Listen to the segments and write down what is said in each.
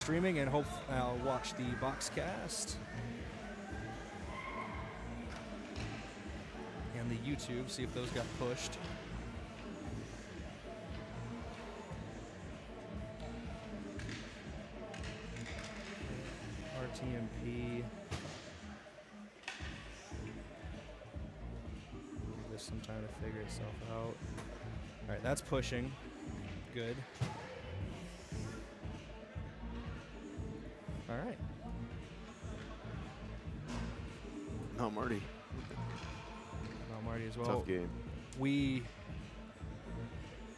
streaming, and hope I'll watch the Boxcast and the YouTube, see if those got pushed. RTMP. Give this some time to figure itself out. All right, that's pushing. Good. All right. No, Marty. No, Marty as well. Tough game.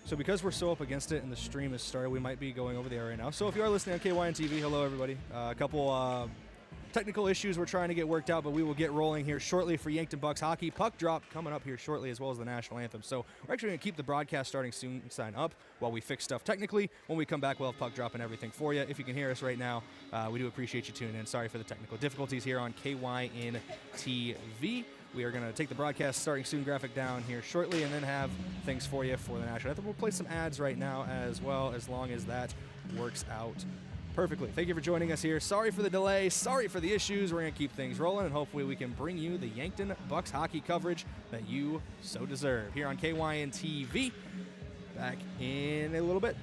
So because we're so up against it and the stream has started, we might be going over there right now. So if you are listening on KYN TV, hello everybody. A couple technical issues we're trying to get worked out, but we will get rolling here shortly for Yankton Bucks hockey. Puck drop coming up here shortly, as well as the national anthem. So we're actually going to keep the broadcast starting soon and sign up while we fix stuff technically. When we come back, we'll have puck drop and everything for you. If you can hear us right now, we do appreciate you tuning in. Sorry for the technical difficulties here on KYN TV. We are going to take the broadcast starting soon graphic down here shortly and then have things for you for the national anthem. We'll play some ads right now as well, as long as that works out perfectly. Thank you for joining us here. Sorry for the delay. Sorry for the issues. We're going to keep things rolling, and hopefully we can bring you the Yankton Bucks hockey coverage that you so deserve here on KYN TV. Back in a little bit.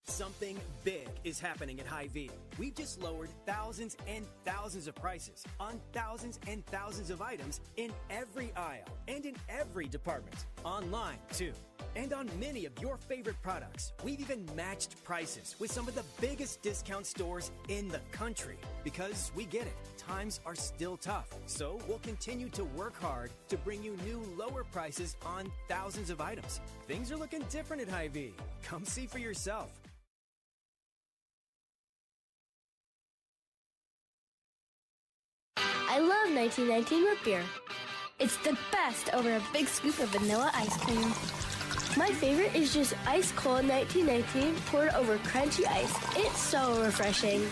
Something big is happening at Hy-Vee. We've just lowered thousands and thousands of prices on thousands and thousands of items in every aisle and in every department. Online, too. And on many of your favorite products. We've even matched prices with some of the biggest discount stores in the country. Because we get it, times are still tough. So we'll continue to work hard to bring you new lower prices on thousands of items. Things are looking different at Hy-Vee. Come see for yourself. I love 1919 root beer. It's the best over a big scoop of vanilla ice cream. My favorite is just ice cold 1919 poured over crunchy ice. It's so refreshing.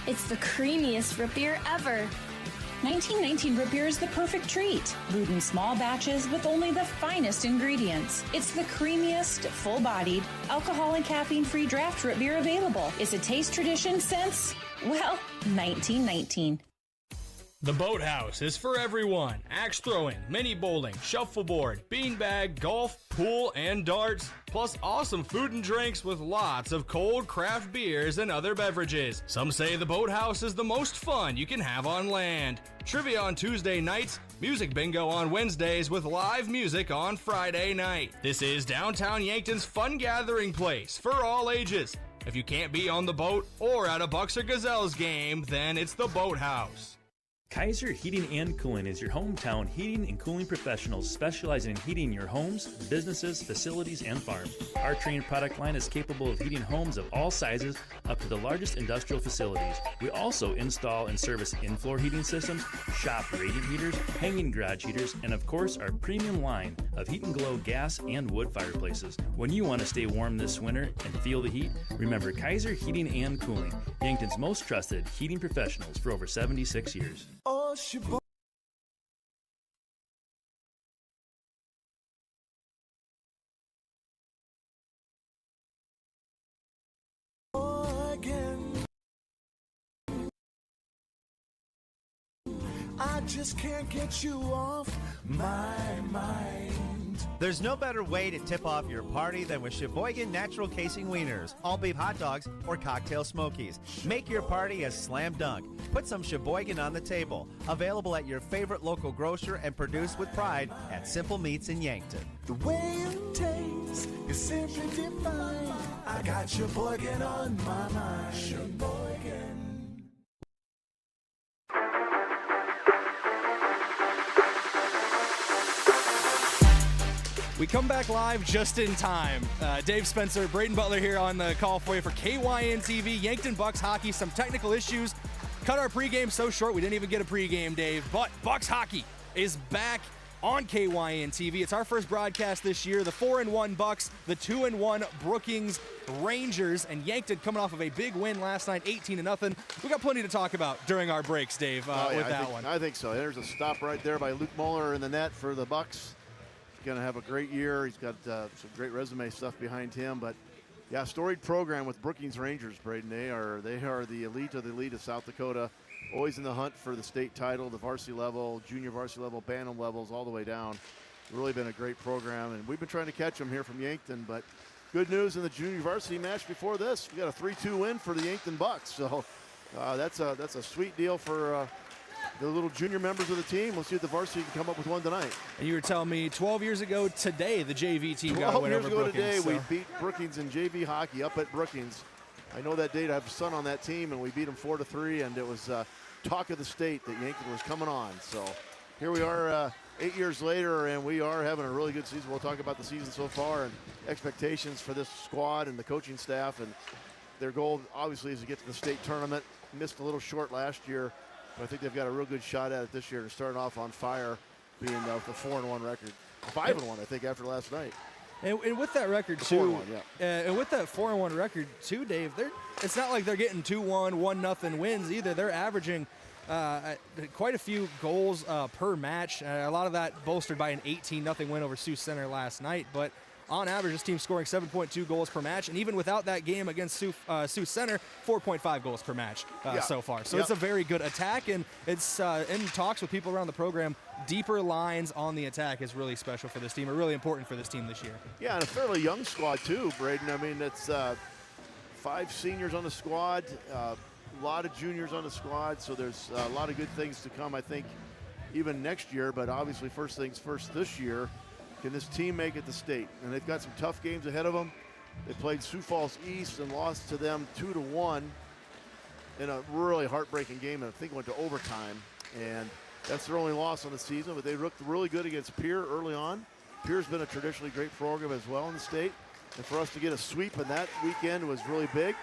It's the creamiest root beer ever. 1919 root beer is the perfect treat. Brewed in small batches with only the finest ingredients. It's the creamiest, full-bodied, alcohol and caffeine-free draft root beer available. It's a taste tradition since, well, 1919. The Boathouse is for everyone. Axe throwing, mini bowling, shuffleboard, beanbag, golf, pool, and darts. Plus awesome food and drinks with lots of cold craft beers and other beverages. Some say the Boathouse is the most fun you can have on land. Trivia on Tuesday nights, music bingo on Wednesdays with live music on Friday night. This is downtown Yankton's fun gathering place for all ages. If you can't be on the boat or at a Bucks or Gazelles game, then it's the Boathouse. Kaiser Heating and Cooling is your hometown heating and cooling professionals specializing in heating your homes, businesses, facilities, and farm. Our trained product line is capable of heating homes of all sizes up to the largest industrial facilities. We also install and service in-floor heating systems, shop radiant heaters, hanging garage heaters, and of course our premium line of Heat and Glow gas and wood fireplaces. When you want to stay warm this winter and feel the heat, remember Kaiser Heating and Cooling, Yankton's most trusted heating professionals for over 76 years. I just can't get you off my mind. There's no better way to tip off your party than with Sheboygan Natural Casing Wieners, all beef hot dogs, or cocktail smokies. Make your party a slam dunk. Put some Sheboygan on the table. Available at your favorite local grocer and produced with pride at Simple Meats in Yankton. The way it tastes is simply divine. I got Sheboygan on my mind. Sheboygan. We come back live just in time. Dave Spencer, Brayden Butler here on the call for you for KYN TV, Yankton Bucks hockey. Some technical issues. Cut our pregame so short we didn't even get a pregame, Dave. But Bucks hockey is back on KYN TV. It's our first broadcast this year. The 4-1 Bucks, the 2-1 Brookings Rangers, and Yankton coming off of a big win last night, 18-0. We got plenty to talk about during our breaks, Dave, with that one. I think so. There's a stop right there by Luke Muller in the net for the Bucks. He's going to have a great year. He's got some great resume stuff behind him, but yeah, storied program with Brookings Rangers, Brayden. They are the elite of South Dakota. Always in the hunt for the state title, the varsity level, junior varsity level, bantam levels, all the way down. Really been a great program, and we've been trying to catch them here from Yankton. But good news in the junior varsity match before this, we got a 3-2 win for the Yankton Bucks. So that's a sweet deal for the little junior members of the team. We'll see if the varsity can come up with one tonight. And you were telling me 12 years ago today, the JV team got a win over Brookings. 12 years ago today, we beat Brookings in JV hockey up at Brookings. I know that date. I have a son on that team, and we beat them 4-3, and it was talk of the state that Yankton was coming on. So here we are 8 years later, and we are having a really good season. We'll talk about the season so far and expectations for this squad and the coaching staff. And their goal, obviously, is to get to the state tournament. Missed a little short last year, but I think they've got a real good shot at it this year and starting off on fire, being with a 4-1 record. 5-1, I think, after last night. And with that record, too, 4-1, yeah. And with that 4-1 record, too, Dave, it's not like they're getting 2-1, 1-0 wins either. They're averaging quite a few goals per match. A lot of that bolstered by an 18-0 win over Sioux Center last night. But on average, this team's scoring 7.2 goals per match. And even without that game against Sioux Center, 4.5 goals per match so far. So it's a very good attack. And it's in talks with people around the program, deeper lines on the attack is really special for this team, or really important for this team this year. Yeah, and a fairly young squad, too, Brayden. I mean, it's 5 seniors on the squad, a lot of juniors on the squad, so there's a lot of good things to come, I think, even next year. But obviously, first things first this year, can this team make it to state? And they've got some tough games ahead of them. They played Sioux Falls East and lost to them 2-1 in a really heartbreaking game, and I think it went to overtime. And that's their only loss on the season, but they looked really good against Pierre early on. Pierre's been a traditionally great program as well in the state. And for us to get a sweep in that weekend was really big.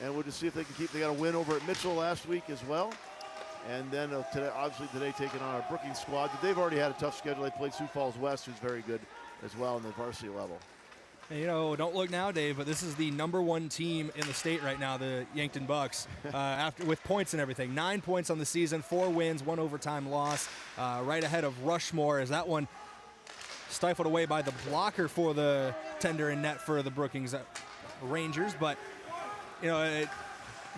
And we'll just see if they can keep. They got a win over at Mitchell last week as well. And then today taking on our Brookings squad. They've already had a tough schedule. They played Sioux Falls West, who's very good as well in the varsity level. And, don't look now, Dave, but this is the #1 team in the state right now, the Yankton Bucks, with points and everything. 9 points on the season, 4 wins, 1 overtime loss, right ahead of Rushmore, as that one stifled away by the blocker for the tender and net for the Brookings Rangers. But,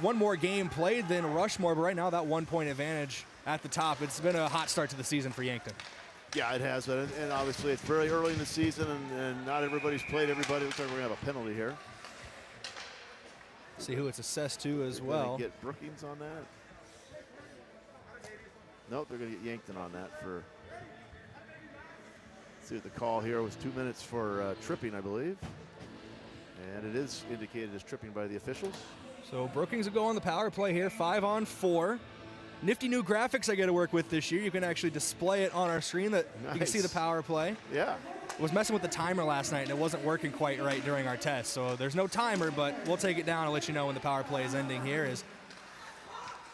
one more game played than Rushmore, but right now that 1-point advantage at the top. It's been a hot start to the season for Yankton. Yeah, it has, and obviously it's very early in the season, and not everybody's played everybody. Looks like we're going to have a penalty here. See who it's assessed to as well. Get Brookings on that? Nope, they're going to get Yankton on that for. Let's see what the call here was. 2 minutes for tripping, I believe, and it is indicated as tripping by the officials. So Brookings will go on the power play here, 5-on-4. Nifty new graphics I get to work with this year. You can actually display it on our screen that you can see the power play. Yeah. I was messing with the timer last night, and it wasn't working quite right during our test. So there's no timer, but we'll take it down and let you know when the power play is ending here.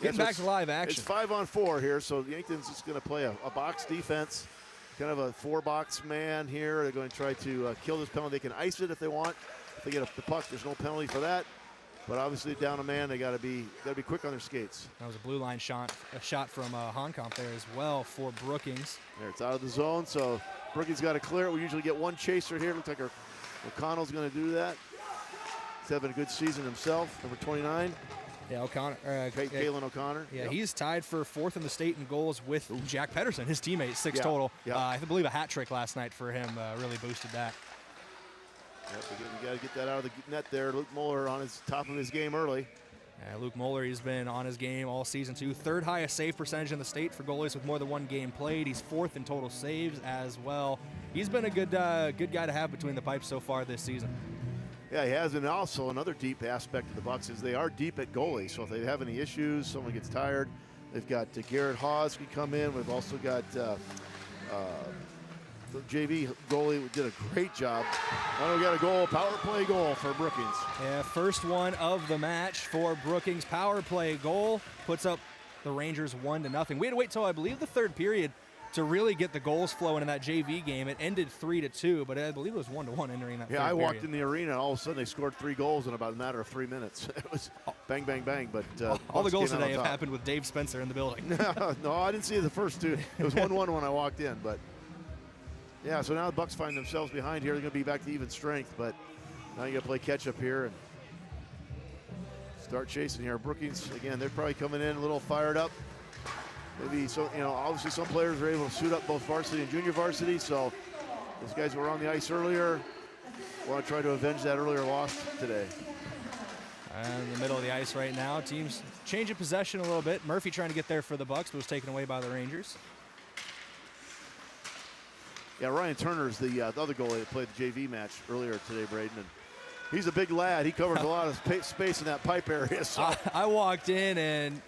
Getting back to live action. It's 5-on-4 here, so Yankton's just going to play a box defense, kind of a 4-box man here. They're going to try to kill this penalty. They can ice it if they want. If they get the puck, there's no penalty for that. But obviously, down a man, they got to be quick on their skates. That was a blue line shot from Honkamp there as well for Brookings. There, it's out of the zone, so Brookings got to clear it. We usually get one chaser here. Looks like O'Connell's going to do that. He's having a good season himself, number 29. Yeah, O'Connor. Kalen O'Connor. Yeah, he's tied for 4th in the state in goals with Jack Pedersen, his teammate, 6 total. Yeah. I believe a hat trick last night for him really boosted that. Yep, we got to get that out of the net there. Luke Muller on his top of his game early. Yeah, Luke Muller, he's been on his game all season too. 3rd highest save percentage in the state for goalies with more than 1 game played. He's 4th in total saves as well. He's been a good guy to have between the pipes so far this season. Yeah, he has, and also another deep aspect of the Bucks is they are deep at goalie. So if they have any issues, someone gets tired, they've got Garrett Hawes can come in. We've also got the JV goalie did a great job. Now we got a goal, power play goal for Brookings. Yeah, first one of the match for Brookings. Power play goal puts up the Rangers 1-0. We had to wait till I believe the 3rd period to really get the goals flowing in that JV game. It ended 3-2, but I believe it was 1-1 entering that. Yeah, I third walked period. in the arena, and all of a sudden they scored 3 goals in about a matter of 3 minutes. It was bang, bang, bang. But all the Bucks goals came out today on have top. happened with Dave Spencer in the building. No, I didn't see the first 2. It was 1-1 when I walked in, but yeah. So now the Bucks find themselves behind here. They're going to be back to even strength, but now you got to play catch up here and start chasing here. Brookings again. They're probably coming in a little fired up. Maybe so. Obviously some players are able to suit up both varsity and junior varsity. So those guys who were on the ice earlier want to try to avenge that earlier loss today. And in the middle of the ice right now, teams changing possession a little bit. Murphy trying to get there for the Bucks, but was taken away by the Rangers. Yeah, Ryan Turner is the other goalie that played the JV match earlier today, Brayden. And he's a big lad. He covers a lot of space in that pipe area. So. I walked in and,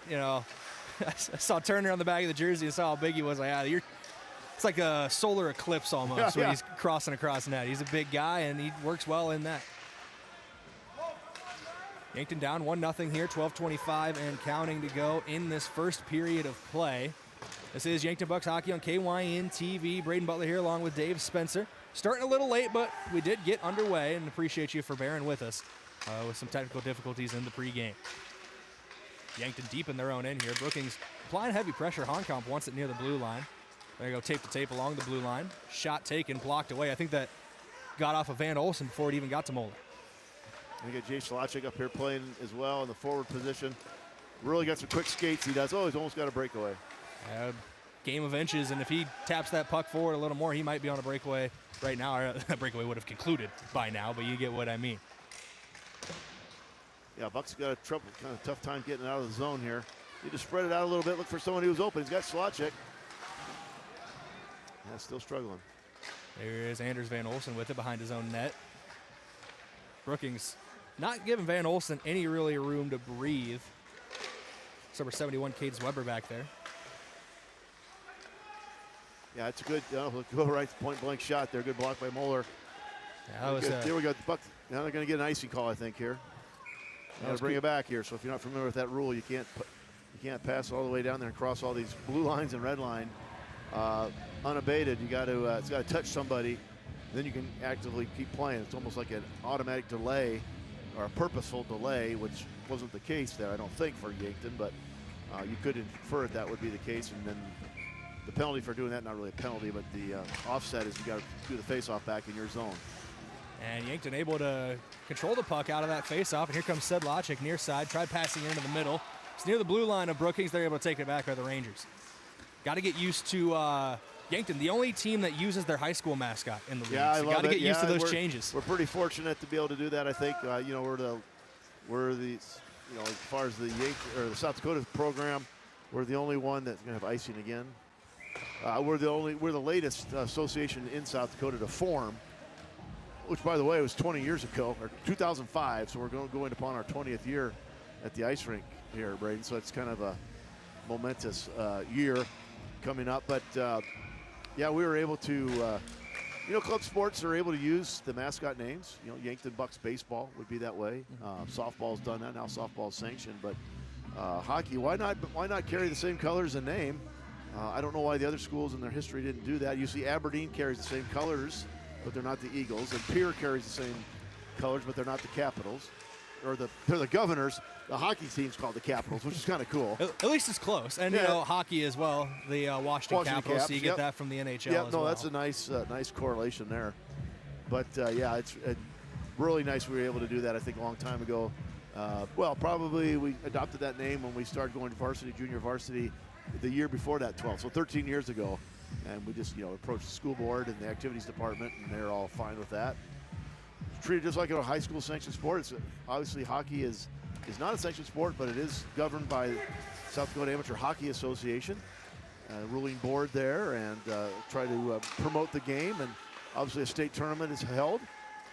I saw Turner on the back of the jersey and saw how big he was. It's like a solar eclipse almost when he's crossing across net. He's a big guy, and he works well in that. Yankton down 1-0 here, 12:25 and counting to go in this first period of play. This is Yankton Bucks Hockey on KYN TV. Brayden Butler here along with Dave Spencer. Starting a little late, but we did get underway, and appreciate you for bearing with us with some technical difficulties in the pregame. Yankton deep in their own end here. Brookings applying heavy pressure. Honkamp wants it near the blue line. There you go, tape to tape along the blue line. Shot taken, blocked away. I think that got off of Van Olsen before it even got to Moeller. We got Jay Schlachek up here playing as well in the forward position. Really got some quick skates. He does. Oh, he's almost got a breakaway. Game of inches, and if he taps that puck forward a little more, he might be on a breakaway right now. Or that breakaway would have concluded by now, but you get what I mean. Yeah, Bucks got a tough time getting out of the zone here. He just spread it out a little bit, look for someone who was open. He's got Schlachek. Yeah, still struggling. There is Anders Van Olsen with it behind his own net. Brookings not giving Van Olsen any really room to breathe. It's number 71, Cades Weber back there. Yeah, it's a good go right point blank shot there. Good block by Moeller. Yeah, that was there we go. The Bucks now they're going to get an icing call, I think here. Got to bring it back here. So if you're not familiar with that rule, you can't pass all the way down there and cross all these blue lines and red line unabated. You got to it's got to touch somebody, then you can actively keep playing. It's almost like an automatic delay or a purposeful delay, which wasn't the case there, I don't think, for Yankton, but you could infer that would be the case. And then the penalty for doing that, not really a penalty, but the offset is you got to do the face-off back in your zone. And Yankton able to control the puck out of that face-off. And here comes Sedlacek near side. Tried passing into the middle. It's near the blue line of Brookings. They're able to take it back are the Rangers. Got to get used to Yankton, the only team that uses their high school mascot in the league. Yeah, so got to get used to those changes. We're pretty fortunate to be able to do that. I think we're the as far as the South Dakota program, we're the only one that's going to have icing again. We're the latest association in South Dakota to form, which, by the way, was 20 years ago, or 2005. So we're going upon our 20th year at the ice rink here, Brayden. So it's kind of a momentous year coming up. But yeah, we were able to, club sports are able to use the mascot names. Yankton Bucks baseball would be that way. Softball's done that now. Softball's sanctioned, but hockey, why not carry the same colors and name? I don't know why the other schools in their history didn't do that. You see Aberdeen carries the same colors, but they're not the Eagles. And Pierre carries the same colors, but they're not the Capitals. Or they're the Governors. The hockey team's called the Capitals, which is kind of cool. At least it's close. And, hockey as well, the Washington Capitals, Caps, so you get that from the NHL as well. That's a nice correlation there. But, it's really nice we were able to do that, I think, a long time ago. Probably we adopted that name when we started going to varsity, junior varsity, the year before that, 12, so 13 years ago. And we just, approached the school board and the activities department, and they're all fine with that. It's treated just like a high school sanctioned sport. It's obviously hockey is not a sanctioned sport, but it is governed by South Dakota Amateur Hockey Association, ruling board there, and try to promote the game. And obviously a state tournament is held,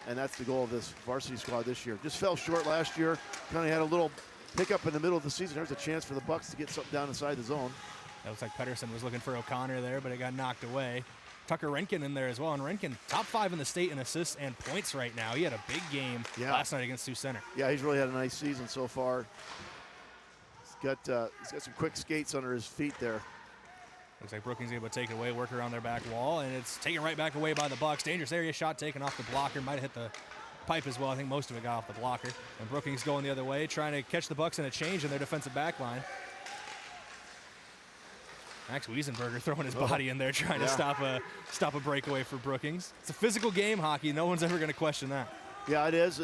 and that's the goal of this varsity squad this year. Just fell short last year. Kind of had a little hiccup in the middle of the season. There's a chance for the Bucks to get something down inside the zone. That looks like Pedersen was looking for O'Connor there, but it got knocked away. Tucker Renkin in there as well, and Renkin top 5 in the state in assists and points right now. He had a big game last night against Sioux Center. Yeah, he's really had a nice season so far. He's got some quick skates under his feet there. Looks like Brookings able to take it away, work around their back wall, and it's taken right back away by the Bucks. Dangerous area shot taken off the blocker. Might have hit the pipe as well. I think most of it got off the blocker. And Brookings going the other way, trying to catch the Bucks in a change in their defensive back line. Max Wiesenberger throwing his body in there, trying to stop a breakaway for Brookings. It's a physical game, hockey. No one's ever going to question that. Yeah, it is,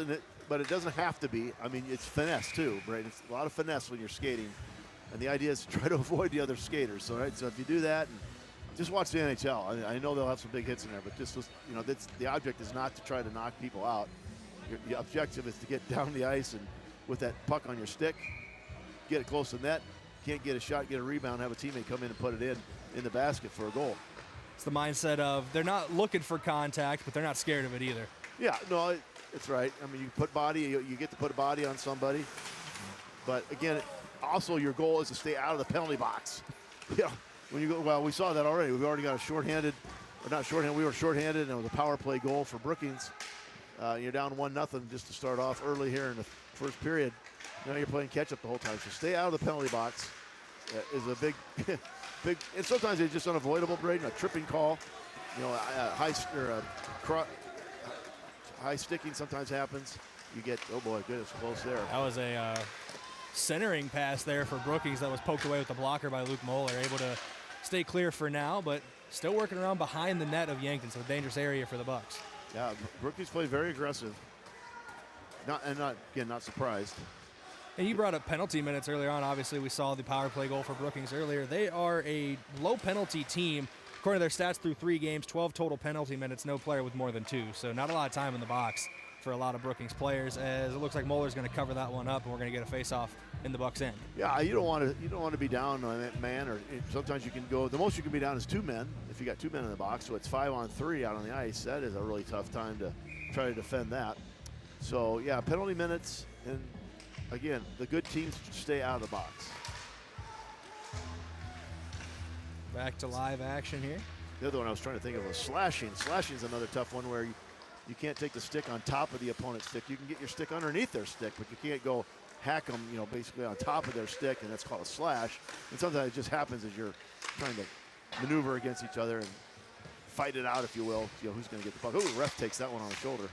but it doesn't have to be. I mean, it's finesse too, right? It's a lot of finesse when you're skating. And the idea is to try to avoid the other skaters. So, right, so if you do that, and just watch the NHL. I know they'll have some big hits in there, but just, you know, the object is not to try to knock people out. The objective is to get down the ice and with that puck on your stick, get it close to the net. Can't get a shot, get a rebound, have a teammate come in and put it in the basket for a goal. It's the mindset of they're not looking for contact, but they're not scared of it either. Yeah, no, it's right. I mean, you put body, you get to put a body on somebody. But again, also your goal is to stay out of the penalty box. Yeah, when you go, well, we saw that already. We've already got a shorthanded, or not shorthanded, we were shorthanded, and it was a power play goal for Brookings. You're down 1-0 just to start off early here in the first period. Now you're playing catch-up the whole time. So stay out of the penalty box is a big, big, and sometimes it's just unavoidable, Brayden. A tripping call, you know, high sticking sometimes happens. You get, oh boy, goodness, close there. That was a centering pass there for Brookings that was poked away with the blocker by Luke Moeller. Able to stay clear for now, but still working around behind the net of Yankton, so a dangerous area for the Bucks. Yeah, Brookings played very aggressive. Not surprised. And you brought up penalty minutes earlier on. Obviously, we saw the power play goal for Brookings earlier. They are a low penalty team. According to their stats through 3 games, 12 total penalty minutes, no player with more than 2. So not a lot of time in the box for a lot of Brookings players, as it looks like Moeller's going to cover that one up, and we're going to get a face-off in the Bucks' end. Yeah, you don't want to be down on that man, or sometimes you can go. The most you can be down is 2 men if you got 2 men in the box. So it's 5-on-3 out on the ice. That is a really tough time to try to defend that. So yeah, penalty minutes, and again, the good teams stay out of the box. Back to live action here. The other one I was trying to think of was slashing. Slashing is another tough one where you can't take the stick on top of the opponent's stick. You can get your stick underneath their stick, but you can't go hack them, you know, basically on top of their stick, and that's called a slash. And sometimes it just happens as you're trying to maneuver against each other and fight it out, if you will. You know, who's going to get the puck. Oh, the ref takes that one on the shoulder.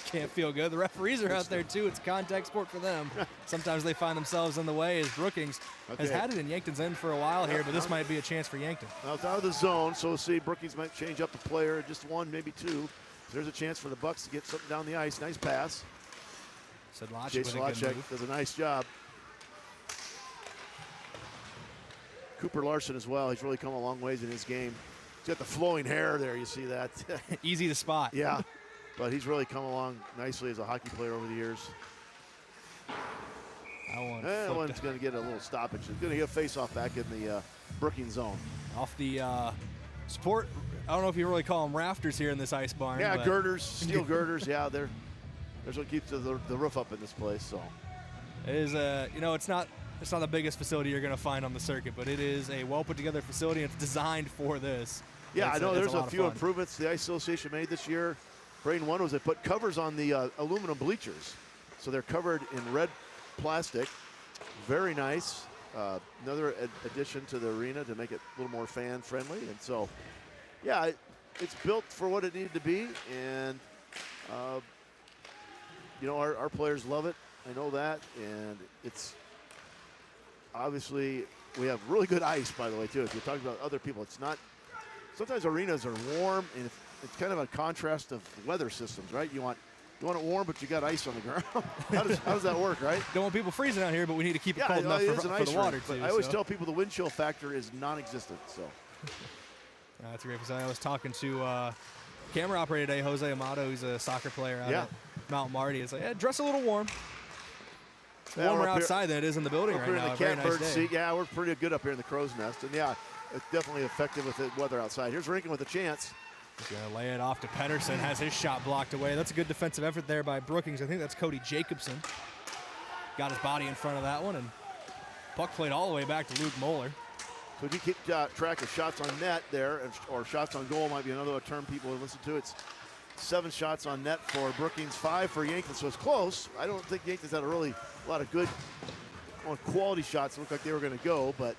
Can't feel good. The referees are out there too. It's a contact sport for them. Sometimes they find themselves in the way, as Brookings has had it in Yankton's end for a while here, but this might be a chance for Yankton. Now it's out of the zone, so we'll see. Brookings might change up the player, just 1, maybe 2. There's a chance for the Bucks to get something down the ice. Nice pass. Jason Lachek does a nice job. Cooper Larson as well. He's really come a long ways in his game. He's got the flowing hair there. You see that? Easy to spot. Yeah. But he's really come along nicely as a hockey player over the years. That one's going to get a little stoppage. He's going to get a face-off back in the Brookings zone. Off the support, I don't know if you really call them rafters here in this ice barn. Yeah, girders, steel girders. Yeah, there's what keeps the roof up in this place. So it is it's not the biggest facility you're going to find on the circuit, but it is a well put together facility. It's designed for this. Yeah, I know there's a few improvements the Ice Association made this year. Brayden, one was they put covers on the aluminum bleachers. So they're covered in red plastic. Very nice. Another addition to the arena to make it a little more fan friendly. And so, yeah, it's built for what it needed to be. And, our players love it. I know that. And it's obviously, we have really good ice, by the way, too. If you're talking about other people, it's not. Sometimes arenas are warm, and it's kind of a contrast of weather systems, right? You want it warm, but you got ice on the ground. how does that work, right? Don't want people freezing out here, but we need to keep it cold enough for the water, too. I always tell people the wind chill factor is non-existent, so. That's great, because I was talking to camera operator today, Jose Amato, who's a soccer player out at Mount Marty. It's like, dress a little warm. It's warmer outside than it is in the building right now. In the catbird seat. Yeah, we're pretty good up here in the crow's nest. And, yeah, it's definitely effective with the weather outside. Here's Rankin with a chance. He's going to lay it off to Pedersen, has his shot blocked away. That's a good defensive effort there by Brookings. I think that's Cody Jacobson. Got his body in front of that one, and puck played all the way back to Luke Moeller. So if you keep track of shots on net there, or shots on goal might be another term people would listen to. It's 7 shots on net for Brookings, 5 for Yankton, so it's close. I don't think Yankton's had a lot of good quality shots. It looked like they were going to go, but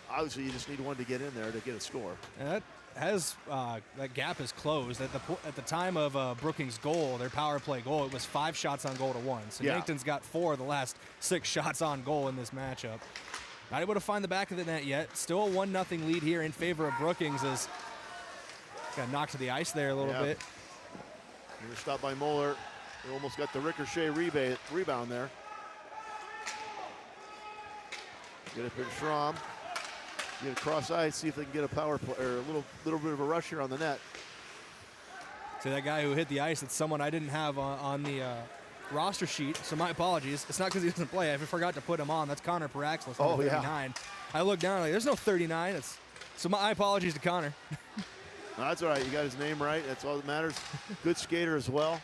obviously you just need one to get in there to get a score. And that gap is closed. At the time of Brookings' goal, their power play goal, it was 5 shots on goal to 1. So Yeah. Yankton's got 4 of the last 6 shots on goal in this matchup. Not able to find the back of the net yet. Still a 1-0 lead here in favor of Brookings as got knocked to the ice there a little bit. They were stopped by Moeller. They almost got the ricochet rebound there. Get up in Schramm. Get across ice, see if they can get a power play or a little bit of a rush here on the net. See that guy who hit the ice, it's someone I didn't have on the roster sheet, so my apologies. It's not because he doesn't play. I forgot to put him on. That's Connor Paraxlis, number 39. I looked down, like, there's no 39. So my apologies to Connor. No, that's all right. You got his name right. That's all that matters. Good skater as well.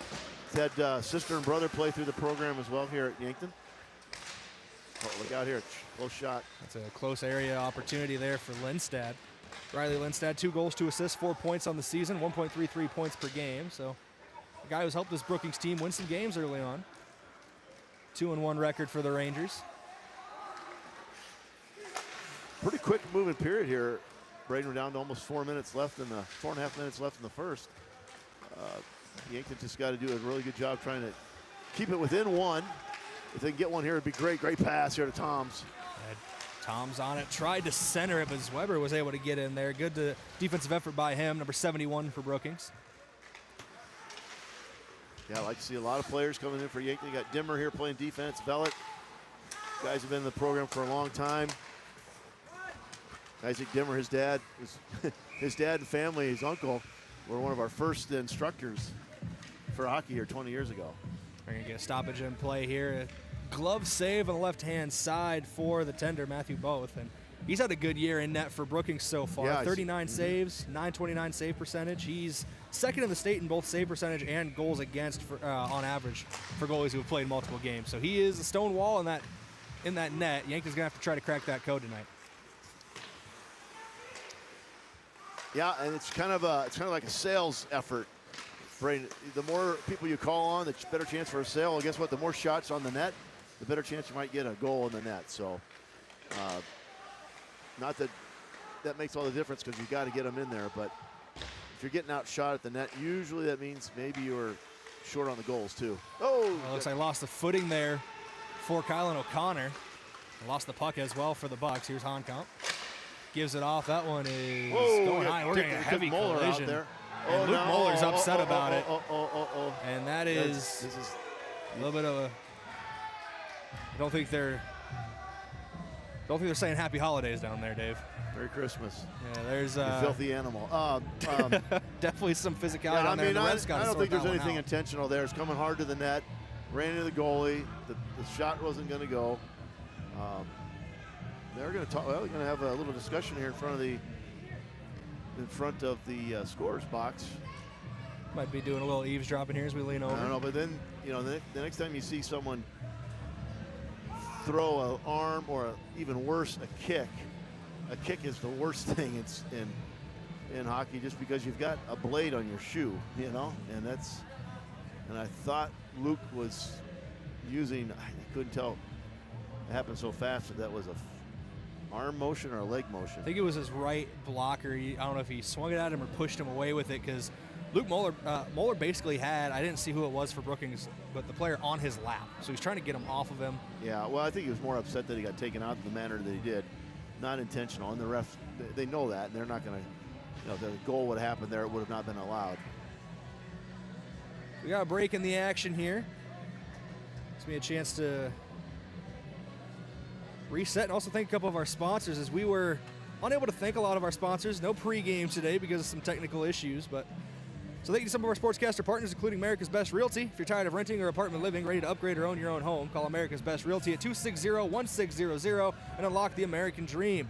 He's had sister and brother play through the program as well here at Yankton. Oh, look out here. Close shot. That's a close area opportunity there for Lindstad. Riley Lindstad, 2 goals, 2 assists, 4 points on the season, 1.33 points per game. So a guy who's helped this Brookings team win some games early on. 2-1 record for the Rangers. Pretty quick moving period here. Brayden, we're down to almost 4 minutes left in the 4.5 minutes left in the first. Yankton just got to do a really good job trying to keep it within 1. If they can get one here, it'd be great. Great pass here to Toms. Tom's on it. Tried to center it, but Weber was able to get in there. Good defensive effort by him, number 71 for Brookings. Yeah, I like to see a lot of players coming in for Yankton. You got Dimmer here playing defense. Vellet. Guys have been in the program for a long time. Isaac Dimmer, his dad and family, his uncle, were one of our first instructors for hockey here 20 years ago. We're going to get a stoppage in play here. A glove save on the left-hand side for the tender, Matthew Both. And he's had a good year in net for Brookings so far. Yeah, 39 saves, 929 save percentage. He's second in the state in both save percentage and goals against on average for goalies who have played multiple games. So he is a stone wall in that net. Yankees going to have to try to crack that code tonight. Yeah, and it's kind of like a sales effort. Brayden, the more people you call on, the better chance for a sale. Well, guess what? The more shots on the net, the better chance you might get a goal in the net. So, not that makes all the difference because you got to get them in there. But if you're getting outshot at the net, usually that means maybe you're short on the goals too. Oh, well, looks like I lost the footing there for Kylan O'Connor. Lost the puck as well for the Bucks. Here's Honkamp. Gives it off. That one is going high. We're getting a heavy collision. Out there. And Luke Muller's upset about it. Oh. And that is this is a little bit of a. I don't think they're saying happy holidays down there, Dave. Merry Christmas. Yeah, there's you filthy animal. Definitely some physicality yeah, down there. I mean, I don't think there's anything intentional there. It's coming hard to the net. Ran into the goalie. The shot wasn't going to go. They're going to talk. Well, they're going to have a little discussion here in front of the scorer's box. Might be doing a little eavesdropping here as we lean over. I don't know, but then the next time you see someone throw an arm or even worse, a kick is the worst thing in hockey, just because you've got a blade on your shoe, and I thought Luke was using. I couldn't tell. It happened so fast that was a arm motion or a leg motion. I think it was his right blocker. I don't know if he swung it at him or pushed him away with it, because Luke Moeller basically had, I didn't see who it was for Brookings, but the player on his lap. So he's trying to get him off of him. Yeah, well, I think he was more upset that he got taken out in the manner that he did. Not intentional. And the refs, they know that, and they're not going to, the goal would have happened there, it would have not been allowed. We got a break in the action here. Gives me a chance to reset and also thank a couple of our sponsors, as we were unable to thank a lot of our sponsors. No pregame today because of some technical issues, but so thank you to some of our sportscaster partners, including America's Best Realty. If you're tired of renting or apartment living, ready to upgrade or own your own home, call America's Best Realty at 260-1600 and unlock the American dream.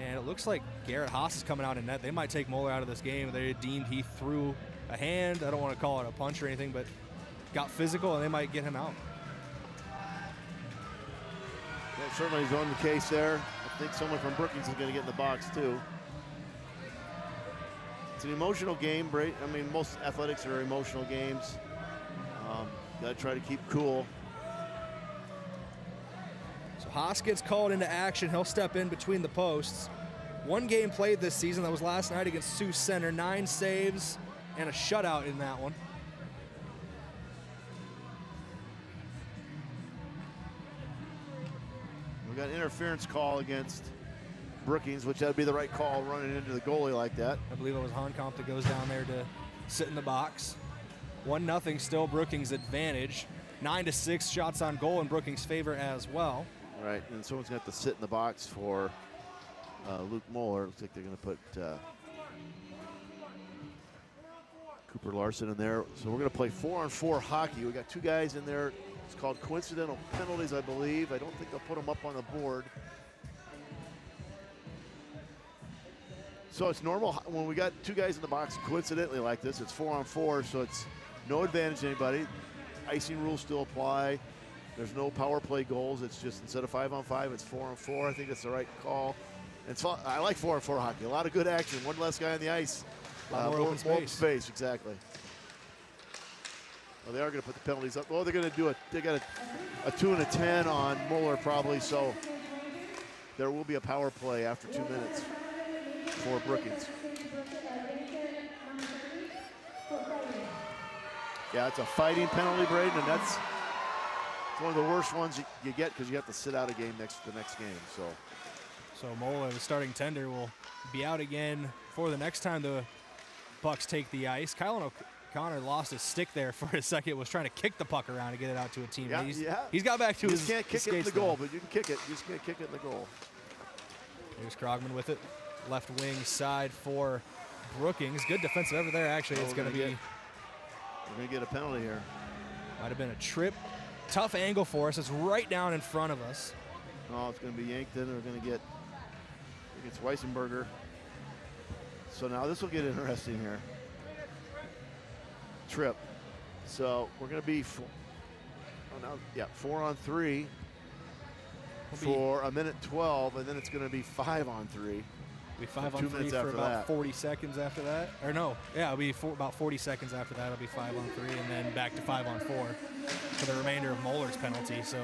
And it looks like Garrett Haas is coming out in net. They might take Moeller out of this game. They deemed he threw a hand. I don't want to call it a punch or anything, but got physical, and they might get him out. Yeah, certainly he's on the case there. I think someone from Brookings is going to get in the box too. It's an emotional game, Brayden. I mean, most athletics are emotional games. Got to try to keep cool. So Haas gets called into action. He'll step in between the posts. One game played this season. That was last night against Sioux Center. 9 saves and a shutout in that one. We got an interference call against Brookings, which that'd be the right call running into the goalie like that. I believe it was Honkamp that goes down there to sit in the box. 1-0 still Brookings' advantage. 9-6 shots on goal in Brookings' favor as well. Right, and someone's going to have to sit in the box for Luke Moeller. Looks like they're going to put Cooper Larson in there. So we're going to play 4-on-4 hockey. We got 2 guys in there. It's called coincidental penalties, I believe. I don't think they'll put them up on the board. So it's normal when we got 2 guys in the box coincidentally like this. It's 4-on-4, so it's no advantage to anybody. Icing rules still apply. There's no power play goals. It's just instead of 5-on-5, it's 4-on-4. I think that's the right call. And so I like 4-on-4 hockey. A lot of good action. One less guy on the ice. A lot more open space, exactly. Well, they are going to put the penalties up. Well, they're going to do they got a 2 and a 10 on Moeller probably, so there will be a power play after 2 minutes for Brookings. Yeah, it's a fighting penalty, Brayden, and that's one of the worst ones you get because you have to sit out a game the next game. So Moeller, the starting tender, will be out again for the next time the Bucks take the ice. Kylan O'Connor lost his stick there for a second, was trying to kick the puck around to get it out to a teammate. He's got back to his You can't kick it in the skates goal, now. but you can kick it. You just can't kick it in the goal. Here's Krogman with it. Left wing side for Brookings. Good defensive effort there. Actually, it's going to be... We're going to get a penalty here. Might have been a trip. Tough angle for us. It's right down in front of us. Oh, it's going to be Yankton. We're going to get... I think it's Weissenberger. So now this will get interesting here. Trip. So we're going to be 4-on-3 for a minute 12, and then it's going to be 5-on-3. It'll be 5-on-3 for about 40 seconds after that. Or no, yeah, it'll be about 40 seconds after that. It'll be 5-on-3, and then back to 5-on-4 for the remainder of Moeller's penalty. So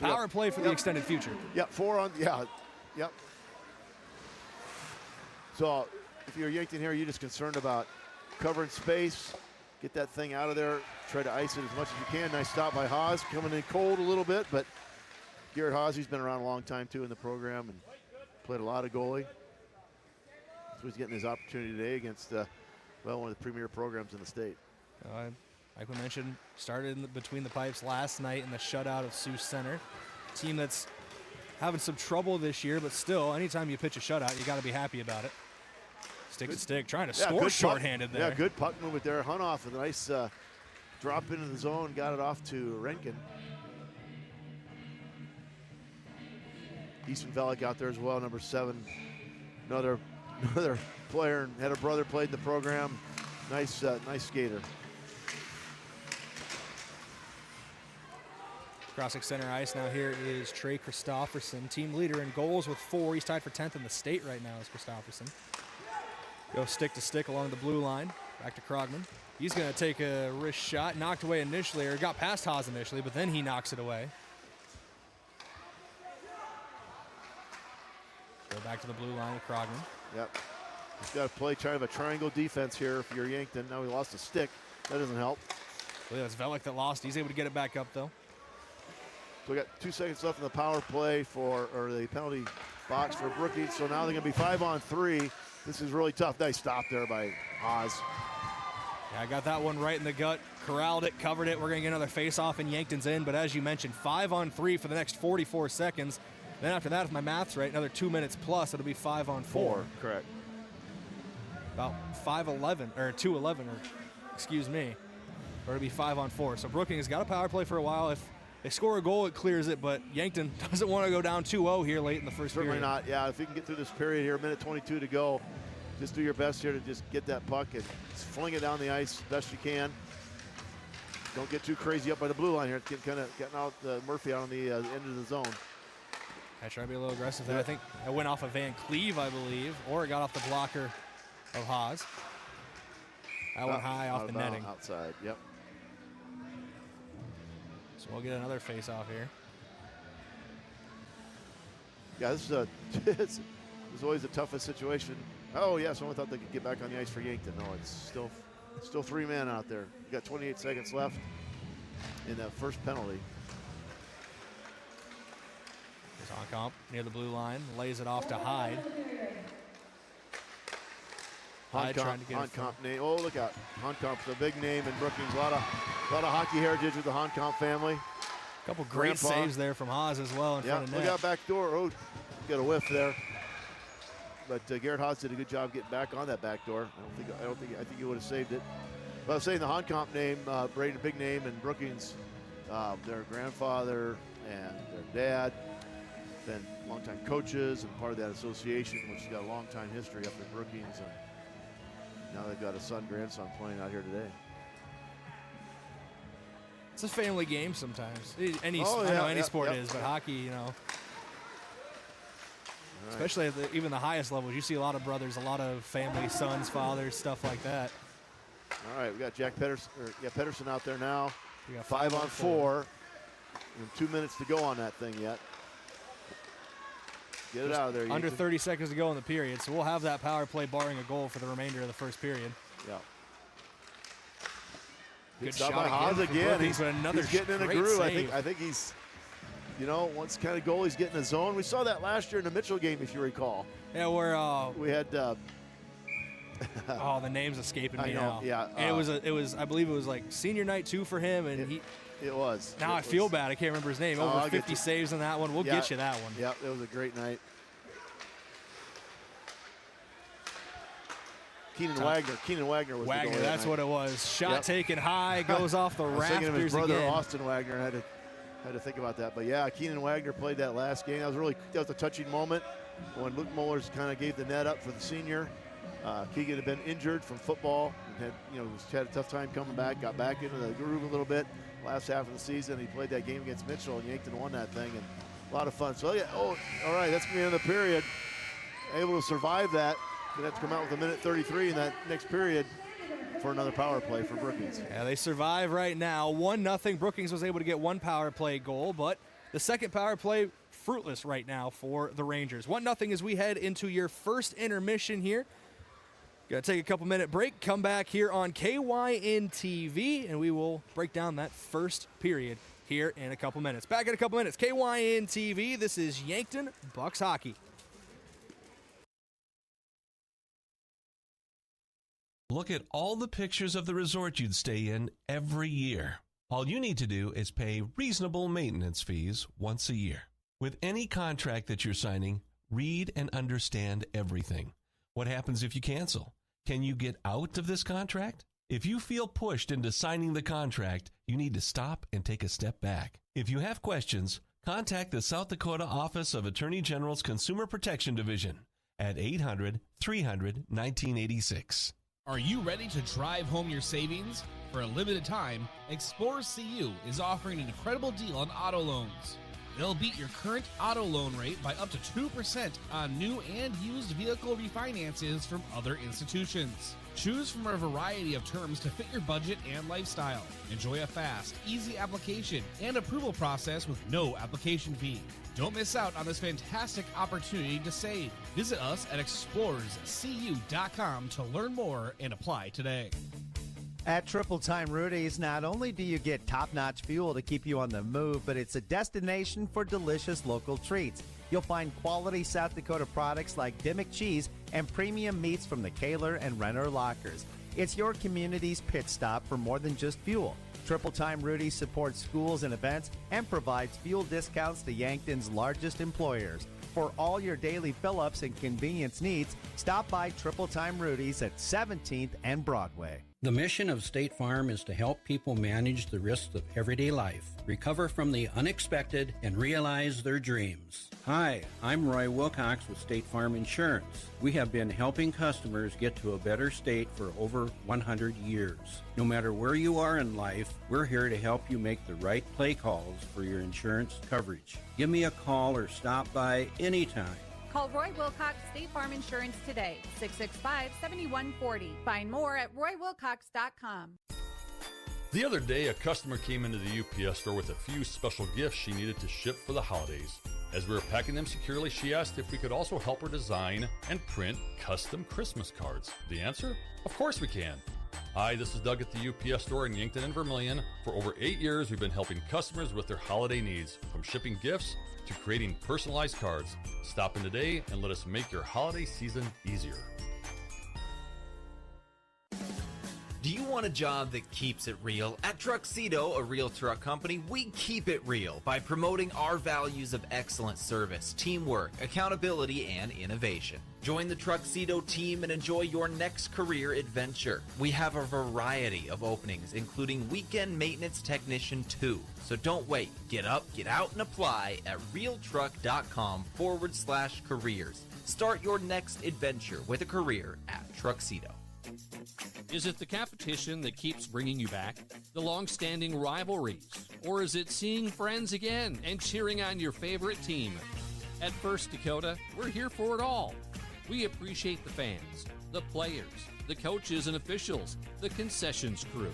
power play for the extended future. Yep, yep. So if you're Yankton here, you're just concerned about covering space, get that thing out of there, try to ice it as much as you can. Nice stop by Haas, coming in cold a little bit, but Garrett Haas, he's been around a long time too in the program and played a lot of goalie. So he's getting his opportunity today against one of the premier programs in the state. Like we mentioned, started between the pipes last night in the shutout of Sioux Center. Team that's having some trouble this year, but still, anytime you pitch a shutout, you got to be happy about it. Stick to stick, trying to score shorthanded there. Yeah, good puck movement there. Hunoff with a nice drop into the zone, got it off to Renken. Easton Velick out there as well, number 7. Another player, and had a brother played in the program. Nice skater. Crossing center ice now here is Trey Christofferson, team leader in goals with 4. He's tied for 10th in the state right now is Christofferson. Go stick to stick along the blue line. Back to Krogman. He's going to take a wrist shot, knocked away initially, or got past Haas initially, but then he knocks it away. Go back to the blue line with Krogman. Yep. He's got to play kind of a triangle defense here if you're Yankton. Now he lost a stick. That doesn't help. Well, that's Velick that lost. He's able to get it back up, though. So we got 2 seconds left in the power play or the penalty box for Brookings. So now they're going to be 5-on-3. This is really tough. Nice stop there by Oz. Yeah, I got that one right in the gut. Corralled it, covered it. We're going to get another face-off and Yankton's in. But as you mentioned, 5-on-3 for the next 44 seconds. Then after that, if my math's right, another 2 minutes plus, it'll be 5-on-4. Correct. About 5-11, or 2-11, or excuse me. Or it'll be 5-on-4. So Brookings got a power play for a while. If they score a goal, it clears it, but Yankton doesn't want to go down 2-0 here late in the first period. Certainly not. Yeah, if you can get through this period here, minute 22 to go, just do your best here to just get that puck and fling it down the ice best you can. Don't get too crazy up by the blue line here. It's getting out Murphy out on the end of the zone. I try to be a little aggressive there. I think it went off of Van Cleve, I believe, or it got off the blocker of Haas. That went high off the netting. Outside, yep. So we'll get another face-off here. Yeah, this is this is always the toughest situation. Oh, yeah, someone thought they could get back on the ice for Yankton. No, it's still 3 men out there. You got 28 seconds left in that first penalty. Honkamp near the blue line, lays it off to Hyde. Hyde trying to get Honkamp name. Oh, look out! Honkamp's a big name in Brookings. A lot of hockey heritage with the Honkamp family. A couple great saves there from Haas as well in front of net. Look out back door. Oh, got a whiff there. But Garrett Haas did a good job getting back on that back door. I think he would have saved it. But I was saying the Honkamp name, Brayden, big name in Brookings. Their grandfather and their dad, been longtime coaches and part of that association, which has got a long time history up in Brookings. And now they've got a son, grandson playing out here today. It's a family game sometimes. I know any sport is, but hockey, you know. Especially at even the highest levels, you see a lot of brothers, a lot of family, sons, fathers, stuff like that. All right, we got Pedersen out there now. We got 5 on 4, and 2 minutes to go on that thing yet. Get it out of there. Under 30 seconds to go in the period, so we'll have that power play barring a goal for the remainder of the first period. Yeah. Good shot by Haas again. He's getting in a groove. Save. I think he's, once kind of goalie's getting a zone. We saw that last year in the Mitchell game, if you recall. Yeah, where we had. The name's escaping me now. Yeah, it was. I believe it was like senior night 2 for him, and It was. Now I feel bad. I can't remember his name. Over 50 saves on that one. We'll get you that one. Yeah, it was a great night. Keenan Wagner was Wagner, the goalie that's what it was. Shot taken high, goes off the rafters again. I was thinking of his brother, Austin Wagner. I had to think about that. But yeah, Keenan Wagner played that last game. That was a touching moment when Luke Mullers kind of gave the net up for the senior. Keegan had been injured from football and had a tough time coming back, got back into the groove a little bit last half of the season. He played that game against Mitchell, and Yankton won that thing, and a lot of fun. So, all right, that's going to be the end of the period. Able to survive that. Going to have to come out with a minute 33 in that next period for another power play for Brookings. Yeah, they survive right now. 1-0. Brookings was able to get one power play goal, but the second power play fruitless right now for the Rangers. 1-0 as we head into your first intermission here. Got to take a couple-minute break, come back here on KYN TV, and we will break down that first period here in a couple minutes. Back in a couple minutes. KYN TV, this is Yankton Bucks Hockey. Look at all the pictures of the resort you'd stay in every year. All you need to do is pay reasonable maintenance fees once a year. With any contract that you're signing, read and understand everything. What happens if you cancel? Can you get out of this contract? If you feel pushed into signing the contract, you need to stop and take a step back. If you have questions, contact the South Dakota Office of Attorney General's Consumer Protection Division at 800-300-1986. Are you ready to drive home your savings? For a limited time, Explorers CU is offering an incredible deal on auto loans. They'll beat your current auto loan rate by up to 2% on new and used vehicle refinances from other institutions. Choose from a variety of terms to fit your budget and lifestyle. Enjoy a fast, easy application and approval process with no application fee. Don't miss out on this fantastic opportunity to save. Visit us at explorerscu.com to learn more and apply today. At Triple Time Rudy's, not only do you get top-notch fuel to keep you on the move, but it's a destination for delicious local treats. You'll find quality South Dakota products like Dimmick cheese and premium meats from the Kaler and Renner lockers. It's your community's pit stop for more than just fuel. Triple Time Rudy's supports schools and events and provides fuel discounts to Yankton's largest employers. For all your daily fill-ups and convenience needs, stop by Triple Time Rudy's at 17th and Broadway. The mission of State Farm is to help people manage the risks of everyday life, recover from the unexpected, and realize their dreams. Hi, I'm Roy Wilcox with State Farm Insurance. We have been helping customers get to a better state for over 100 years. No matter where you are in life, we're here to help you make the right play calls for your insurance coverage. Give me a call or stop by anytime. Call Roy Wilcox State Farm Insurance today, 665-7140. Find more at roywilcox.com. The other day, a customer came into the UPS store with a few special gifts she needed to ship for the holidays. As we were packing them securely, she asked if we could also help her design and print custom Christmas cards. The answer? Of course we can. Hi, this is Doug at the UPS store in Yankton and Vermilion. For over 8 years, we've been helping customers with their holiday needs, from shipping gifts to creating personalized cards. Stop in today and let us make your holiday season easier. Do you want a job that keeps it real? At Truxedo, a real truck company, we keep it real by promoting our values of excellent service, teamwork, accountability, and innovation. Join the Truxedo team and enjoy your next career adventure. We have a variety of openings, including Weekend Maintenance Technician 2. So don't wait. Get up, get out, and apply at realtruck.com/careers. Start your next adventure with a career at Truxedo. Is it the competition that keeps bringing you back? The long-standing rivalries? Or is it seeing friends again and cheering on your favorite team? At First Dakota, we're here for it all. We appreciate the fans, the players, the coaches and officials, the concessions crew.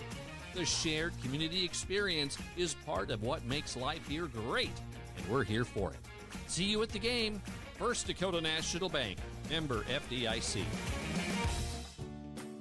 The shared community experience is part of what makes life here great, and we're here for it. See you at the game. First Dakota National Bank, member FDIC.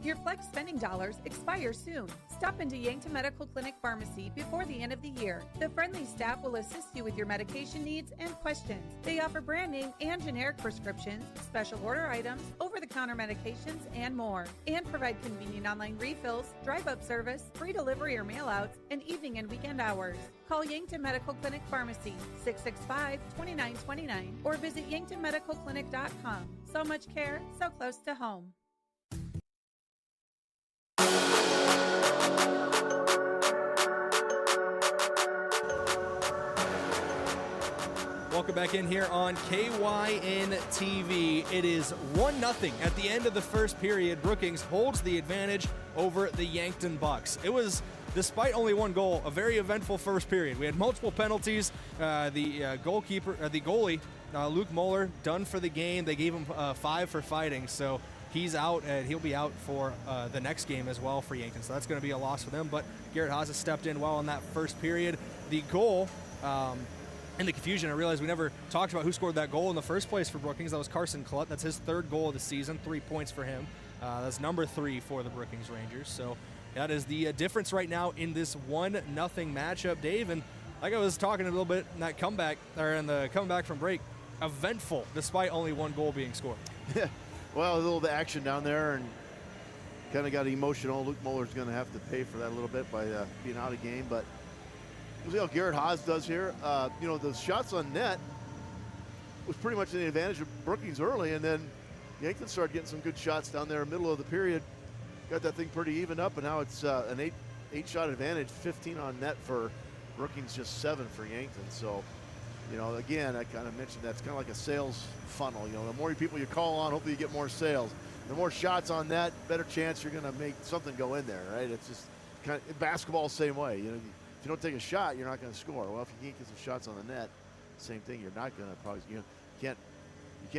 Your flex spending dollars expire soon. Stop into Yankton Medical Clinic Pharmacy before the end of the year. The friendly staff will assist you with your medication needs and questions. They offer brand name and generic prescriptions, special order items, over-the-counter medications, and more. And provide convenient online refills, drive-up service, free delivery or mail-outs, and evening and weekend hours. Call Yankton Medical Clinic Pharmacy, 665-2929, or visit yanktonmedicalclinic.com. So much care, so close to home. Welcome back in here on KYN TV. It is 1-0 at the end of the first period. Brookings holds the advantage over the Yankton Bucks. It was, despite only one goal, a very eventful first period. We had multiple penalties. The goalie, Luke Moeller, done for the game. They gave him 5 for fighting, so he's out, and he'll be out for the next game as well for Yankton. So that's going to be a loss for them. But Garrett Haas has stepped in well in that first period. The goal. In the confusion, I realized we never talked about who scored that goal in the first place for Brookings. That was Carson Clutt. That's his 3rd goal of the season, 3 points for him. That's number 3 for the Brookings Rangers. So that is the difference right now in this 1-0 matchup, Dave. And like I was talking a little bit in that comeback, or in the comeback from break, eventful despite only 1 goal being scored. Yeah, well, a little bit of action down there and kind of got emotional. Luke Muller's going to have to pay for that a little bit by being out of game, but we'll see how Garrett Haas does here. The shots on net was pretty much the advantage of Brookings early, and then Yankton started getting some good shots down there middle of the period. Got that thing pretty even up, and now it's an eight-shot advantage, 15 on net for Brookings, just 7 for Yankton. So, again, I kind of mentioned that's kind of like a sales funnel. The more people you call on, hopefully you get more sales. The more shots on net, better chance you're going to make something go in there, right? It's just kind of basketball, same way. If you don't take a shot, you're not going to score. Well, if you can't get some shots on the net, same thing. You're not going to probably. You can't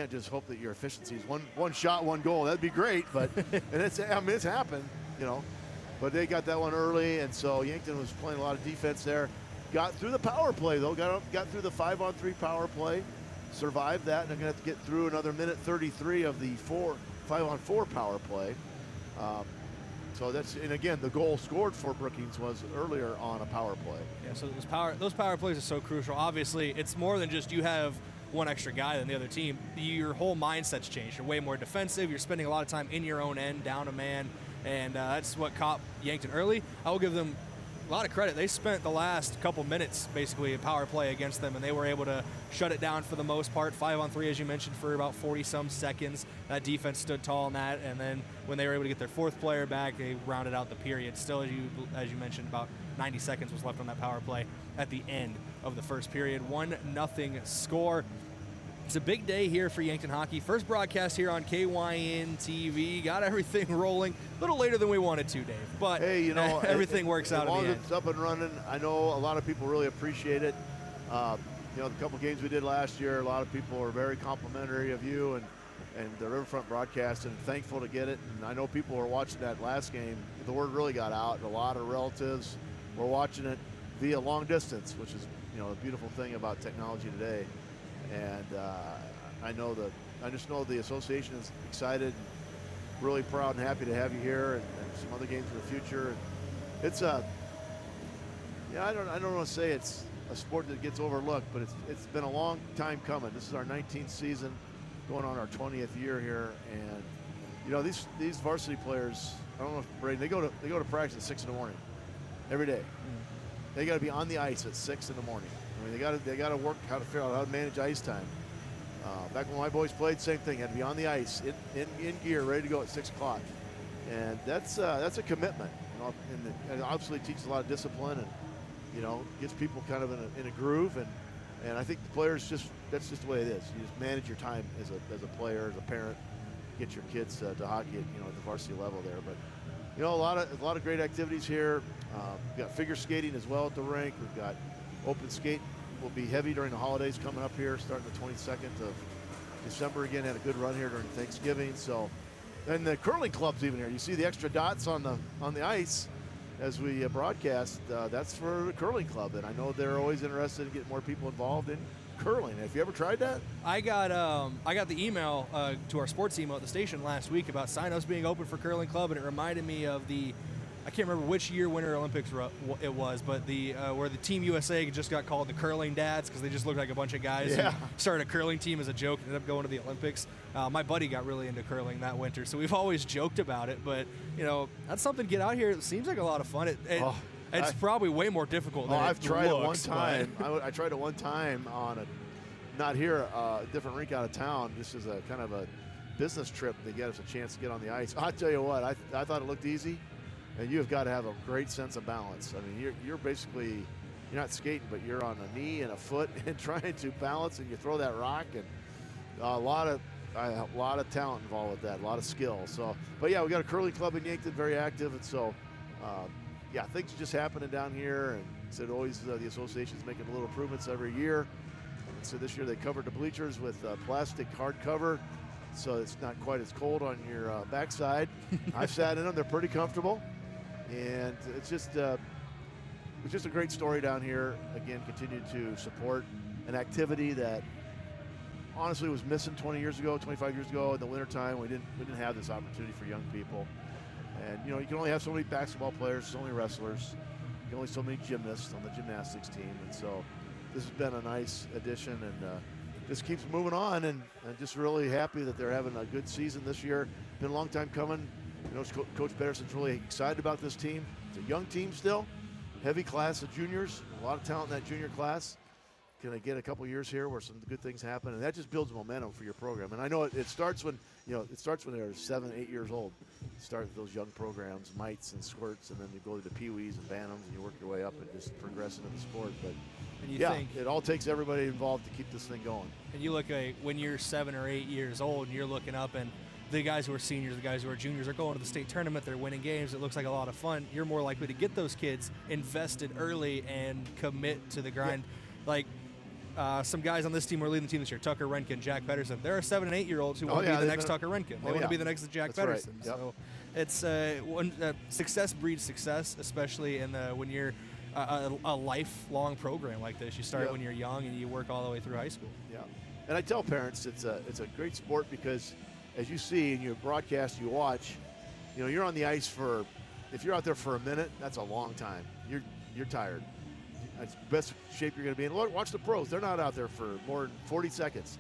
just hope that your efficiency is one shot, 1 goal. That'd be great, but and it's happened, But they got that one early, and so Yankton was playing a lot of defense there. Got through the power play though. Got through the 5-on-3 power play. Survived that, and they're going to have to get through another minute 33 of the 5-on-4 power play. So and again, the goal scored for Brookings was earlier on a power play. Yeah, so those power plays are so crucial. Obviously, it's more than just you have one extra guy than the other team. Your whole mindset's changed. You're way more defensive. You're spending a lot of time in your own end, down a man, and that's what caught Yankton early. I will give them a lot of credit. They spent the last couple minutes basically a power play against them, and they were able to shut it down for the most part. 5-on-3, as you mentioned, for about 40-some seconds. That defense stood tall in that, and then when they were able to get their 4th player back, they rounded out the period. Still, as you mentioned, about 90 seconds was left on that power play at the end of the first period. 1-0 score. It's a big day here for Yankton hockey. First broadcast here on KYN TV. Got everything rolling. A little later than we wanted to, Dave. But hey, everything works out in the end. As long as it's up and running, I know a lot of people really appreciate it. The couple games we did last year, a lot of people were very complimentary of you and the Riverfront broadcast, and thankful to get it. And I know people were watching that last game. The word really got out. A lot of relatives were watching it via long distance, which is the beautiful thing about technology today. And I just know the association is excited, really proud and happy to have you here, and some other games in the future. And it's I don't want to say it's a sport that gets overlooked, but it's been a long time coming. This is our 19th season, going on our 20th year here, and these varsity players, I don't know if Brayden, they go to practice at 6 in the morning every day. They got to be on the ice at 6 in the morning. I mean, they got to work how to figure out how to manage ice time. Back when my boys played, same thing. Had to be on the ice, in gear, ready to go at 6 o'clock, and that's a commitment. And it obviously teaches a lot of discipline, and gets people kind of in a groove. And I think the players that's just the way it is. You just manage your time as a player, as a parent, get your kids to hockey at the varsity level there. But a lot of great activities here. We've got figure skating as well at the rink. We've got open skate. Will be heavy during the holidays coming up here, starting the 22nd of December again. Had a good run here during Thanksgiving. So, and the curling club's even here. You see the extra dots on the ice as we broadcast. That's for the curling club, and I know they're always interested in getting more people involved in curling. Have you ever tried that? I got the email to our sports email at the station last week about sign-ups being open for curling club, and it reminded me of I can't remember which year Winter Olympics it was, but where the Team USA just got called the curling dads because they just looked like a bunch of guys who started a curling team as a joke and ended up going to the Olympics. My buddy got really into curling that winter, so we've always joked about it. But that's something to get out here. It seems like a lot of fun. It's probably way more difficult than I've tried it one looks, time. I tried it one time on not here, a different rink out of town, just as a kind of a business trip to get us a chance to get on the ice. I'll tell you what, I thought it looked easy. And you've got to have a great sense of balance. I mean, you're basically, you're not skating, but you're on a knee and a foot and trying to balance, and you throw that rock, and a lot of talent involved with that, a lot of skill. So, but yeah, we got a curling club in Yankton, very active, and so things are just happening down here. And so always the association's making little improvements every year. And so this year they covered the bleachers with plastic hard cover, so it's not quite as cold on your backside. I've sat in them; they're pretty comfortable. And it's just a great story down here. Again, continue to support an activity that honestly was missing 20 years ago, 25 years ago in the wintertime. We didn't have this opportunity for young people. And you can only have so many basketball players, so many wrestlers, you can only so many gymnasts on the gymnastics team. And so this has been a nice addition, and just keeps moving on. And I'm just really happy that they're having a good season this year. Been a long time coming. Coach Pedersen's really excited about this team. It's a young team still, heavy class of juniors, a lot of talent in that junior class. Can I get a couple years here where some good things happen, and that just builds momentum for your program. And I know it starts when they're 7, 8 years old. Start with those young programs, mites and squirts, and then you go to the peewees and bantams, and you work your way up and just progress into the sport. But it all takes everybody involved to keep this thing going. And you look at when you're 7 or 8 years old, and you're looking up, and the guys who are seniors, the guys who are juniors are going to the state tournament, they're winning games, it looks like a lot of fun. You're more likely to get those kids invested early and commit to the grind. Like some guys on this team who are leading the team this year, Tucker Renkin, Jack Pedersen. There are 7 and 8 year olds who want to be the next Tucker Renkin. They want to be the next Jack Pedersen. Right. Yep. So it's success breeds success, especially when you're a lifelong program like this. You start when you're young and you work all the way through high school. Yeah, and I tell parents it's a great sport because, as you see in your broadcast, you watch, you're on the ice if you're out there for a minute, that's a long time. You're tired. That's the best shape you're going to be in. Watch the pros. They're not out there for more than 40 seconds.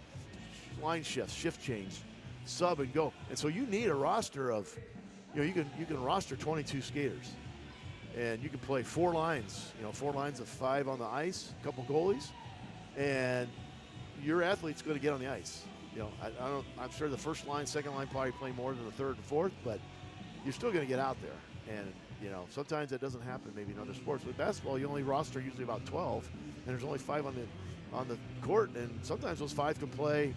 Line shifts, shift change, sub and go. And so you need a roster of, you can roster 22 skaters. And you can play 4 lines, 4 lines of 5 on the ice, a couple goalies, and your athlete's going to get on the ice. I'm sure the first line, second line probably play more than the third and fourth, but you're still going to get out there. And, sometimes that doesn't happen maybe in other sports. With basketball, you only roster usually about 12, and there's only 5 on the court, and sometimes those 5 can play.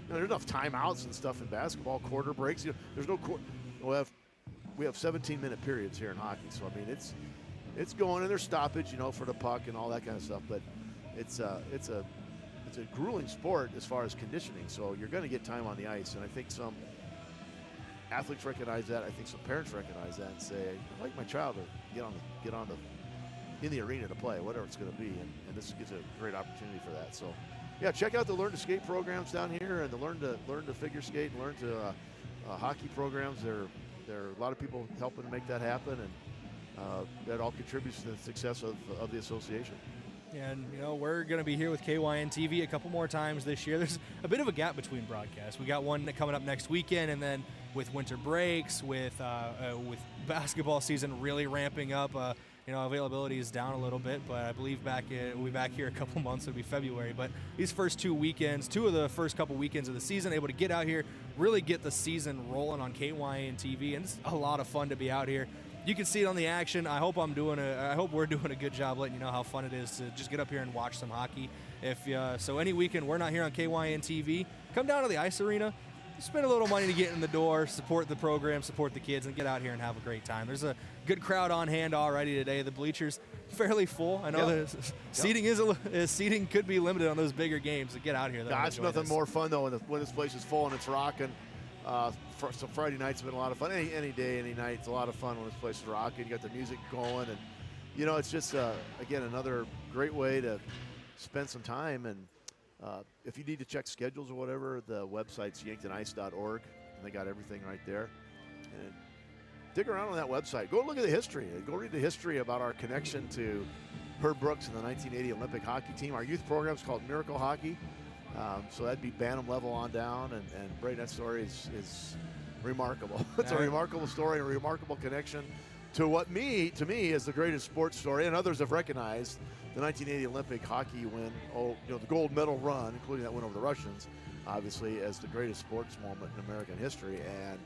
There's enough timeouts and stuff in basketball, quarter breaks. There's no we have 17-minute periods here in hockey, so I mean it's going, and there's stoppage, for the puck and all that kind of stuff. But it's a grueling sport as far as conditioning, so you're going to get time on the ice, and I think some athletes recognize that. I think some parents recognize that and say, I'd like my child to get on in the arena to play, whatever it's going to be, and this gives a great opportunity for that. So yeah, check out the Learn to Skate programs down here and the Learn to Figure Skate and Learn to hockey programs. There are a lot of people helping to make that happen, and that all contributes to the success of the association. And, we're going to be here with KYN TV a couple more times this year. There's a bit of a gap between broadcasts. We got one coming up next weekend, and then with winter breaks, with basketball season really ramping up, availability is down a little bit, but I believe we'll be back here a couple months. It'll be February. But these first two of the first couple weekends of the season, able to get out here, really get the season rolling on KYN TV, and it's a lot of fun to be out here. You can see it on the action. I hope we're doing a good job letting you know how fun it is to just get up here and watch some hockey. So any weekend we're not here on KYN TV, come down to the ice arena, spend a little money to get in the door, support the program, support the kids, and get out here and have a great time. There's a good crowd on hand already today. The bleachers fairly full. I know seating could be limited on those bigger games. To get out here, it's nothing more fun though when this place is full and it's rocking. So Friday night's been a lot of fun. Any day, any night, it's a lot of fun when this place is rocking. You got the music going, and it's just again another great way to spend some time. And if you need to check schedules or whatever, the website's yanktonice.org, and they got everything right there. And dig around on that website. Go look at the history. Go read the history about our connection to Herb Brooks and the 1980 Olympic hockey team. Our youth program's called Miracle Hockey. So that'd be Bantam level on down, and Brayden, that story is remarkable. It's a remarkable story, a remarkable connection to to me is the greatest sports story, and others have recognized the 1980 Olympic hockey win, the gold medal run, including that win over the Russians, obviously, as the greatest sports moment in American history. And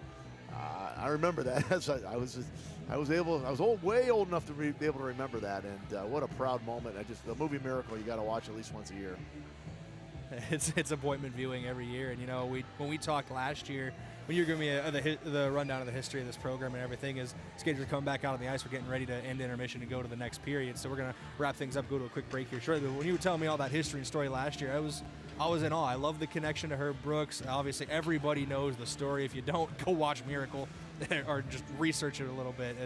I remember that. I was way old enough to be able to remember that, and what a proud moment. The movie Miracle, you got to watch at least once a year. It's appointment viewing every year, and when we talked last year, when you were giving me the rundown of the history of this program and everything, is skaters are coming back out on the ice. We're getting ready to end intermission and go to the next period, so we're gonna wrap things up, go to a quick break here shortly. But when you were telling me all that history and story last year, I was in awe. I love the connection to Herb Brooks. Obviously, everybody knows the story. If you don't, go watch Miracle or just research it a little bit.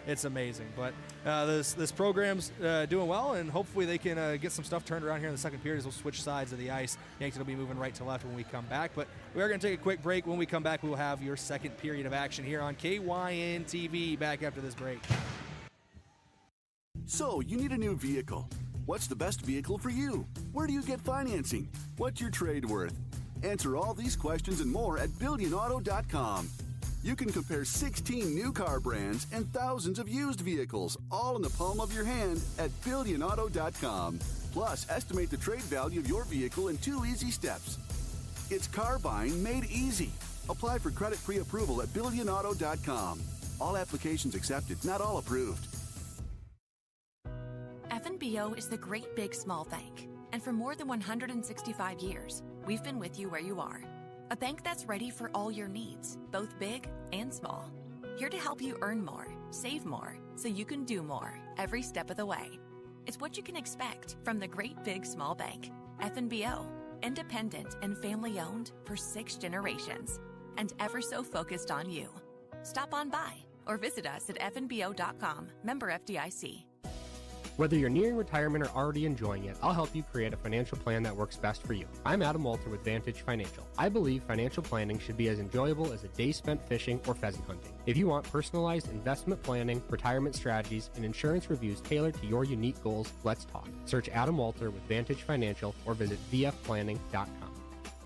It's amazing. But this program's doing well, and hopefully they can get some stuff turned around here in the second period as we'll switch sides of the ice. Yankton will be moving right to left when we come back. But we are going to take a quick break. When we come back, we will have your second period of action here on KYN TV. Back after this break. So, you need a new vehicle. What's the best vehicle for you? Where do you get financing? What's your trade worth? Answer all these questions and more at BillionAuto.com. You can compare 16 new car brands and thousands of used vehicles, all in the palm of your hand at BillionAuto.com. Plus, estimate the trade value of your vehicle in 2 easy steps. It's car buying made easy. Apply for credit pre-approval at BillionAuto.com. All applications accepted, not all approved. FNBO is the great big small bank. And for more than 165 years, we've been with you where you are. A bank that's ready for all your needs, both big and small. Here to help you earn more, save more, so you can do more every step of the way. It's what you can expect from the great big small bank. FNBO, independent and family owned for 6 generations, and ever so focused on you. Stop on by or visit us at fnbo.com, member FDIC. Whether you're nearing retirement or already enjoying it, I'll help you create a financial plan that works best for you. I'm Adam Walter with Vantage Financial. I believe financial planning should be as enjoyable as a day spent fishing or pheasant hunting. If you want personalized investment planning, retirement strategies, and insurance reviews tailored to your unique goals, let's talk. Search Adam Walter with Vantage Financial or visit vfplanning.com.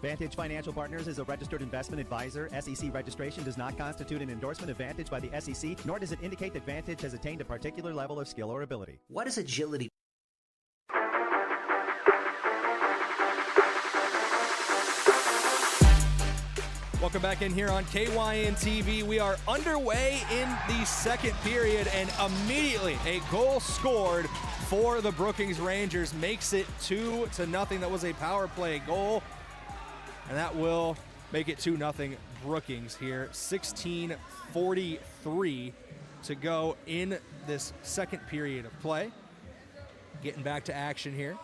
Vantage Financial Partners is a registered investment advisor. SEC registration does not constitute an endorsement of Vantage by the SEC, nor does it indicate that Vantage has attained a particular level of skill or ability. What is agility? Welcome back in here on KYN TV. We are underway in the second period, and immediately a goal scored for the Brookings Rangers makes it 2-0. That was a power play goal, and that will make it 2-0 Brookings here. 16:43 to go in this second period of play. Getting back to action here.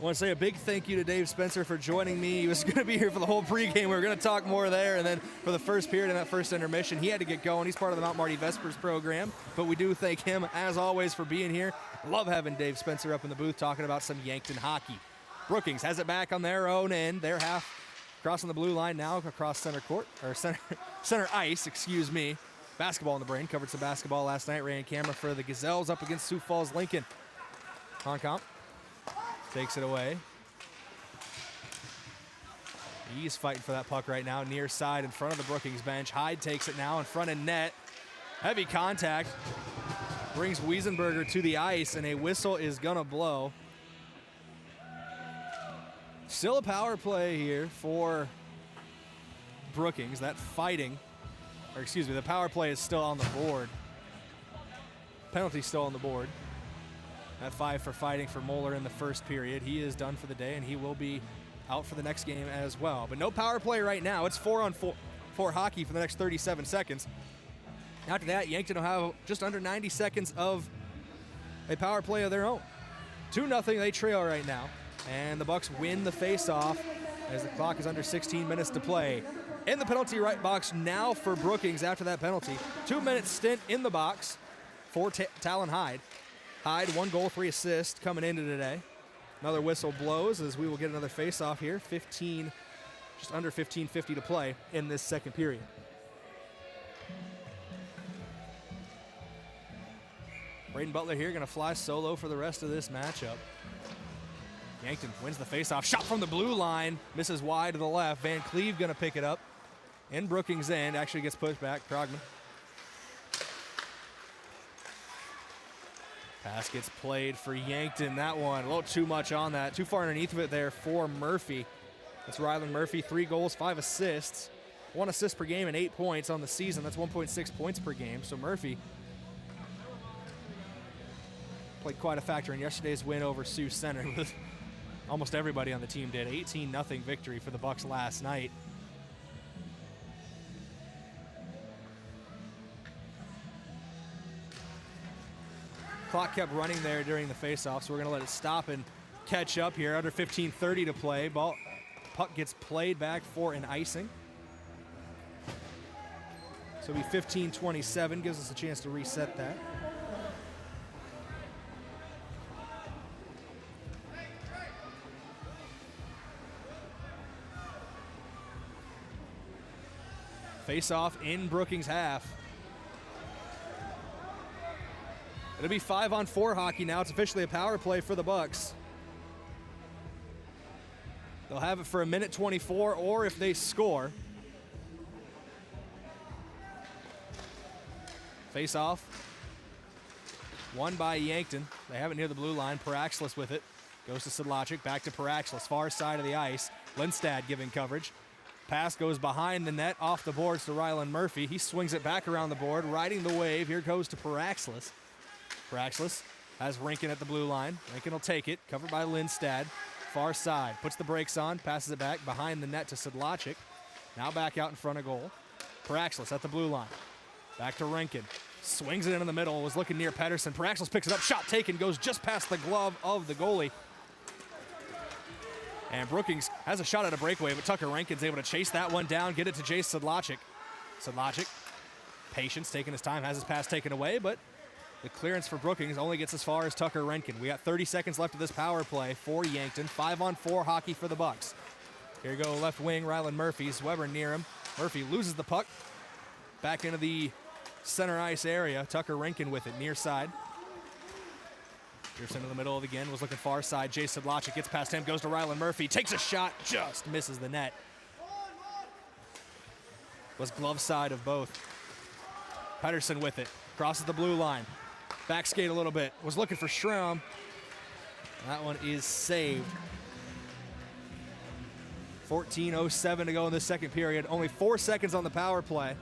want to say a big thank you to Dave Spencer for joining me. He was going to be here for the whole pregame. We were going to talk more there, and then for the first period in that first intermission, he had to get going. He's part of the Mount Marty Vespers program, but we do thank him, as always, for being here. Love having Dave Spencer up in the booth talking about some Yankton hockey. Brookings has it back on their own end. They're half crossing the blue line now across center court, or center ice, excuse me. Basketball in the brain. Covered some basketball last night. Ran camera for the Gazelles up against Sioux Falls Lincoln. Honkamp takes it away. He's fighting for that puck right now, near side in front of the Brookings bench. Hyde takes it now in front of net. Heavy contact. Brings Wiesenberger to the ice, and a whistle is gonna blow. Still a power play here for Brookings. That fighting, or excuse me, the power play is still on the board. Penalty still on the board. That 5 for fighting for Moeller in the first period. He is done for the day, and he will be out for the next game as well. But no power play right now. It's 4-on-4 hockey for the next 37 seconds. After that, Yankton will have just under 90 seconds of a power play of their own. 2-0, they trail right now. And the Bucks win the face-off as the clock is under 16 minutes to play. In the penalty right box now for Brookings after that penalty. 2-minute stint in the box for Talon Hyde. Hyde, 1 goal, 3 assists coming into today. Another whistle blows as we will get another face-off here. Just under 15:50 to play in this second period. Brayden Butler here going to fly solo for the rest of this matchup. Yankton wins the faceoff. Shot from the blue line. Misses wide to the left. Van Cleve going to pick it up. In Brookings' end. Actually gets pushed back. Krogman. Pass gets played for Yankton. That one, a little too much on that. Too far underneath of it there for Murphy. That's Rylan Murphy. 3 goals, 5 assists. 1 assist per game and 8 points on the season. That's 1.6 points per game. So Murphy played quite a factor in yesterday's win over Sioux Center. Almost everybody on the team did. 18-0 victory for the Bucks last night. Clock kept running there during the faceoff, so we're going to let it stop and catch up here. Under 15:30 to play. Puck gets played back for an icing. So it'll be 15:27. Gives us a chance to reset that. Face-off in Brookings' half. It'll be 5-on-4 hockey now. It's officially a power play for the Bucks. They'll have it for 1:24, or if they score. Face-off. Won by Yankton. They have it near the blue line. Paraxlis with it. Goes to Sedlacek. Back to Paraxlis. Far side of the ice. Lindstad giving coverage. Pass goes behind the net, off the boards to Rylan Murphy. He swings it back around the board, riding the wave. Here goes to Paraxlis. Paraxlis has Rinkin at the blue line. Rinkin will take it, covered by Lindstad. Far side, puts the brakes on, passes it back behind the net to Sedlacek. Now back out in front of goal. Paraxlis at the blue line. Back to Rinkin. Swings it into the middle, was looking near Pedersen. Paraxlis picks it up, shot taken, goes just past the glove of the goalie. And Brookings has a shot at a breakaway, but Tucker Rankin's able to chase that one down, get it to Jace Sedlacek. Sedlacek, patience, taking his time, has his pass taken away, but the clearance for Brookings only gets as far as Tucker Rankin. We got 30 seconds left of this power play for Yankton. 5-on-4 hockey for the Bucks. Here you go, left wing, Rylan Murphy's. Weber near him. Murphy loses the puck. Back into the center ice area. Tucker Rankin with it, near side. Pearson in the middle again, was looking far side. Jace Sedlacek gets past him, goes to Rylan Murphy, takes a shot, just misses the net. Was glove side of both. Pedersen with it, crosses the blue line. Back skate a little bit, was looking for Schramm. That one is saved. 14:07 to go in the second period. Only 4 seconds on the power play.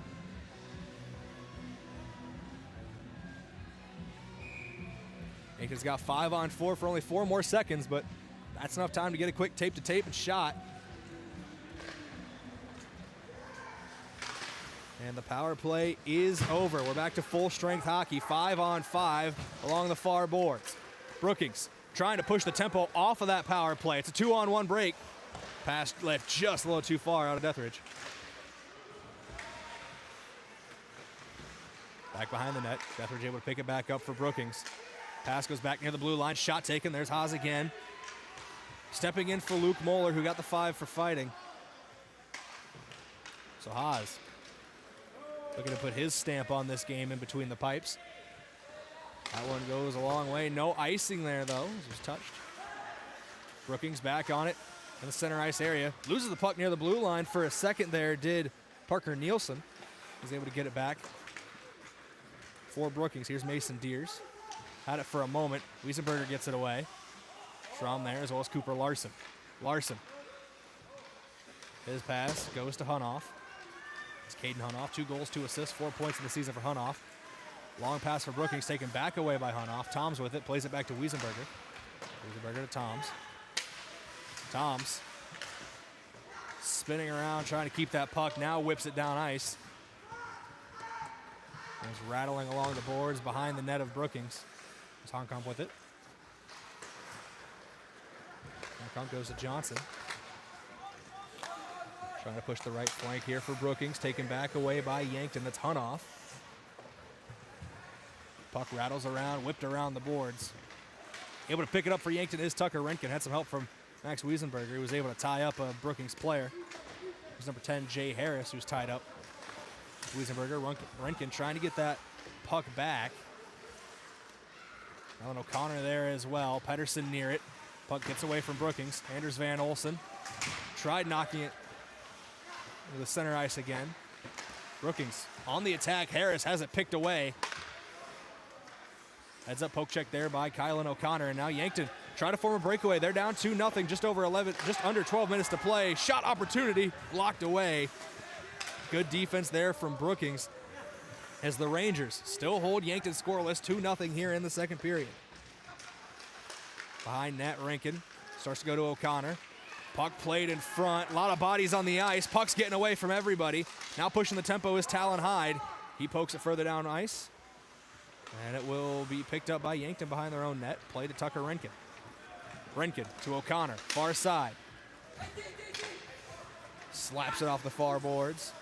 Yankton's got 5-on-4 for only 4 more seconds, but that's enough time to get a quick tape-to-tape and shot. And the power play is over. We're back to full-strength hockey, 5-on-5 along the far boards. Brookings trying to push the tempo off of that power play. It's a 2-on-1 break. Pass left just a little too far out of Deathridge. Back behind the net. Deathridge able to pick it back up for Brookings. Pass goes back near the blue line. Shot taken. There's Haas again. Stepping in for Luke Moeller, who got the 5 for fighting. So Haas looking to put his stamp on this game in between the pipes. That one goes a long way. No icing there, though. It was touched. Brookings back on it in the center ice area. Loses the puck near the blue line for a second there, did Parker Nielsen. He's able to get it back for Brookings. Here's Mason Deers. Had it for a moment. Wiesenberger gets it away. Schramm there, as well as Cooper Larson. Larson. His pass goes to Hunoff. It's Caden Hunoff. 2 goals, 2 assists, 4 points in the season for Hunoff. Long pass for Brookings, taken back away by Hunoff. Toms with it, plays it back to Wiesenberger. Wiesenberger to Toms. Toms spinning around, trying to keep that puck. Now whips it down ice. It's rattling along the boards behind the net of Brookings. There's Honkamp with it. Honkamp goes to Johnson. Trying to push the right flank here for Brookings. Taken back away by Yankton. That's Hunoff. Puck rattles around, whipped around the boards. Able to pick it up for Yankton is Tucker Renkin. Had some help from Max Wiesenberger. He was able to tie up a Brookings player. There's number 10, Jay Harris, who's tied up. Wiesenberger, Renkin trying to get that puck back. Alan O'Connor there as well. Pedersen near it. Puck gets away from Brookings. Anders Van Olsen tried knocking it to the center ice again. Brookings on the attack. Harris has it picked away. Heads up poke check there by Kylan O'Connor, and now Yankton trying to form a breakaway. They're down 2-0, just under 12 minutes to play. Shot opportunity blocked away. Good defense there from Brookings as the Rangers still hold Yankton scoreless 2-0 here in the second period. Behind net, Rankin starts to go to O'Connor. Puck played in front. A lot of bodies on the ice. Puck's getting away from everybody. Now pushing the tempo is Talon Hyde. He pokes it further down ice. And it will be picked up by Yankton behind their own net. Play to Tucker Renkin. Renkin to O'Connor, far side. Slaps it off the far boards.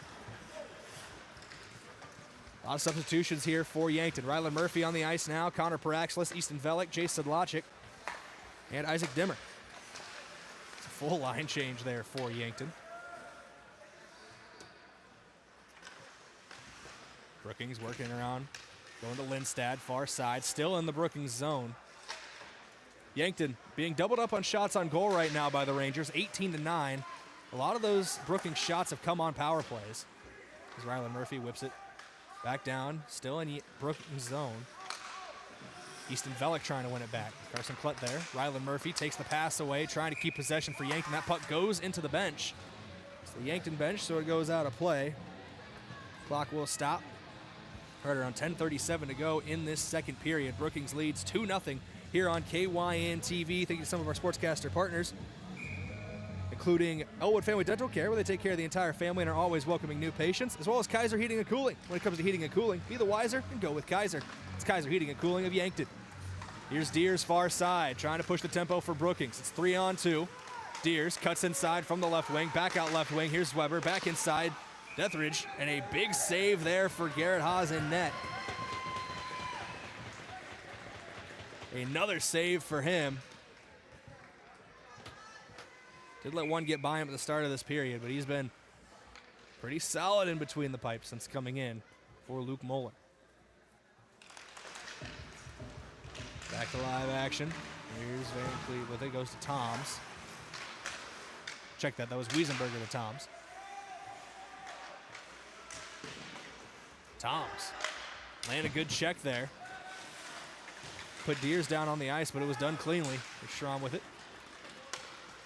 A lot of substitutions here for Yankton. Rylan Murphy on the ice now. Connor Paraxlis, Easton Velick, Jay Sedlacek, and Isaac Dimmer. It's a full line change there for Yankton. Brookings working around. Going to Lindstad, far side, still in the Brookings zone. Yankton being doubled up on shots on goal right now by the Rangers, 18-9. A lot of those Brookings shots have come on power plays. As Rylan Murphy whips it back down, still in Brookings zone. Easton Velick trying to win it back. Carson Klett there. Rylan Murphy takes the pass away, trying to keep possession for Yankton. That puck goes into the bench. It's the Yankton bench, so it goes out of play. Clock will stop. Right around 10:37 to go in this second period. Brookings leads 2-0 here on KYN TV. Thank you to some of our sportscaster partners, including Elwood Family Dental Care, where they take care of the entire family and are always welcoming new patients, as well as Kaiser Heating and Cooling. When it comes to heating and cooling, be the wiser and go with Kaiser. It's Kaiser Heating and Cooling of Yankton. Here's Deers far side, trying to push the tempo for Brookings. It's 3-on-2. Deers cuts inside from the left wing, back out left wing. Here's Weber, back inside. Deathridge, and a big save there for Garrett Haas in net. Another save for him. Did let one get by him at the start of this period, but he's been pretty solid in between the pipes since coming in for Luke Moeller. Back to live action. Here's Van Cleet with it, goes to Toms. Check that was Wiesenberger to Toms. Toms laying a good check there. Put Deers down on the ice, but it was done cleanly. Schramm with it.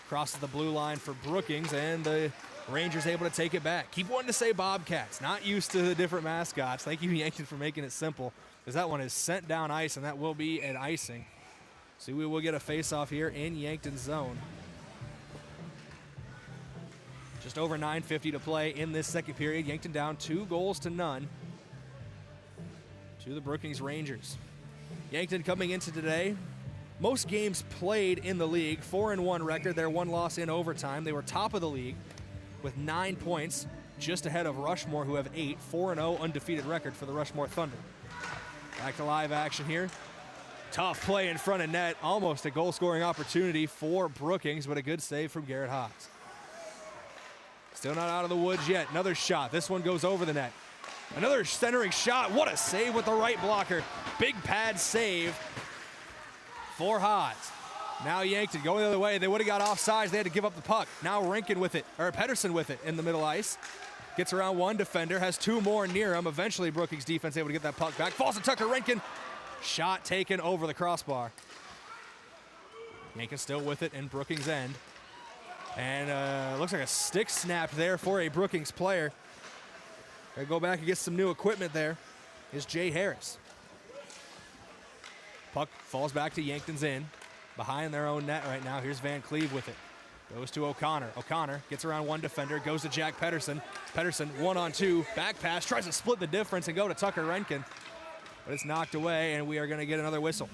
Crosses the blue line for Brookings, and the Rangers able to take it back. Keep wanting to say Bobcats. Not used to the different mascots. Thank you, Yankton, for making it simple, because that one is sent down ice, and that will be an icing. So we will get a face-off here in Yankton zone. Just over 9:50 to play in this second period. Yankton down 2-0 to the Brookings Rangers. Yankton coming into today most games played in the league, 4-1 record, their 1 loss in overtime. They were top of the league with 9 points, just ahead of Rushmore, who have 8, 4-0 undefeated record for the Rushmore Thunder. Back to live action here. Tough play in front of net, almost a goal-scoring opportunity for Brookings, but a good save from Garrett Haas. Still not out of the woods yet. Another shot. This one goes over the net. Another centering shot. What a save with the right blocker. Big pad save for Haas. Now Yankton going the other way. They would have got offsides. They had to give up the puck. Now Rinkin with it, or Pedersen with it in the middle ice. Gets around one defender, has 2 more near him. Eventually Brookings defense able to get that puck back. Falls to Tucker Rinkin. Shot taken over the crossbar. Yankton still with it in Brookings' end. And looks like a stick snapped there for a Brookings player. Gotta go back and get some new equipment there. Is Jay Harris. Puck falls back to Yankton's end. Behind their own net right now. Here's Van Cleve with it. Goes to O'Connor. O'Connor gets around one defender. Goes to Jack Pedersen. Pedersen 1-on-2. Back pass. Tries to split the difference and go to Tucker Renkin. But it's knocked away, and we are going to get another whistle.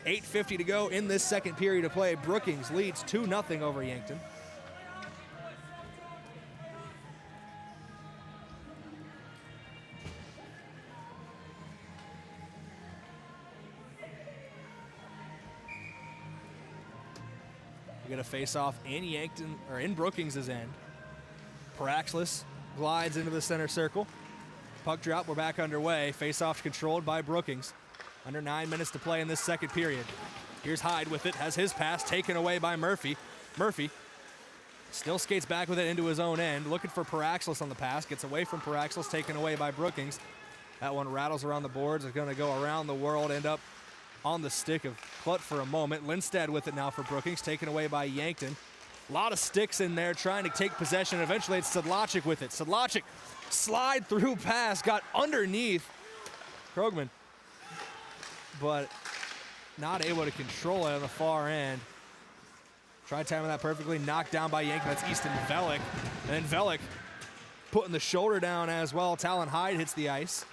8:50 to go in this second period of play. Brookings leads 2-0 over Yankton. We get a face-off in Yankton, or in Brookings' end. Paraxlis glides into the center circle. Puck drop, we're back underway. Face-off controlled by Brookings. Under 9 minutes to play in this second period. Here's Hyde with it, has his pass taken away by Murphy. Murphy still skates back with it into his own end, looking for Paraxlis on the pass. Gets away from Paraxlis, taken away by Brookings. That one rattles around the boards. It's going to go around the world, end up on the stick of Klut for a moment. Lindstad with it now for Brookings, taken away by Yankton. A lot of sticks in there trying to take possession. Eventually it's Sedlacek with it. Sedlacek slide through pass, got underneath Krogman, but not able to control it on the far end. Tried timing that perfectly, knocked down by Yankton. That's Easton Velik. And then Velik putting the shoulder down as well. Talon Hyde hits the ice.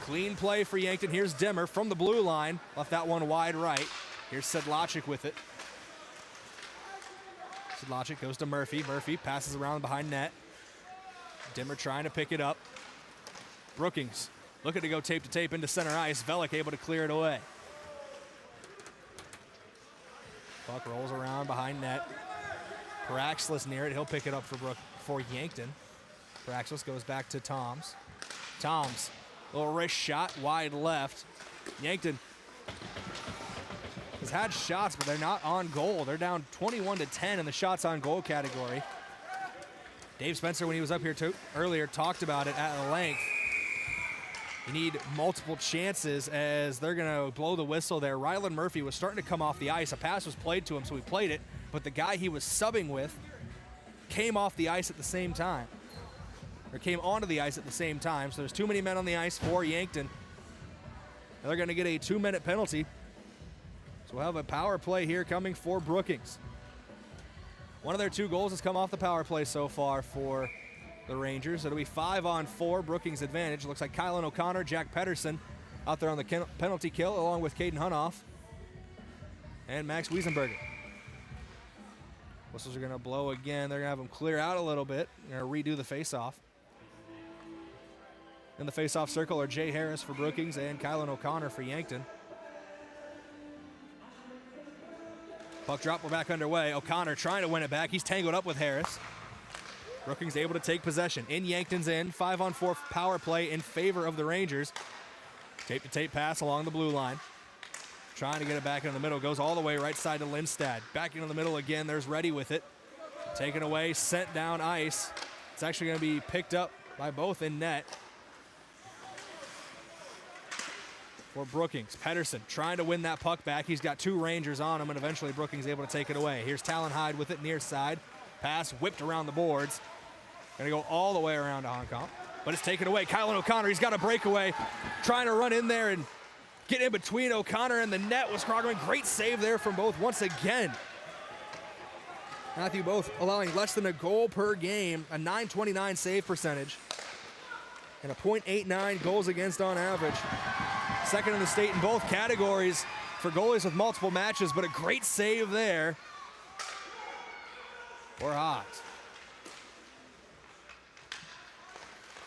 Clean play for Yankton. Here's Dimmer from the blue line. Left that one wide right. Here's Sedlacek with it. Sedlacek goes to Murphy. Murphy passes around behind net. Dimmer trying to pick it up. Brookings looking to go tape to tape into center ice. Velik able to clear it away. Puck rolls around behind net. Paraxlis near it. He'll pick it up for Yankton. Paraxlis goes back to Toms. Toms, little wrist shot wide left. Yankton has had shots, but they're not on goal. They're down 21-10 in the shots on goal category. Dave Spencer, when he was up here earlier, talked about it at length. You need multiple chances as they're going to blow the whistle there. Rylan Murphy was starting to come off the ice. A pass was played to him, so he played it, but the guy he was subbing with came off the ice at the same time, or came onto the ice at the same time. So there's too many men on the ice for Yankton. They're going to get a 2-minute penalty. So we'll have a power play here coming for Brookings. One of their 2 goals has come off the power play so far for the Rangers. It'll be 5-on-4, Brookings advantage. Looks like Kylan O'Connor, Jack Pedersen out there on the penalty kill, along with Caden Hunoff and Max Wiesenberger. Whistles are going to blow again. They're going to have them clear out a little bit. They're going to redo the face-off. In the face-off circle are Jay Harris for Brookings and Kylan O'Connor for Yankton. Puck drop, we're back underway. O'Connor trying to win it back. He's tangled up with Harris. Brookings able to take possession. In Yankton's end, 5-on-4 power play in favor of the Rangers. Tape-to-tape pass along the blue line. Trying to get it back in the middle. Goes all the way right side to Lindstad. Back into the middle again. There's Reddy with it. Taken away, sent down ice. It's actually going to be picked up by both in net. For Brookings, Pedersen trying to win that puck back. He's got 2 Rangers on him, and eventually Brookings able to take it away. Here's Talon Hyde with it near side. Pass whipped around the boards. Going to go all the way around to Hong Kong, but it's taken away. Kylan O'Connor, he's got a breakaway. Trying to run in there and get in between O'Connor and the net was Krogman. Great save there from both once again. Matthew both allowing less than a goal per game, a .929 save percentage, and a .89 goals against on average. Second in the state in both categories for goalies with multiple matches, but a great save there for Haas.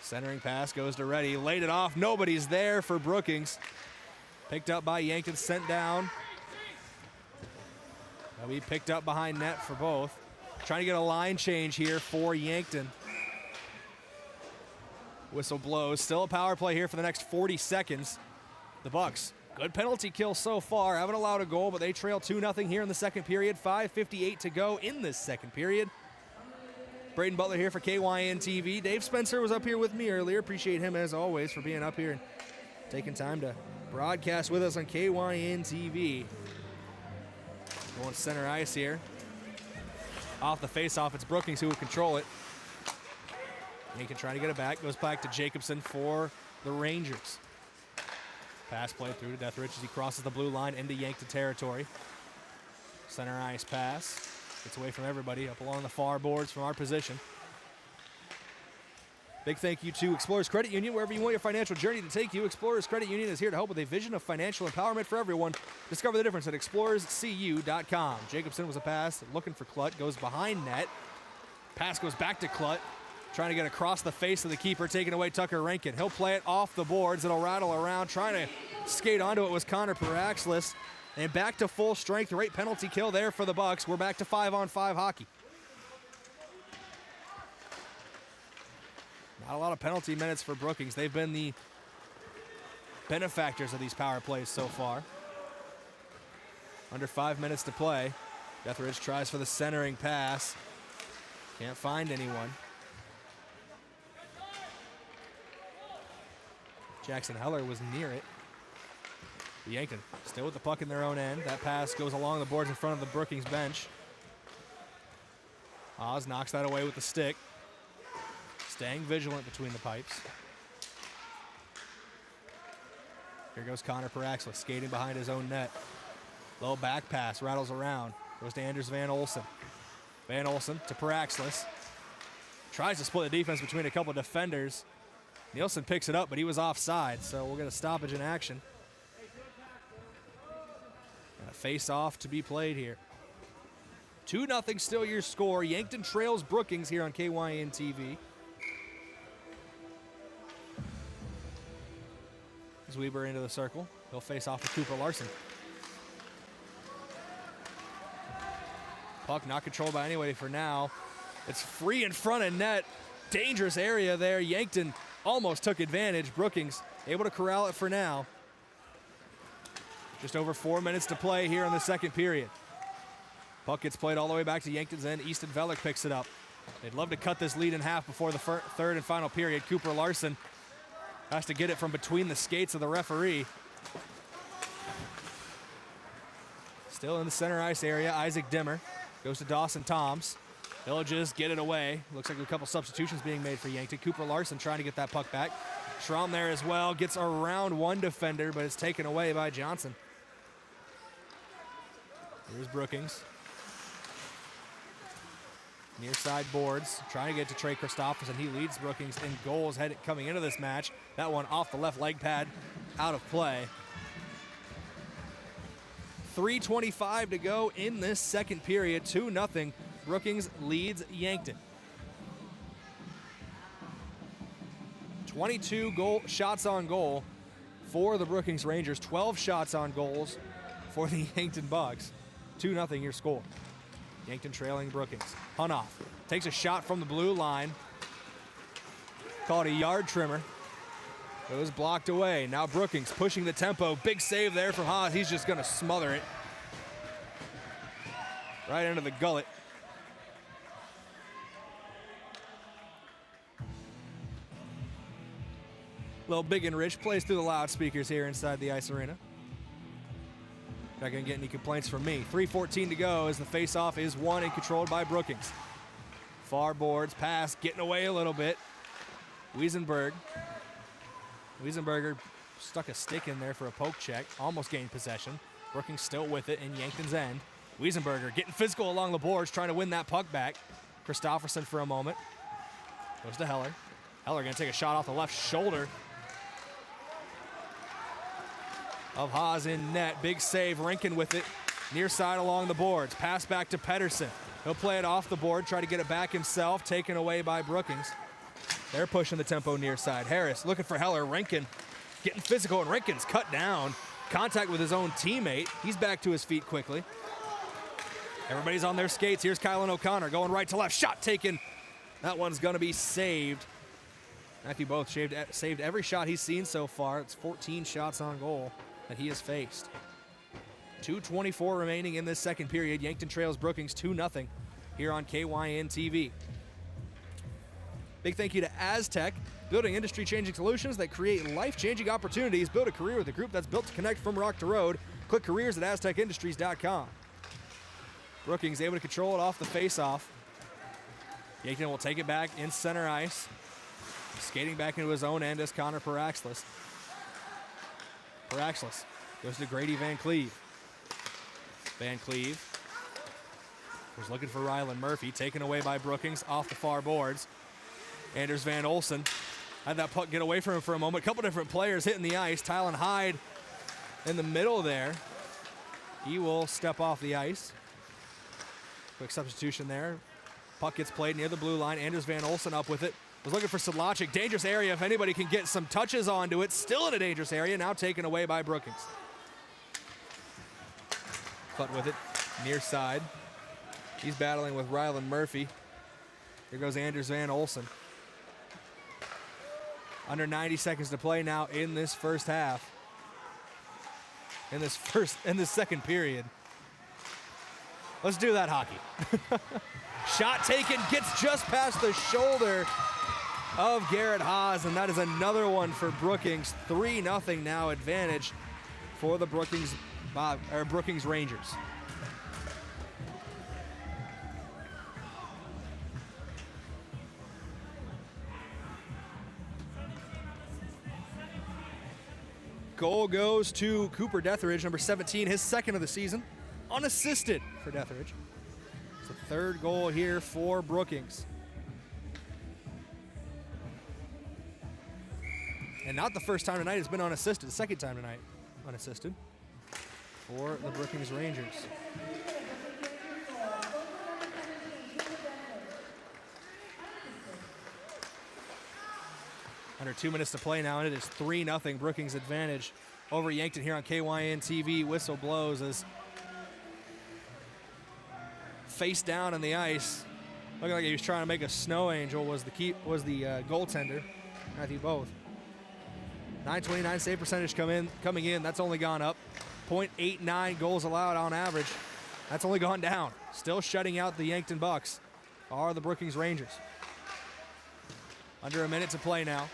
Centering pass goes to Reddy, laid it off, nobody's there for Brookings. Picked up by Yankton, sent down. That'll be picked up behind net for both. Trying to get a line change here for Yankton. Whistle blows, still a power play here for the next 40 seconds. The Bucks, good penalty kill so far, haven't allowed a goal, but they trail 2-0 here in the second period. 5:58 to go in this second period. Brayden Butler here for KYN TV. Dave Spencer was up here with me earlier. Appreciate him as always for being up here and taking time to broadcast with us on KYN TV. Going center ice here. Off the face-off, it's Brookings who will control it. Yankton trying to get it back. Goes back to Jacobson for the Rangers. Pass play through to Deatherich as he crosses the blue line into Yankton territory. Center ice pass. Gets away from everybody up along the far boards from our position. Big thank you to Explorers Credit Union. Wherever you want your financial journey to take you, Explorers Credit Union is here to help with a vision of financial empowerment for everyone. Discover the difference at explorerscu.com. Jacobson was a pass, looking for Klutt, goes behind net. Pass goes back to Klutt, trying to get across the face of the keeper, taking away Tucker Rankin. He'll play it off the boards. It'll rattle around. Trying to skate onto it was Connor Paraxlis. And back to full strength. Great penalty kill there for the Bucks. We're back to 5-on-5 hockey. Not a lot of penalty minutes for Brookings. They've been the benefactors of these power plays so far. Under 5 minutes to play. Deatherich tries for the centering pass. Can't find anyone. Jackson Heller was near it. Yankton still with the puck in their own end. That pass goes along the boards in front of the Brookings bench. Oz knocks that away with the stick. Staying vigilant between the pipes. Here goes Connor Paraxlis skating behind his own net. Low back pass, rattles around. Goes to Anders Van Olsen. Van Olsen to Paraxlis. Tries to split the defense between a couple defenders. Nielsen picks it up, but he was offside, so we'll get a stoppage in action. And a face-off to be played here. 2-0 still your score. Yankton trails Brookings here on KYN TV. As Weber into the circle. He'll face off with Cooper Larson. Puck not controlled by anybody for now. It's free in front of net. Dangerous area there. Yankton almost took advantage. Brookings able to corral it for now. Just over 4 minutes to play here in the second period. Puck gets played all the way back to Yankton's end. Easton Velik picks it up. They'd love to cut this lead in half before the third and final period. Cooper Larson has to get it from between the skates of the referee. Still in the center ice area, Isaac Dimmer goes to Dawson Toms. They'll just get it away. Looks like a couple substitutions being made for Yankton. Cooper Larson trying to get that puck back. Schramm there as well. Gets around one defender, but it's taken away by Johnson. Here's Brookings. Near side boards, trying to get to Trey Christopherson. He leads Brookings in goals coming into this match. That one off the left leg pad, out of play. 3:25 to go in this second period. 2-0. Brookings leads Yankton. 22 shots on goal for the Brookings Rangers. 12 shots on goals for the Yankton Bucks. 2-0 your score. Yankton trailing Brookings. Hunoff takes a shot from the blue line. Called a yard trimmer. It was blocked away. Now Brookings pushing the tempo. Big save there from Haas. He's just going to smother it. Right into the gullet. Little Big and Rich plays through the loudspeakers here inside the ice arena. Not going to get any complaints from me. 3:14 to go as the faceoff is won and controlled by Brookings. Far boards, pass, getting away a little bit. Wiesenberger stuck a stick in there for a poke check. Almost gained possession. Brookings still with it in Yankton's end. Wiesenberger getting physical along the boards, trying to win that puck back. Christopherson for a moment. Goes to Heller. Heller going to take a shot off the left shoulder of Haas in net. Big save, Rinkin with it. Near side along the boards. Pass back to Pedersen. He'll play it off the board, try to get it back himself, taken away by Brookings. They're pushing the tempo near side. Harris looking for Heller. Rinkin getting physical, and Rinkin's cut down. Contact with his own teammate. He's back to his feet quickly. Everybody's on their skates. Here's Kylan O'Connor going right to left. Shot taken. That one's going to be saved. Matthew Both saved every shot he's seen so far. It's 14 shots on goal that he has faced. 2:24 remaining in this second period. Yankton trails Brookings 2-0 here on KYN TV. Big thank you to Aztec, building industry-changing solutions that create life-changing opportunities. Build a career with a group that's built to connect from rock to road. Click careers at aztecindustries.com. Brookings able to control it off the face-off. Yankton will take it back in center ice. Skating back into his own end is Connor Paraxlis. Paraxlis goes to Grady Van Cleve. Van Cleve was looking for Rylan Murphy, taken away by Brookings off the far boards. Anders Van Olsen had that puck get away from him for a moment. A couple different players hitting the ice. Tylen Hyde in the middle there. He will step off the ice. Quick substitution there. Puck gets played near the blue line. Anders Van Olsen up with it. Was looking for Sedlacek. Dangerous area if anybody can get some touches onto it. Still in a dangerous area. Now taken away by Brookings. Clutt with it. Near side. He's battling with Rylan Murphy. Here goes Anders Van Olsen. Under 90 seconds to play now in this first half. In this second period. Let's do that hockey. Shot taken, gets just past the shoulder of Garrett Haas, and that is another one for Brookings. 3-0 now advantage for the Brookings Rangers. Goal goes to Cooper Detheridge, number 17, his second of the season. Unassisted for Detheridge. It's the third goal here for Brookings. And not the first time tonight it's been unassisted. The second time tonight unassisted for the Brookings Rangers. Under 2 minutes to play now, and it is 3-0 Brookings advantage over Yankton here on KYN TV. Whistle blows as face down on the ice, looking like he was trying to make a snow angel, was the goaltender, Matthew Both. 929 save percentage coming in. That's only gone up. 0.89 goals allowed on average. That's only gone down. Still shutting out the Yankton Bucks are the Brookings Rangers. Under a minute to play now.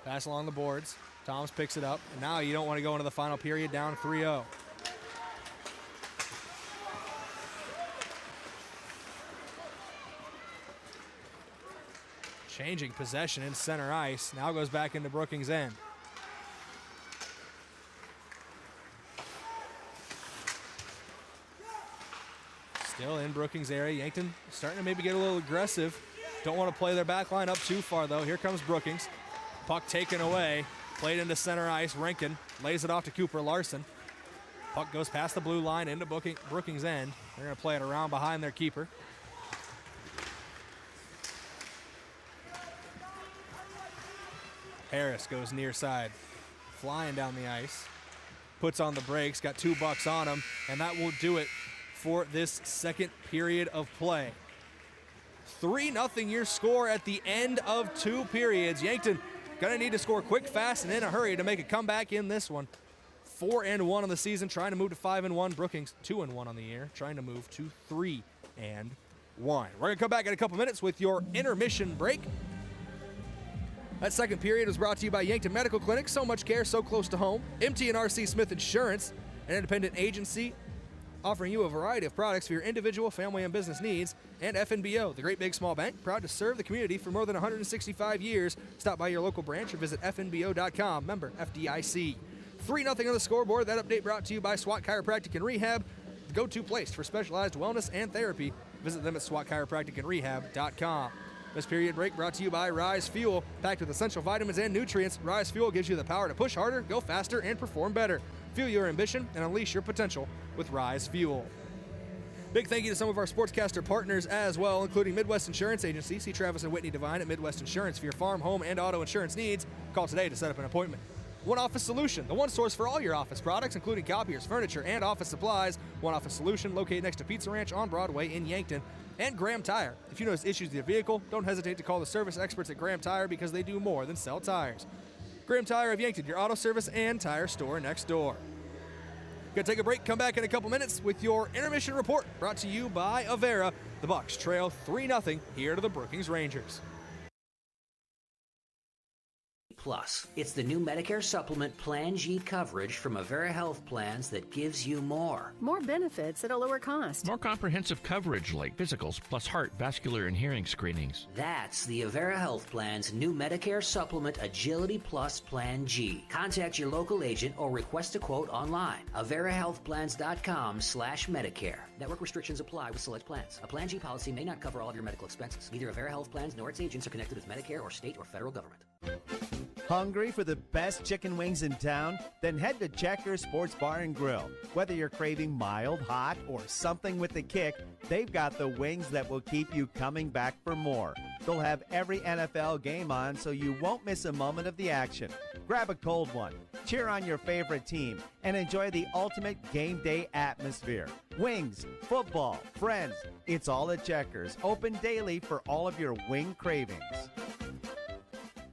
Pass along the boards. Thomas picks it up. And now you don't want to go into the final period down 3-0. Changing possession in center ice. Now goes back into Brookings' end. Still in Brookings' area. Yankton starting to maybe get a little aggressive. Don't want to play their back line up too far, though. Here comes Brookings. Puck taken away. Played into center ice. Rinkin lays it off to Cooper Larson. Puck goes past the blue line into Brookings' end. They're going to play it around behind their keeper. Harris goes near side. Flying down the ice. Puts on the brakes. Got 2 bucks on him. And that will do it for this second period of play. 3-0 your score at the end of 2 periods. Yankton gonna need to score quick, fast, and in a hurry to make a comeback in this one. 4-1 on the season, trying to move to 5-1. Brookings 2-1 on the year, trying to move to 3-1. We're gonna come back in a couple minutes with your intermission break. That second period was brought to you by Yankton Medical Clinic. So much care, so close to home. MT&RC Smith Insurance, an independent agency offering you a variety of products for your individual, family, and business needs. And FNBO, the Great Big Small Bank, proud to serve the community for more than 165 years. Stop by your local branch or visit fnbo.com. Member FDIC. 3-0 on the scoreboard. That update brought to you by SWAT Chiropractic and Rehab, the go-to place for specialized wellness and therapy. Visit them at swatchiropracticandrehab.com. This period break brought to you by Rise Fuel. Packed with essential vitamins and nutrients, Rise Fuel gives you the power to push harder, go faster, and perform better. Fuel your ambition and unleash your potential with Rise Fuel. Big thank you to some of our sportscaster partners as well, including Midwest Insurance Agency. See Travis and Whitney Devine at Midwest Insurance for your farm, home, and auto insurance needs. Call today to set up an appointment. One Office Solution, the one source for all your office products, including copiers, furniture, and office supplies. One Office Solution, located next to Pizza Ranch on Broadway in Yankton. And Graham Tire. If you notice issues with your vehicle, don't hesitate to call the service experts at Graham Tire because they do more than sell tires. Graham Tire of Yankton, your auto service and tire store next door. Gonna take a break, come back in a couple minutes with your intermission report brought to you by Avera. The Bucks trail 3-0 here to the Brookings Rangers. Plus, it's the new Medicare supplement Plan G coverage from Avera Health Plans that gives you more. More benefits at a lower cost. More comprehensive coverage like physicals plus heart, vascular, and hearing screenings. That's the Avera Health Plan's new Medicare supplement Agility Plus Plan G. Contact your local agent or request a quote online. AveraHealthPlans.com/Medicare. Network restrictions apply with select plans. A Plan G policy may not cover all of your medical expenses. Neither Avera Health Plans nor its agents are connected with Medicare or state or federal government. Hungry for the best chicken wings in town? Then head to Checkers Sports Bar and Grill. Whether you're craving mild, hot, or something with a kick, they've got the wings that will keep you coming back for more. They'll have every NFL game on so you won't miss a moment of the action. Grab a cold one, cheer on your favorite team, and enjoy the ultimate game day atmosphere. Wings, football, friends, it's all at Checkers. Open daily for all of your wing cravings.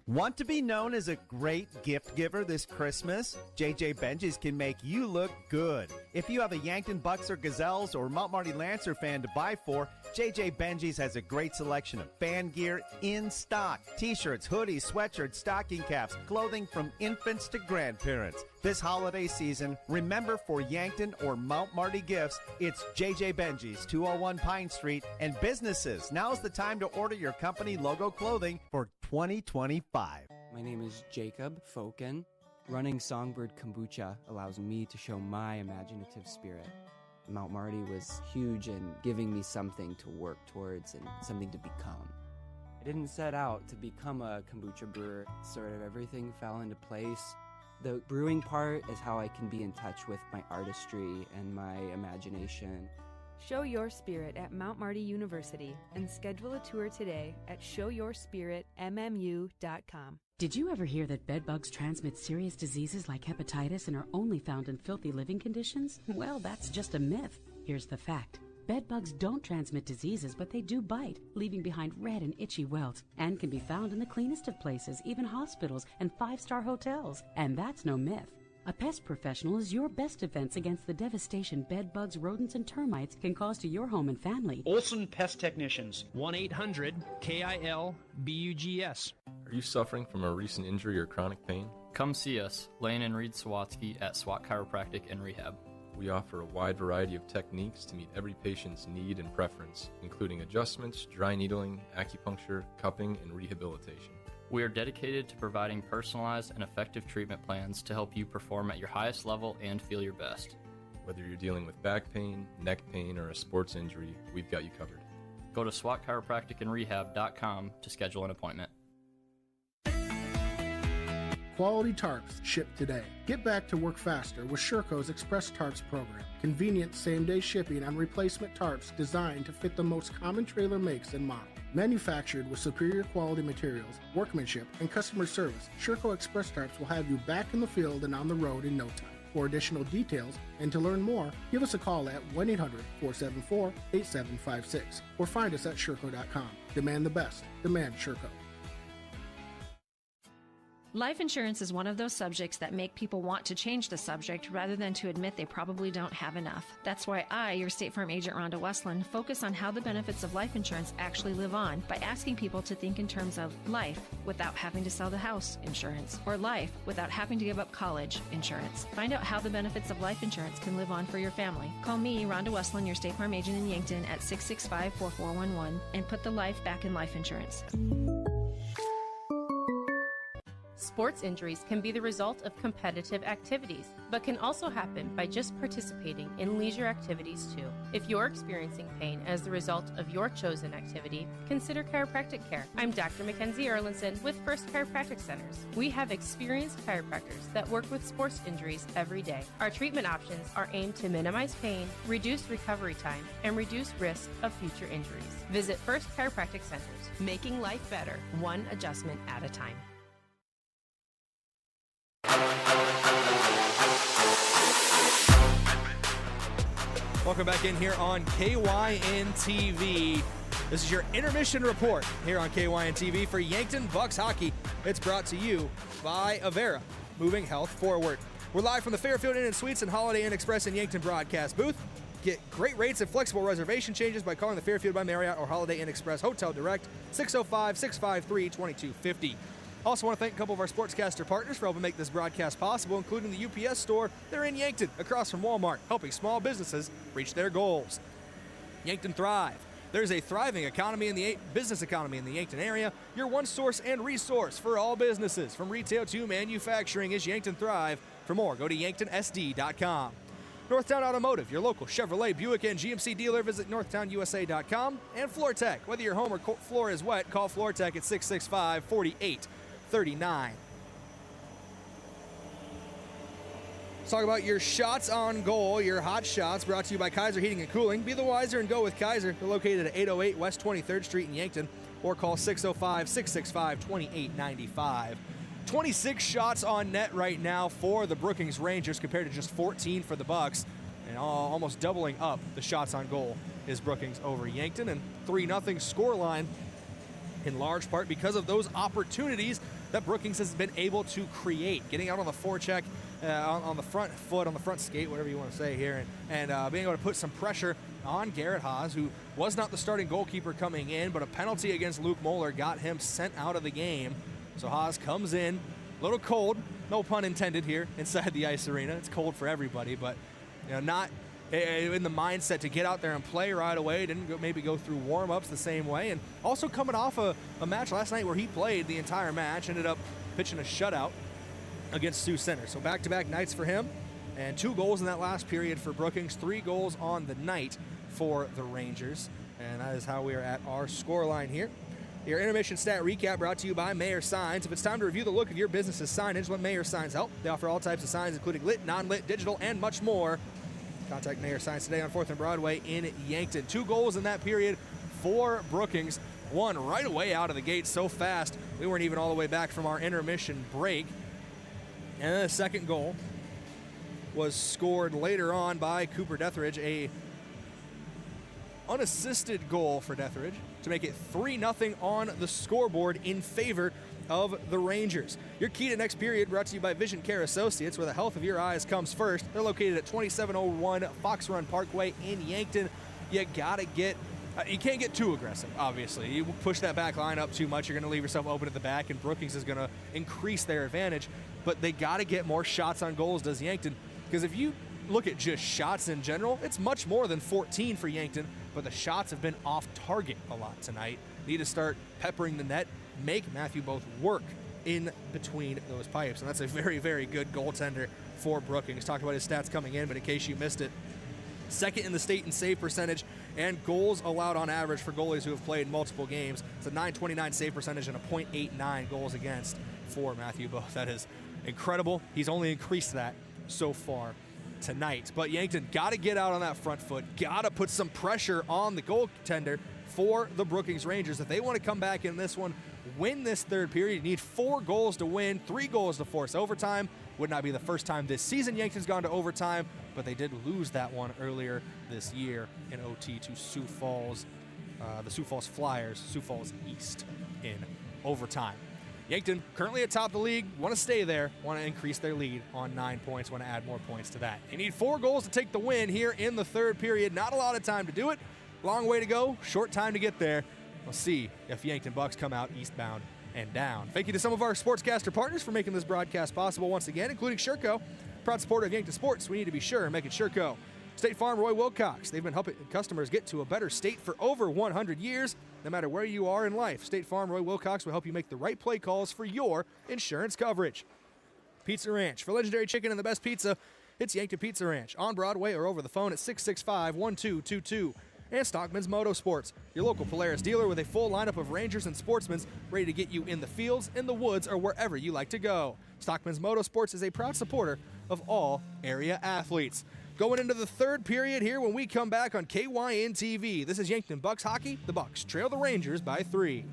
Want to be known as a great gift giver this Christmas? JJ Benji's can make you look good. If you have a Yankton Bucks or Gazelles or Mount Marty Lancer fan to buy for, JJ Benji's has a great selection of fan gear in stock. T-shirts, hoodies, sweatshirts, stocking caps, clothing from infants to grandparents. This holiday season, remember for Yankton or Mount Marty gifts, it's JJ Benji's, 201 Pine Street, and businesses. Now's the time to order your company logo clothing for 2025. My name is Jacob Foken. Running Songbird Kombucha allows me to show my imaginative spirit. Mount Marty was huge in giving me something to work towards and something to become. I didn't set out to become a kombucha brewer. Sort of everything fell into place. The brewing part is how I can be in touch with my artistry and my imagination. Show your spirit at Mount Marty University and schedule a tour today at showyourspiritmmu.com. Did you ever hear that bedbugs transmit serious diseases like hepatitis and are only found in filthy living conditions? Well, that's just a myth. Here's the fact. Bedbugs don't transmit diseases, but they do bite, leaving behind red and itchy welts, and can be found in the cleanest of places, even hospitals and 5-star hotels. And that's no myth. A pest professional is your best defense against the devastation bedbugs, rodents, and termites can cause to your home and family. Olson Pest Technicians, 1-800-KIL-BUGS. Are you suffering from a recent injury or chronic pain? Come see us, Lane and Reed Sawatsky at SWAT Chiropractic and Rehab. We offer a wide variety of techniques to meet every patient's need and preference, including adjustments, dry needling, acupuncture, cupping, and rehabilitation. We are dedicated to providing personalized and effective treatment plans to help you perform at your highest level and feel your best. Whether you're dealing with back pain, neck pain, or a sports injury, we've got you covered. Go to SWATchiropracticandrehab.com to schedule an appointment. Quality tarps shipped today. Get back to work faster with Sherco's Express Tarps program. Convenient same-day shipping on replacement tarps designed to fit the most common trailer makes and models. Manufactured with superior quality materials, workmanship, and customer service, Sherco Express Tarps will have you back in the field and on the road in no time. For additional details and to learn more, give us a call at 1-800-474-8756 or find us at Sherco.com. Demand the best. Demand Sherco. Life insurance is one of those subjects that make people want to change the subject rather than to admit they probably don't have enough. That's why I, your State Farm agent Rhonda Westland, focus on how the benefits of life insurance actually live on by asking people to think in terms of life without having to sell the house insurance, or life without having to give up college insurance. Find out how the benefits of life insurance can live on for your family. Call me, Rhonda Westland, your State Farm agent in Yankton at 665-4411 and put the life back in life insurance. Sports injuries can be the result of competitive activities, but can also happen by just participating in leisure activities too. If you're experiencing pain as the result of your chosen activity, consider chiropractic care. I'm Dr. Mackenzie Erlinson with First Chiropractic Centers. We have experienced chiropractors that work with sports injuries every day. Our treatment options are aimed to minimize pain, reduce recovery time, and reduce risk of future injuries. Visit First Chiropractic Centers, making life better, one adjustment at a time. Welcome back in here on KYN TV. This is your intermission report here on KYN TV for Yankton Bucks hockey. It's brought to you by Avera, moving health forward. We're live from the Fairfield Inn and Suites and Holiday Inn Express in Yankton broadcast booth. Get great rates and flexible reservation changes by calling the Fairfield by Marriott or Holiday Inn Express Hotel Direct, 605-653-2250. Also want to thank a couple of our sportscaster partners for helping make this broadcast possible, including the UPS store. They're in Yankton, across from Walmart, helping small businesses reach their goals. Yankton Thrive. There's a thriving economy in the business economy in the Yankton area. Your one source and resource for all businesses, from retail to manufacturing, is Yankton Thrive. For more, go to yanktonsd.com. Northtown Automotive, your local Chevrolet, Buick, and GMC dealer. Visit northtownusa.com. And FloorTech, whether your home or floor is wet, call FloorTech at 665-4839. Let's talk about your shots on goal, your hot shots, brought to you by Kaiser Heating and Cooling. Be the wiser and go with Kaiser. They're located at 808 West 23rd Street in Yankton, or call 605-665-2895. 26 shots on net right now for the Brookings Rangers compared to just 14 for the Bucks, and almost doubling up the shots on goal is Brookings over Yankton, and 3-0 scoreline in large part because of those opportunities that Brookings has been able to create, getting out on the forecheck, on the front foot, on the front skate, whatever you want to say here, and being able to put some pressure on Garrett Haas, who was not the starting goalkeeper coming in, but a penalty against Luke Moeller got him sent out of the game. So Haas comes in a little cold, no pun intended here, inside the ice arena. It's cold for everybody, but not in the mindset to get out there and play right away. Didn't maybe go through warm-ups the same way, and also coming off a match last night where he played the entire match, ended up pitching a shutout against Sioux Center. So back-to-back nights for him, and 2 goals in that last period for Brookings, 3 goals on the night for the Rangers, and that is how we are at our scoreline here. Your intermission stat recap brought to you by Mayer Signs. If it's time to review the look of your business's signage, let Mayer Signs help. They offer all types of signs, including lit, non-lit, digital, and much more. Contact Mayer Signs today on 4th and Broadway in Yankton. 2 goals in that period for Brookings. 1 right away out of the gate so fast, we weren't even all the way back from our intermission break. And then the second goal was scored later on by Cooper Deathridge, a unassisted goal for Deathridge to make it 3-0 on the scoreboard in favor of the Rangers. Your key to next period brought to you by Vision Care Associates, where the health of your eyes comes first. They're located at 2701 Fox Run Parkway in Yankton. You gotta get, you can't get too aggressive, obviously. You push that back line up too much, you're gonna leave yourself open at the back, and Brookings is gonna increase their advantage. But they gotta get more shots on goals, does Yankton, because if you look at just shots in general, it's much more than 14 for Yankton, but the shots have been off target a lot tonight. Need to start peppering the net, make Matthew Both work in between those pipes, and that's a very, very good goaltender for Brookings. Talked about his stats coming in, but in case you missed it, second in the state in save percentage and goals allowed on average for goalies who have played multiple games. It's a .929 save percentage and a .89 goals against for Matthew Both. That is incredible. He's only increased that so far tonight. But Yankton got to get out on that front foot, got to put some pressure on the goaltender for the Brookings Rangers. If they want to come back in this one, win this third period, you need 4 goals to win, 3 goals to force overtime. Would not be the first time this season Yankton's gone to overtime, but they did lose that one earlier this year in OT to Sioux Falls, the Sioux Falls Flyers, Sioux Falls East in overtime. Yankton currently atop the league, want to stay there, want to increase their lead on 9 points, want to add more points to that. You need 4 goals to take the win here in the third period. Not a lot of time to do it. Long way to go, short time to get there. We'll see if Yankton Bucks come out eastbound and down. Thank you to some of our sportscaster partners for making this broadcast possible once again, including Sherco, proud supporter of Yankton Sports. We need to be sure and make it Sherco. State Farm, Roy Wilcox. They've been helping customers get to a better state for over 100 years. No matter where you are in life, State Farm Roy Wilcox will help you make the right play calls for your insurance coverage. Pizza Ranch. For legendary chicken and the best pizza, it's Yankton Pizza Ranch on Broadway or over the phone at 665-1222. And Stockman's Motorsports, your local Polaris dealer with a full lineup of Rangers and Sportsmans ready to get you in the fields, in the woods, or wherever you like to go. Stockman's Motorsports is a proud supporter of all area athletes. Going into the third period here when we come back on KYN-TV. This is Yankton Bucks hockey. The Bucks trail the Rangers by 3.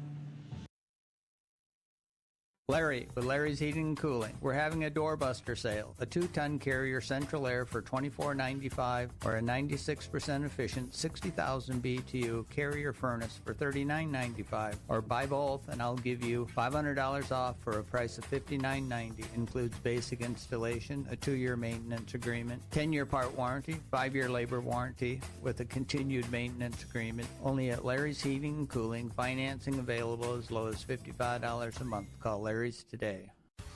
Larry with Larry's Heating and Cooling. We're having a doorbuster sale. A 2-ton Carrier Central Air for $24.95 or a 96% efficient 60,000 BTU Carrier furnace for $39.95. Or buy both and I'll give you $500 off for a price of $59.90. Includes basic installation, a 2-year maintenance agreement, 10-year part warranty, 5-year labor warranty with a continued maintenance agreement. Only at Larry's Heating and Cooling. Financing available as low as $55 a month. Call Larry's today.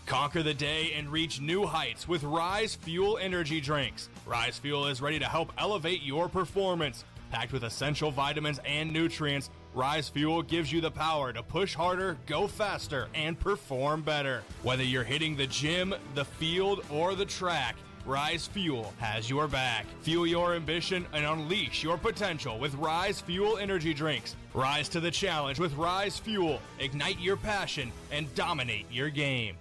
Conquer the day and reach new heights with Rise Fuel energy drinks. Rise Fuel is ready to help elevate your performance. Packed with essential vitamins and nutrients, Rise Fuel gives you the power to push harder, go faster, and perform better. Whether you're hitting the gym, the field, or the track, Rise Fuel has your back. Fuel your ambition and unleash your potential with Rise Fuel energy drinks. Rise to the challenge with Rise Fuel. Ignite your passion and dominate your game.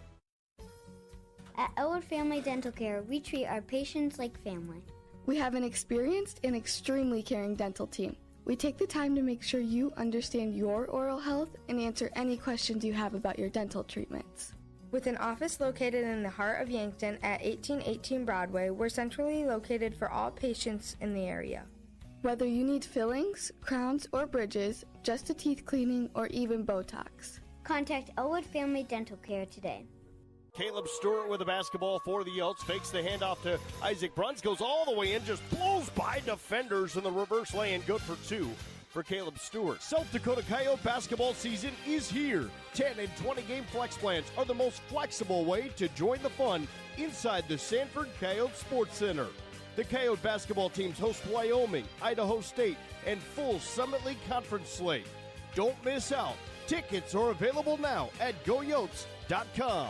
At Elwood Family Dental Care, we treat our patients like family. We have an experienced and extremely caring dental team. We take the time to make sure you understand your oral health and answer any questions you have about your dental treatments. With an office located in the heart of Yankton at 1818 Broadway, we're centrally located for all patients in the area. Whether you need fillings, crowns, or bridges, just a teeth cleaning, or even Botox. Contact Elwood Family Dental Care today. Caleb Stewart with the basketball for the Yotes, fakes the handoff to Isaac Bruns, goes all the way in, just blows by defenders in the reverse lane, good for 2. For Caleb Stewart. South Dakota Coyote basketball season is here. 10 and 20 game flex plans are the most flexible way to join the fun inside the Sanford Coyote Sports Center. The Coyote basketball teams host Wyoming, Idaho State, and full Summit League conference slate. Don't miss out. Tickets are available now at goyotes.com.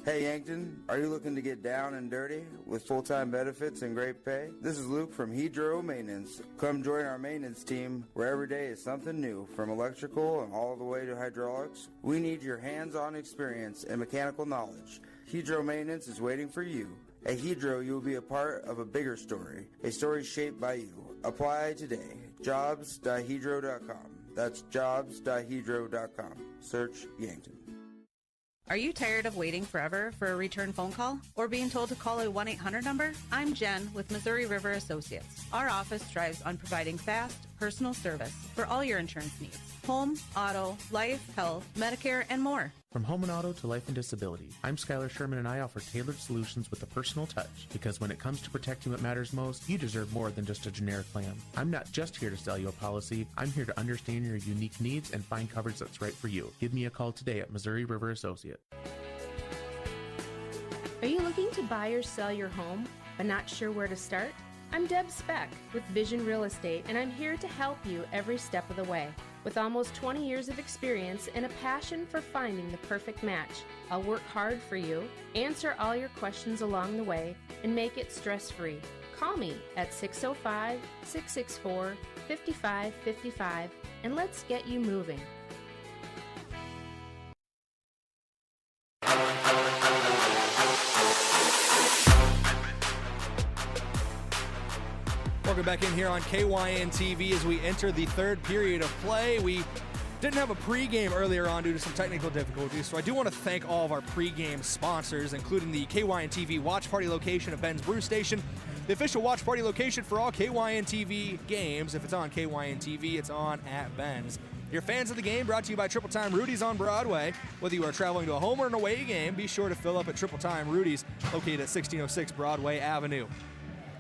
Hey Yankton, are you looking to get down and dirty with full-time benefits and great pay? This is Luke from Hydro Maintenance. Come join our maintenance team where every day is something new, from electrical and all the way to hydraulics. We need your hands-on experience and mechanical knowledge. Hydro Maintenance is waiting for you. At Hydro, you will be a part of a bigger story, a story shaped by you. Apply today. Jobs.hydro.com. That's jobs.hydro.com. Search Yankton. Are you tired of waiting forever for a return phone call or being told to call a 1-800 number? I'm Jen with Missouri River Associates. Our office strives on providing fast, personal service for all your insurance needs. Home, auto, life, health, Medicare, and more. From home and auto to life and disability, I'm Skylar Sherman and I offer tailored solutions with a personal touch, because when it comes to protecting what matters most, you deserve more than just a generic plan. I'm not just here to sell you a policy, I'm here to understand your unique needs and find coverage that's right for you. Give me a call today at Missouri River Associate. Are you looking to buy or sell your home, but not sure where to start? I'm Deb Speck with Vision Real Estate, and I'm here to help you every step of the way. With almost 20 years of experience and a passion for finding the perfect match, I'll work hard for you, answer all your questions along the way, and make it stress-free. Call me at 605-664-5555, and let's get you moving. Welcome back in here on KYN-TV as we enter the third period of play. We didn't have a pregame earlier on due to some technical difficulties, so I do want to thank all of our pregame sponsors, including the KYN-TV Watch Party location at Ben's Brew Station, the official Watch Party location for all KYN-TV games. If it's on KYN-TV, it's on at Ben's. Your fans of the game brought to you by Triple Time Rudy's on Broadway. Whether you are traveling to a home or an away game, be sure to fill up at Triple Time Rudy's, located at 1606 Broadway Avenue.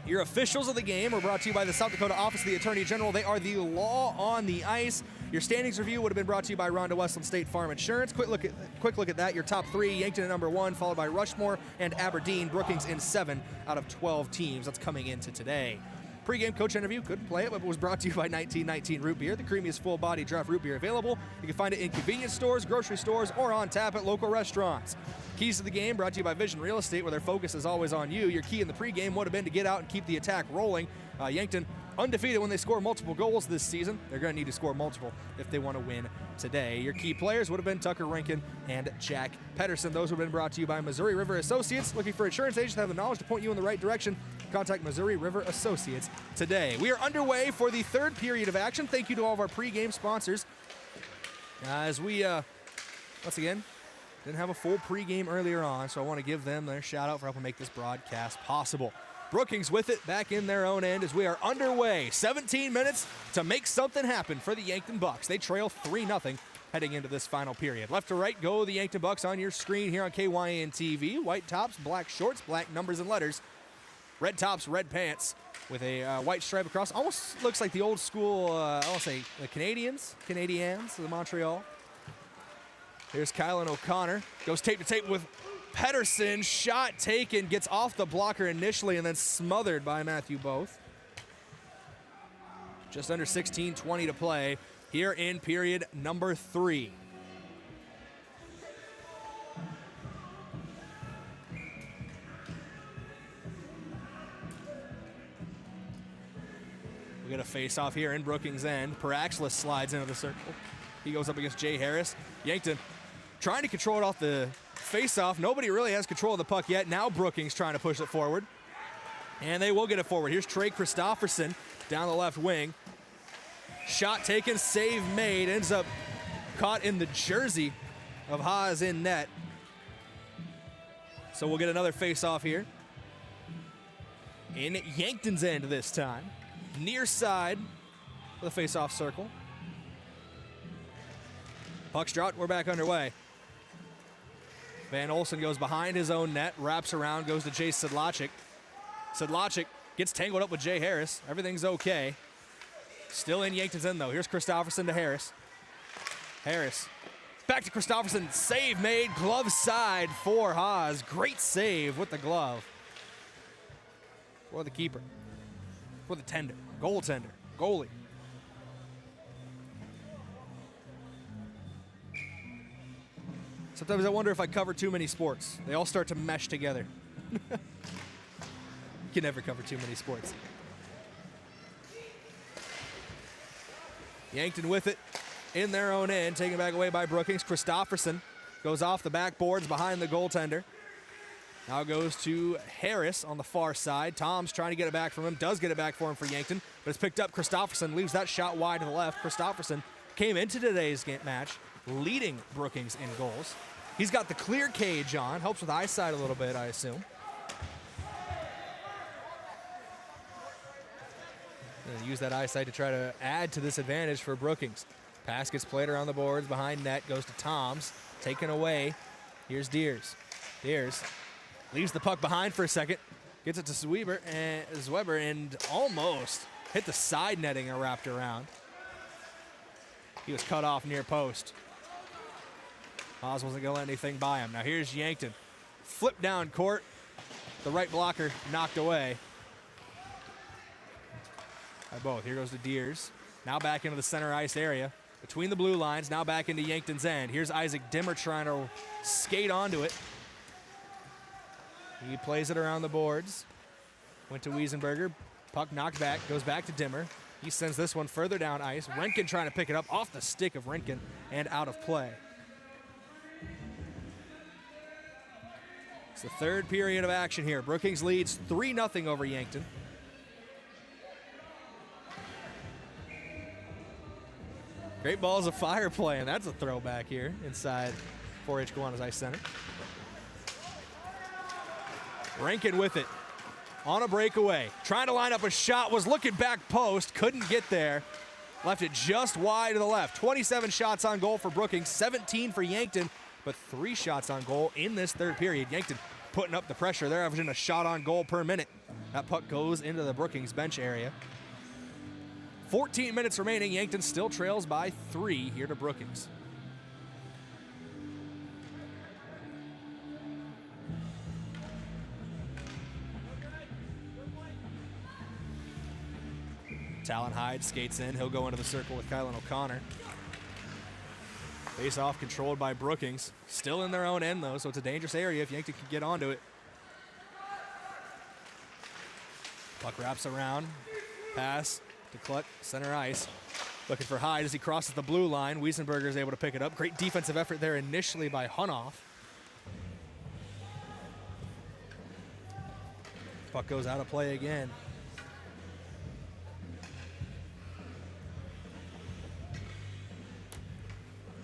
Your officials of the game are brought to you by the South Dakota Office of the Attorney General. They are the law on the ice. Your standings review would have been brought to you by Rhonda Westland State Farm Insurance. Quick look at that. Your top three: Yankton at number 1, followed by Rushmore and Aberdeen. Brookings in 7 out of 12 teams. That's coming into today. Pre-game coach interview, couldn't play it, but it was brought to you by 1919 Root Beer, the creamiest full-body draft root beer available. You can find it in convenience stores, grocery stores, or on tap at local restaurants. Keys to the game brought to you by Vision Real Estate, where their focus is always on you. Your key in the pregame would have been to get out and keep the attack rolling. Yankton undefeated when they score multiple goals this season. They're going to need to score multiple if they want to win today. Your key players would have been Tucker Rankin and Jack Pedersen. Those would have been brought to you by Missouri River Associates. Looking for insurance agents that have the knowledge to point you in the right direction? Contact Missouri River Associates today. We are underway for the third period of action. Thank you to all of our pregame sponsors. As we, once again, didn't have a full pregame earlier on, so I want to give them their shout out for helping make this broadcast possible. Brookings with it back in their own end as we are underway. 17 minutes to make something happen for the Yankton Bucks. They trail 3-0 heading into this final period. Left to right go the Yankton Bucks on your screen here on KYN-TV. White tops, black shorts, black numbers and letters. Red tops, red pants with a white stripe across. Almost looks like the old school, I want to say the Canadians of Montreal. Here's Kylan O'Connor. Goes tape to tape with Pedersen. Shot taken, gets off the blocker initially and then smothered by Matthew Both. Just under 16:20 to play here in period number 3. We get a face-off here in Brookings' end. Paraxlis slides into the circle. He goes up against Jay Harris. Yankton trying to control it off the face-off. Nobody really has control of the puck yet. Now Brookings trying to push it forward. And they will get it forward. Here's Trey Christofferson down the left wing. Shot taken, save made. Ends up caught in the jersey of Haas in net. So we'll get another face-off here. In Yankton's end this time. Near side of the face-off circle. Puck's dropped, we're back underway. Van Olsen goes behind his own net, wraps around, goes to Jay Sedlacek. Sedlacek gets tangled up with Jay Harris. Everything's okay. Still in Yankton's end, though. Here's Christofferson to Harris. Harris back to Christofferson. Save made, glove side for Haas. Great save with the glove. For the keeper. For the tender. Goaltender. Goalie. Sometimes I wonder if I cover too many sports. They all start to mesh together. You can never cover too many sports. Yankton with it in their own end, taken back away by Brookings. Christofferson goes off the backboards behind the goaltender. Now goes to Harris on the far side. Tom's trying to get it back from him. Does get it back for him for Yankton, but it's picked up. Christofferson leaves that shot wide to the left. Christofferson came into today's match leading Brookings in goals. He's got the clear cage on. Helps with eyesight a little bit, I assume. Gonna use that eyesight to try to add to this advantage for Brookings. Pass gets played around the boards, behind net, goes to Toms. Taken away. Here's Deers. Deers leaves the puck behind for a second. Gets it to Zweber and almost hit the side netting and wrapped around. He was cut off near post. Haas wasn't going to let anything by him. Now here's Yankton. Flip down court. The right blocker knocked away by Both. Here goes to Deers. Now back into the center ice area. Between the blue lines. Now back into Yankton's end. Here's Isaac Dimmer trying to skate onto it. He plays it around the boards. Went to Wiesenberger. Puck knocked back. Goes back to Dimmer. He sends this one further down ice. Renkin trying to pick it up off the stick of Renkin and out of play. It's the third period of action here. Brookings leads 3-0 over Yankton. Great balls of fire play, and that's a throwback here inside 4H Kiwanis Ice Center. Rankin with it on a breakaway. Trying to line up a shot, was looking back post, couldn't get there. Left it just wide to the left. 27 shots on goal for Brookings, 17 for Yankton, but 3 shots on goal in this third period. Yankton putting up the pressure. They're averaging a shot on goal per minute. That puck goes into the Brookings bench area. 14 minutes remaining. Yankton still trails by 3 here to Brookings. Talon Hyde skates in. He'll go into the circle with Kylan O'Connor. Face off controlled by Brookings. Still in their own end, though, so it's a dangerous area if Yankton can get onto it. Puck wraps around. Pass to Klutt, center ice. Looking for Hyde as he crosses the blue line. Wiesenberger is able to pick it up. Great defensive effort there initially by Hunoff. Puck goes out of play again.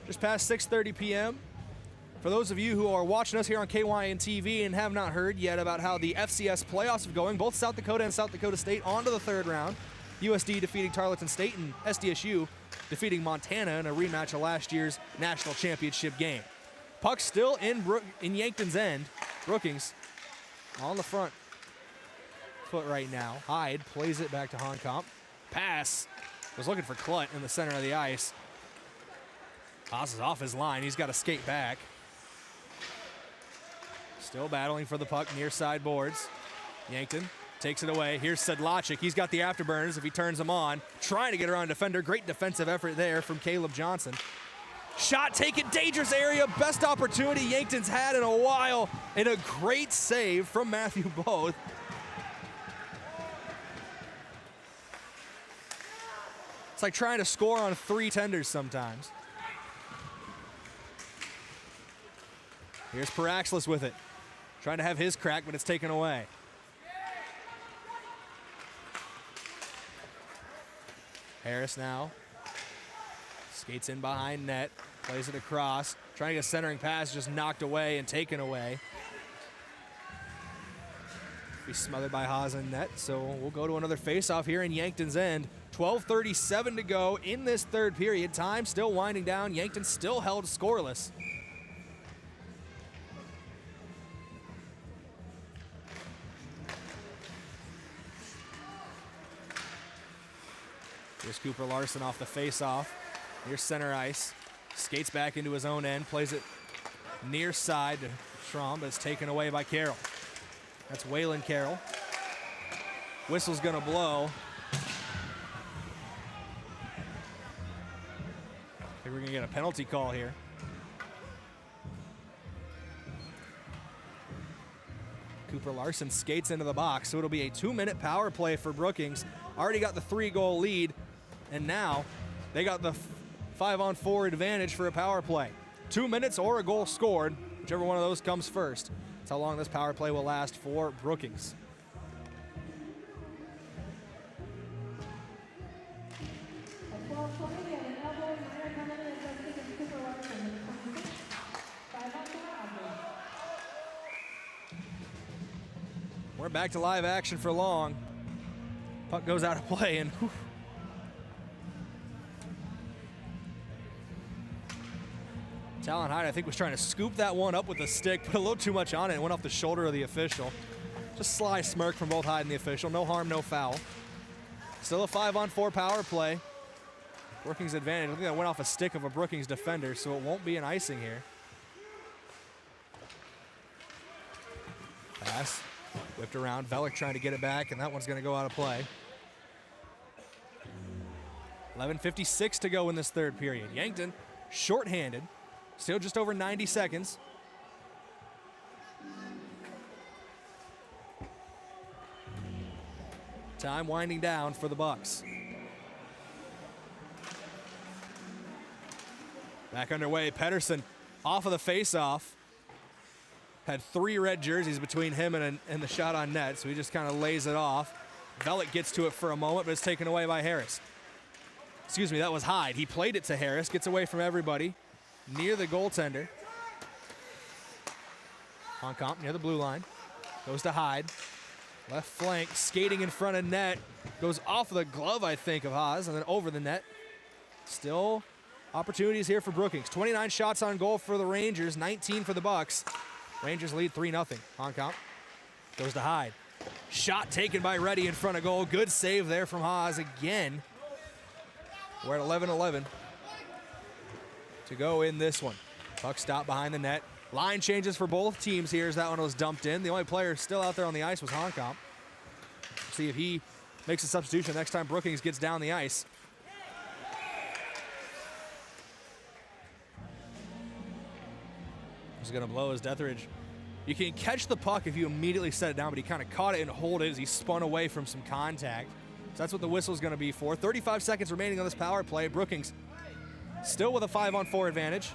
Just past 6:30 p.m. For those of you who are watching us here on KYN TV and have not heard yet about how the FCS playoffs are going, both South Dakota and South Dakota State on to the third round. USD defeating Tarleton State and SDSU defeating Montana in a rematch of last year's national championship game. Puck still in Yankton's end. Brookings on the front foot right now. Hyde plays it back to Honkamp. Pass was looking for Klutt in the center of the ice. Haas is off his line. He's got to skate back. Still battling for the puck near side boards. Yankton takes it away. Here's Sedlacek. He's got the afterburners if he turns them on. Trying to get around defender. Great defensive effort there from Caleb Johnson. Shot taken, dangerous area. Best opportunity Yankton's had in a while. And a great save from Matthew Both. It's like trying to score on 3 tenders sometimes. Here's Paraxlis with it. Trying to have his crack, but it's taken away. Harris now. Skates in behind net. Plays it across. Trying to get a centering pass, just knocked away and taken away. Be smothered by Haas in net, so we'll go to another face-off here in Yankton's end. 12:37 to go in this third period. Time still winding down. Yankton still held scoreless. Here's Cooper Larson off the face-off. Here's center ice. Skates back into his own end. Plays it near side to Schramm, but it's taken away by Carroll. That's Waylon Carroll. Whistle's going to blow. I think we're going to get a penalty call here. Cooper Larson skates into the box, so it'll be a 2-minute power play for Brookings. Already got the 3-goal lead, and now they got the 5-on-4 advantage for a power play. 2 minutes or a goal scored, whichever one of those comes first. That's how long this power play will last for Brookings. We're back to live action for long. Puck goes out of play and whew. Talon Hyde, I think, was trying to scoop that one up with a stick, put a little too much on it, and went off the shoulder of the official. Just sly smirk from both Hyde and the official. No harm, no foul. Still a 5-on-4 power play. Brookings advantage. I think that went off a stick of a Brookings defender, so it won't be an icing here. Pass. Whipped around. Velick trying to get it back, and that one's going to go out of play. 11:56 to go in this third period. Yankton shorthanded. Still just over 90 seconds. Time winding down for the Bucks. Back underway. Pedersen off of the face-off. Had 3 red jerseys between him and the shot on net, so he just kind of lays it off. Velick gets to it for a moment, but it's taken away by Harris. Excuse me, that was Hyde. He played it to Harris, gets away from everybody, near the goaltender. Honkamp near the blue line, goes to Hyde. Left flank, skating in front of net, goes off the glove, I think, of Haas, and then over the net. Still opportunities here for Brookings. 29 shots on goal for the Rangers, 19 for the Bucks. Rangers lead 3-0. Honkamp goes to Hyde. Shot taken by Reddy in front of goal. Good save there from Haas again. We're at 11-11 to go in this one. Puck stop behind the net. Line changes for both teams here as that one was dumped in. The only player still out there on the ice was Honkamp. See if he makes a substitution next time Brookings gets down the ice. He's going to blow his Deathridge. You can catch the puck if you immediately set it down, but he kind of caught it and hold it as he spun away from some contact. So that's what the whistle's going to be for. 35 seconds remaining on this power play. Brookings still with a 5-on-4 advantage.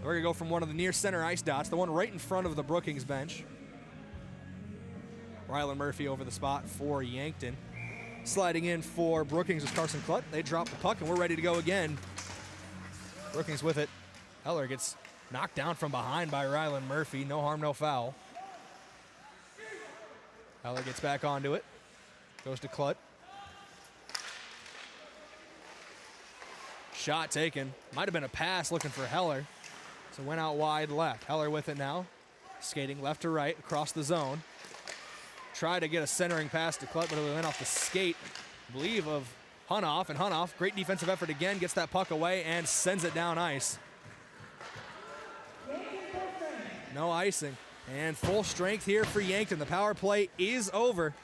We're going to go from one of the near center ice dots, the one right in front of the Brookings bench. Rylan Murphy over the spot for Yankton. Sliding in for Brookings is Carson Klutt. They drop the puck, and we're ready to go again. Brookings with it. Heller gets knocked down from behind by Rylan Murphy. No harm, no foul. Heller gets back onto it. Goes to Klutt. Shot taken. Might have been a pass looking for Heller. So went out wide left. Heller with it now. Skating left to right across the zone. Tried to get a centering pass to Klutt, but it went off the skate, I believe, of Hunoff. And Hunoff, great defensive effort again, gets that puck away and sends it down ice. No icing. And full strength here for Yankton. The power play is over.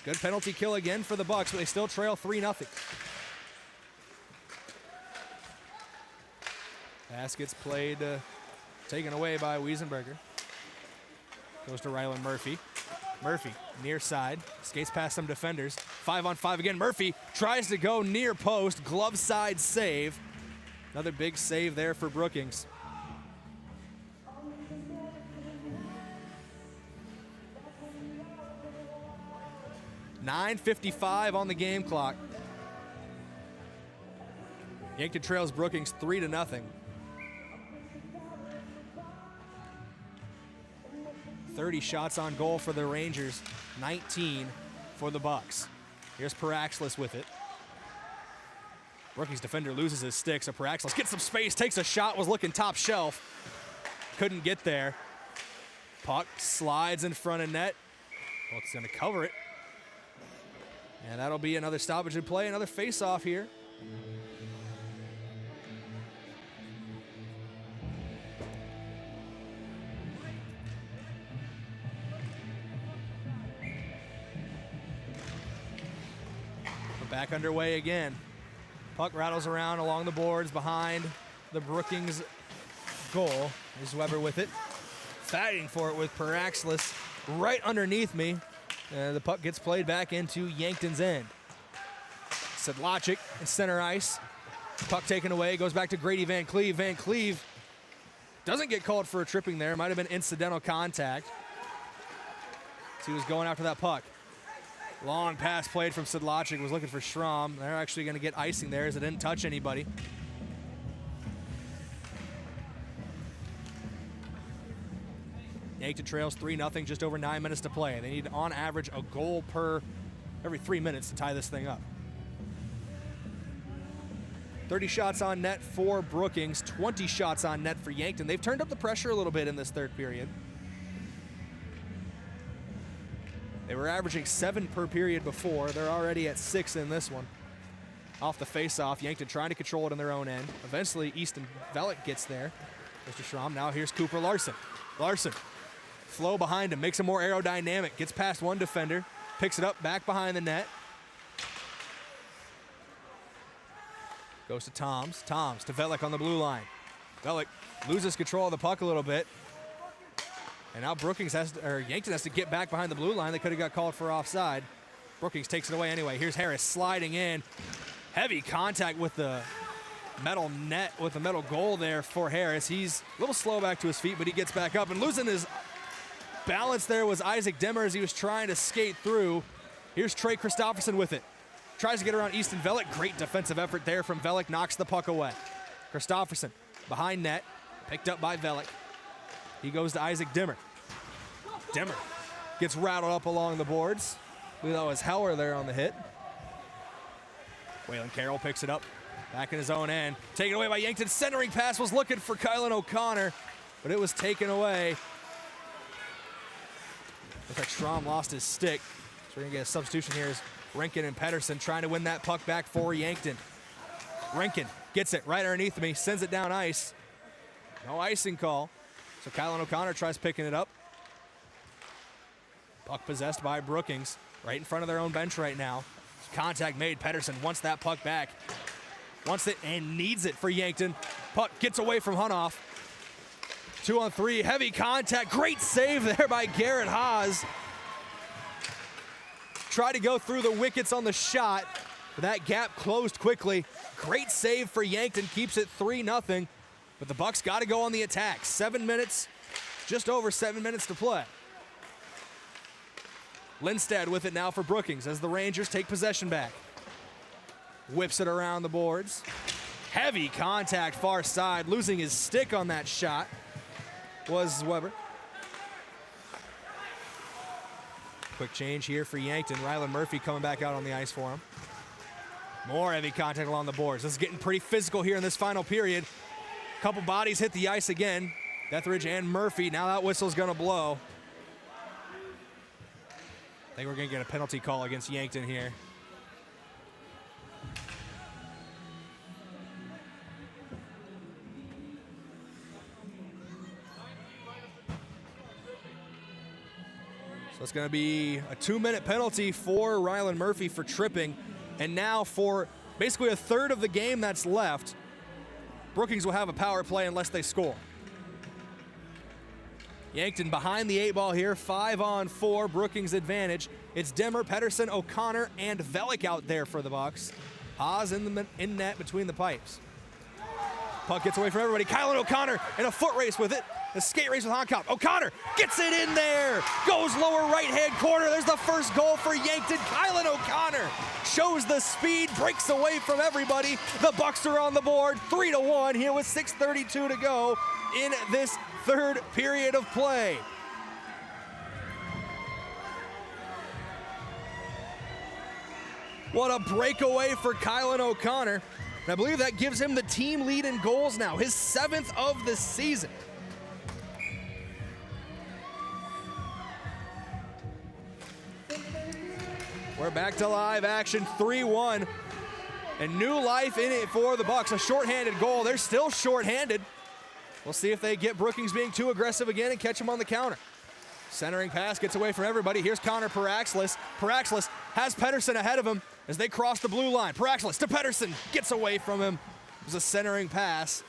Good penalty kill again for the Bucks, but they still trail 3-0. Pass gets played, taken away by Wiesenberger. Goes to Rylan Murphy. Murphy, near side, skates past some defenders. 5-on-5 again. Murphy tries to go near post. Glove side save. Another big save there for Brookings. .9:55 on the game clock. Yankton trails Brookings 3-0. 30 shots on goal for the Rangers, 19 for the Bucks. Here's Paraxlis with it. Brookings defender loses his stick, so Paraxlis gets some space, takes a shot, was looking top shelf. Couldn't get there. Puck slides in front of net. Well, it's going to cover it. And that'll be another stoppage in play, another face-off here. Back underway again. Puck rattles around along the boards behind the Brookings goal. Here's Weber with it. Fighting for it with Paraxlis right underneath me. The puck gets played back into Yankton's end. Sedlacek in center ice. Puck taken away, goes back to Grady Van Cleve. Van Cleve doesn't get called for a tripping there. Might have been incidental contact. So he was going after that puck. Long pass played from Sedlacek, was looking for Schramm. They're actually going to get icing there as it didn't touch anybody. Yankton trails 3-0, just over 9 minutes to play. They need, on average, a goal per every 3 minutes to tie this thing up. 30 shots on net for Brookings, 20 shots on net for Yankton. They've turned up the pressure a little bit in this third period. They were averaging 7 per period before. They're already at 6 in this one. Off the face-off, Yankton trying to control it in their own end. Eventually, Easton Velick gets there. Mr. Schramm, now here's Cooper Larson. Larson, flow behind him, makes him more aerodynamic. Gets past one defender, picks it up back behind the net. Goes to Toms. Toms to Velick on the blue line. Velick loses control of the puck a little bit. And now Yankton has to get back behind the blue line. They could have got called for offside. Brookings takes it away anyway. Here's Harris sliding in. Heavy contact with the metal net, with the metal goal there for Harris. He's a little slow back to his feet, but he gets back up. And losing his balance there was Isaac Demmer as he was trying to skate through. Here's Trey Christopherson with it. Tries to get around Easton Velick. Great defensive effort there from Velick. Knocks the puck away. Christopherson behind net. Picked up by Velick. He goes to Isaac Dimmer. Dimmer gets rattled up along the boards. I believe that was Heller there on the hit. Waylon Carroll picks it up. Back in his own end. Taken away by Yankton. Centering pass was looking for Kylan O'Connor, but it was taken away. Looks like Schramm lost his stick. So we're going to get a substitution here as Renken and Pedersen trying to win that puck back for Yankton. Renken gets it right underneath me, sends it down ice. No icing call. So Kylan O'Connor tries picking it up. Puck possessed by Brookings, right in front of their own bench right now. Contact made. Pedersen wants that puck back. Wants it and needs it for Yankton. Puck gets away from Hunoff. 2-on-3, heavy contact. Great save there by Garrett Haas. Tried to go through the wickets on the shot, but that gap closed quickly. Great save for Yankton, keeps it 3-0. But the Bucks got to go on the attack. 7 minutes, just over 7 minutes to play. Lindstad with it now for Brookings as the Rangers take possession back. Whips it around the boards. Heavy contact far side, losing his stick on that shot was Weber. Quick change here for Yankton. Rylan Murphy coming back out on the ice for him. More heavy contact along the boards. This is getting pretty physical here in this final period. Couple bodies hit the ice again. Deathridge and Murphy. Now that whistle's gonna blow. I think we're gonna get a penalty call against Yankton here. So it's gonna be a 2-minute penalty for Rylan Murphy for tripping. And now for basically a third of the game that's left, Brookings will have a power play unless they score. Yankton behind the 8 ball here, 5-on-4, Brookings advantage. It's Demmer, Pedersen, O'Connor, and Velik out there for the Bucks. Haas in net between the pipes. Puck gets away from everybody. Kylan O'Connor in a foot race with it. A skate race with Honkopp. O'Connor gets it in there. Goes lower right-hand corner. There's the first goal for Yankton. Kylan O'Connor shows the speed, breaks away from everybody. The Bucks are on the board, 3-1 here with 6:32 to go in this third period of play. What a breakaway for Kylan O'Connor. And I believe that gives him the team lead in goals now, his 7th of the season. We're back to live action, 3-1. And new life in it for the Bucks. A shorthanded goal. They're still shorthanded. We'll see if they get Brookings being too aggressive again and catch him on the counter. Centering pass gets away from everybody. Here's Connor Paraxlis. Paraxlis has Pedersen ahead of him as they cross the blue line. Paraxlis to Pedersen. Gets away from him. It was a centering pass.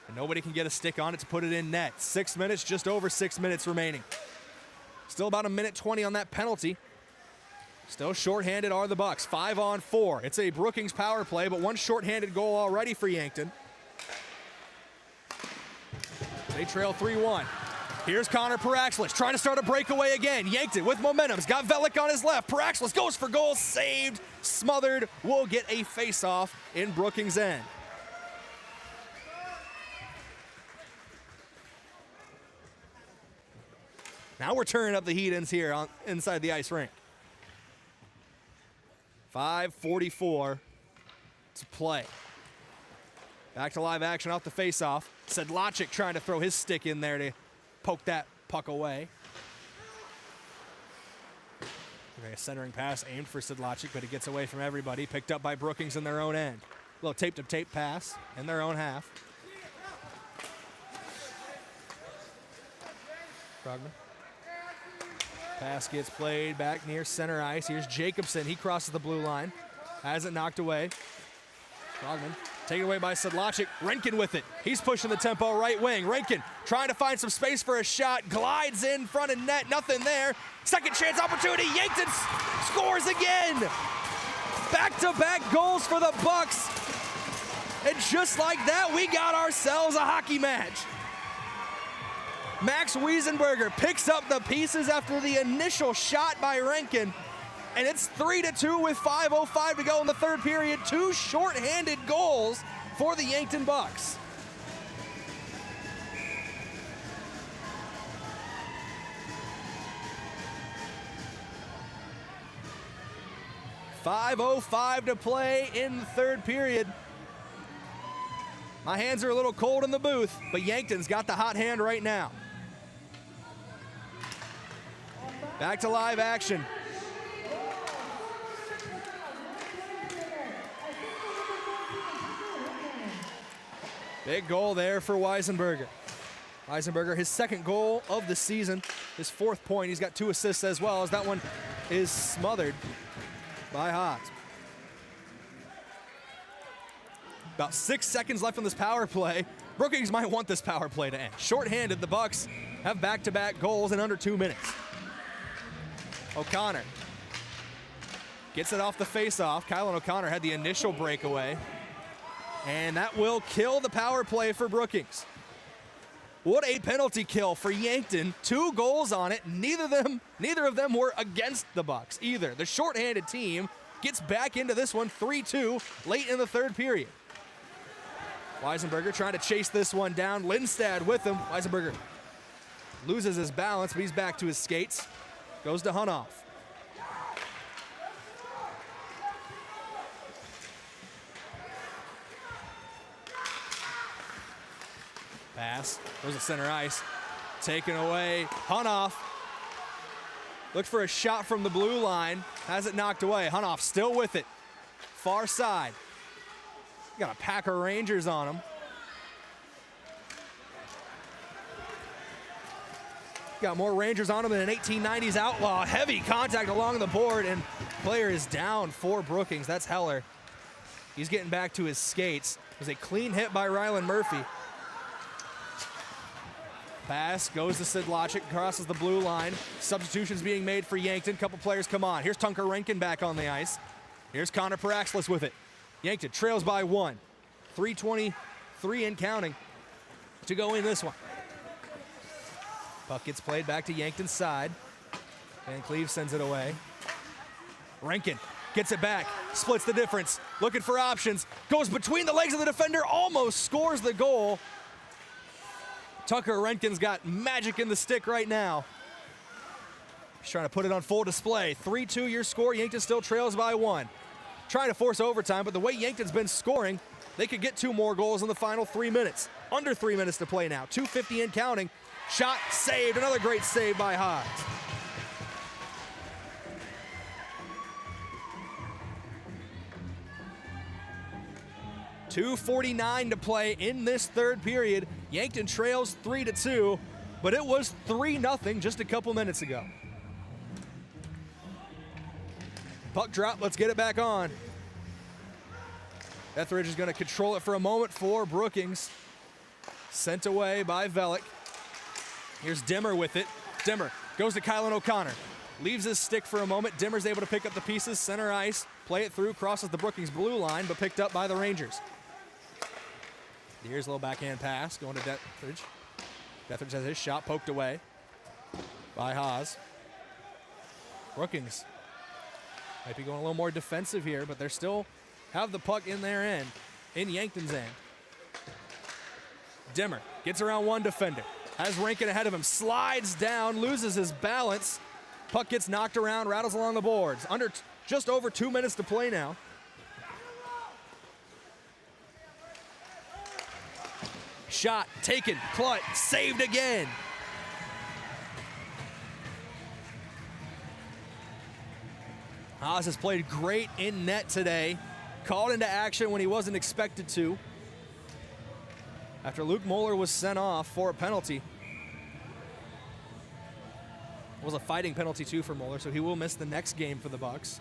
And nobody can get a stick on it to put it in net. 6 minutes, just over 6 minutes remaining. Still about 1:20 on that penalty. Still shorthanded are the Bucks. 5-on-4. It's a Brookings power play, but one shorthanded goal already for Yankton. They trail 3-1. Here's Connor Paraxlis trying to start a breakaway again. Yankton with momentum. He's got Velik on his left. Paraxlis goes for goal. Saved. Smothered. Will get a face-off in Brookings' end. Now we're turning up the heat ends here inside the ice rink. 5:44 to play. Back to live action off the face-off. Sedlacek trying to throw his stick in there to poke that puck away. Okay, a centering pass aimed for Sedlacek, but it gets away from everybody. Picked up by Brookings in their own end. A little tape-to-tape pass in their own half. Krogman. Pass gets played back near center ice. Here's Jacobson. He crosses the blue line. Has it knocked away. Krogman taken away by Sedlacek. Renkin with it. He's pushing the tempo right wing. Renkin trying to find some space for a shot. Glides in front of net. Nothing there. Second chance opportunity. Yankton scores again. Back-to-back goals for the Bucks. And just like that, we got ourselves a hockey match. Max Wiesenberger picks up the pieces after the initial shot by Renkin. And it's 3-2 with 5:05 to go in the third period. 2 shorthanded goals for the Yankton Bucks. .505 to play in the third period. My hands are a little cold in the booth, but Yankton's got the hot hand right now. Back to live action. Big goal there for Wiesenberger. Wiesenberger, his second goal of the season. his 4th point. He's got 2 assists as well, as that one is smothered by Haas. About 6 seconds left on this power play. Brookings might want this power play to end. Short-handed, the Bucks have back-to-back goals in under 2 minutes. O'Connor gets it off the face-off. Kylan O'Connor had the initial breakaway. And that will kill the power play for Brookings. What a penalty kill for Yankton. 2 goals on it. Neither of them were against the Bucks either. The short-handed team gets back into this one 3-2 late in the 3rd period. Weisenberger trying to chase this one down. Lindstad with him. Weisenberger loses his balance, but he's back to his skates. Goes to Hunoff. Pass. Goes to center ice. Taken away. Hunoff looked for a shot from the blue line. Has it knocked away. Hunoff still with it. Far side. Got a pack of Rangers on him. Got more Rangers on him than an 1890s Outlaw. Heavy contact along the board, and player is down for Brookings. That's Heller. He's getting back to his skates. It was a clean hit by Rylan Murphy. Pass goes to Sidlachik, crosses the blue line. Substitutions being made for Yankton. Couple players come on. Here's Tunker Rankin back on the ice. Here's Connor Paraxlis with it. Yankton trails by 1. 3:23 and counting to go in this one. Puck gets played back to Yankton's side. Van Cleve sends it away. Rankin gets it back, splits the difference, looking for options, goes between the legs of the defender, almost scores the goal. Tucker Rankin's got magic in the stick right now. He's trying to put it on full display. 3-2 your score. Yankton still trails by 1. Trying to force overtime, but the way Yankton's been scoring, they could get 2 more goals in the final 3 minutes. Under 3 minutes to play now. 2:50 and counting. Shot saved. Another great save by Haas. .249 to play in this 3rd period. Yankton trails 3-2, but it was 3-0 just a couple minutes ago. Puck drop, let's get it back on. Etheridge is going to control it for a moment for Brookings. Sent away by Velik. Here's Dimmer with it. Dimmer goes to Kylan O'Connor. Leaves his stick for a moment. Dimmer's able to pick up the pieces, center ice, play it through, crosses the Brookings blue line, but picked up by the Rangers. Here's a little backhand pass going to Etheridge. Etheridge has his shot poked away by Haas. Brookings might be going a little more defensive here, but they still have the puck in their end, in Yankton's end. Dimmer gets around 1 defender. Has Rankin ahead of him, slides down, loses his balance. Puck gets knocked around, rattles along the boards. Just over 2 minutes to play now. Shot taken, Clutt saved again. Haas has played great in net today. Called into action when he wasn't expected to. After Luke Moeller was sent off for a penalty. It was a fighting penalty too for Moeller, so he will miss the next game for the Bucks.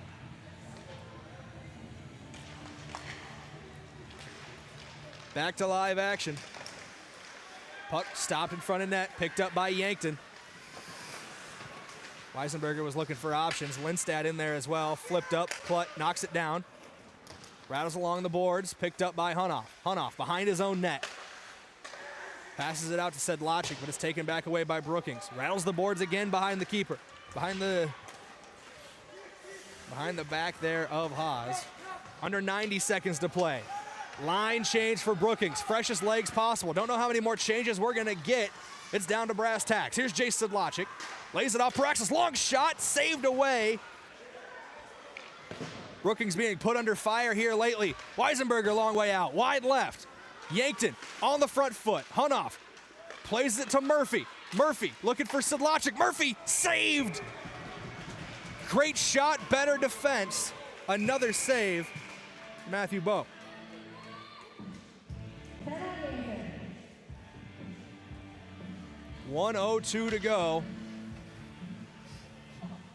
Back to live action. Puck stopped in front of net, picked up by Yankton. Weisenberger was looking for options. Lindstad in there as well. Flipped up, Clutt knocks it down. Rattles along the boards, picked up by Hunoff. Hunoff behind his own net. Passes it out to Sedlachik, but it's taken back away by Brookings. Rattles the boards again behind the keeper. Behind the back there of Haas. Under 90 seconds to play. Line change for Brookings. Freshest legs possible. Don't know how many more changes we're going to get. It's down to brass tacks. Here's Jay Sedlachik. Lays it off. Paraxis, long shot, saved away. Brookings being put under fire here lately. Weisenberger long way out. Wide left. Yankton on the front foot. Hunoff plays it to Murphy. Murphy looking for Sedlachik. Murphy saved. Great shot, better defense. Another save. Matthew Bowe. .102 to go.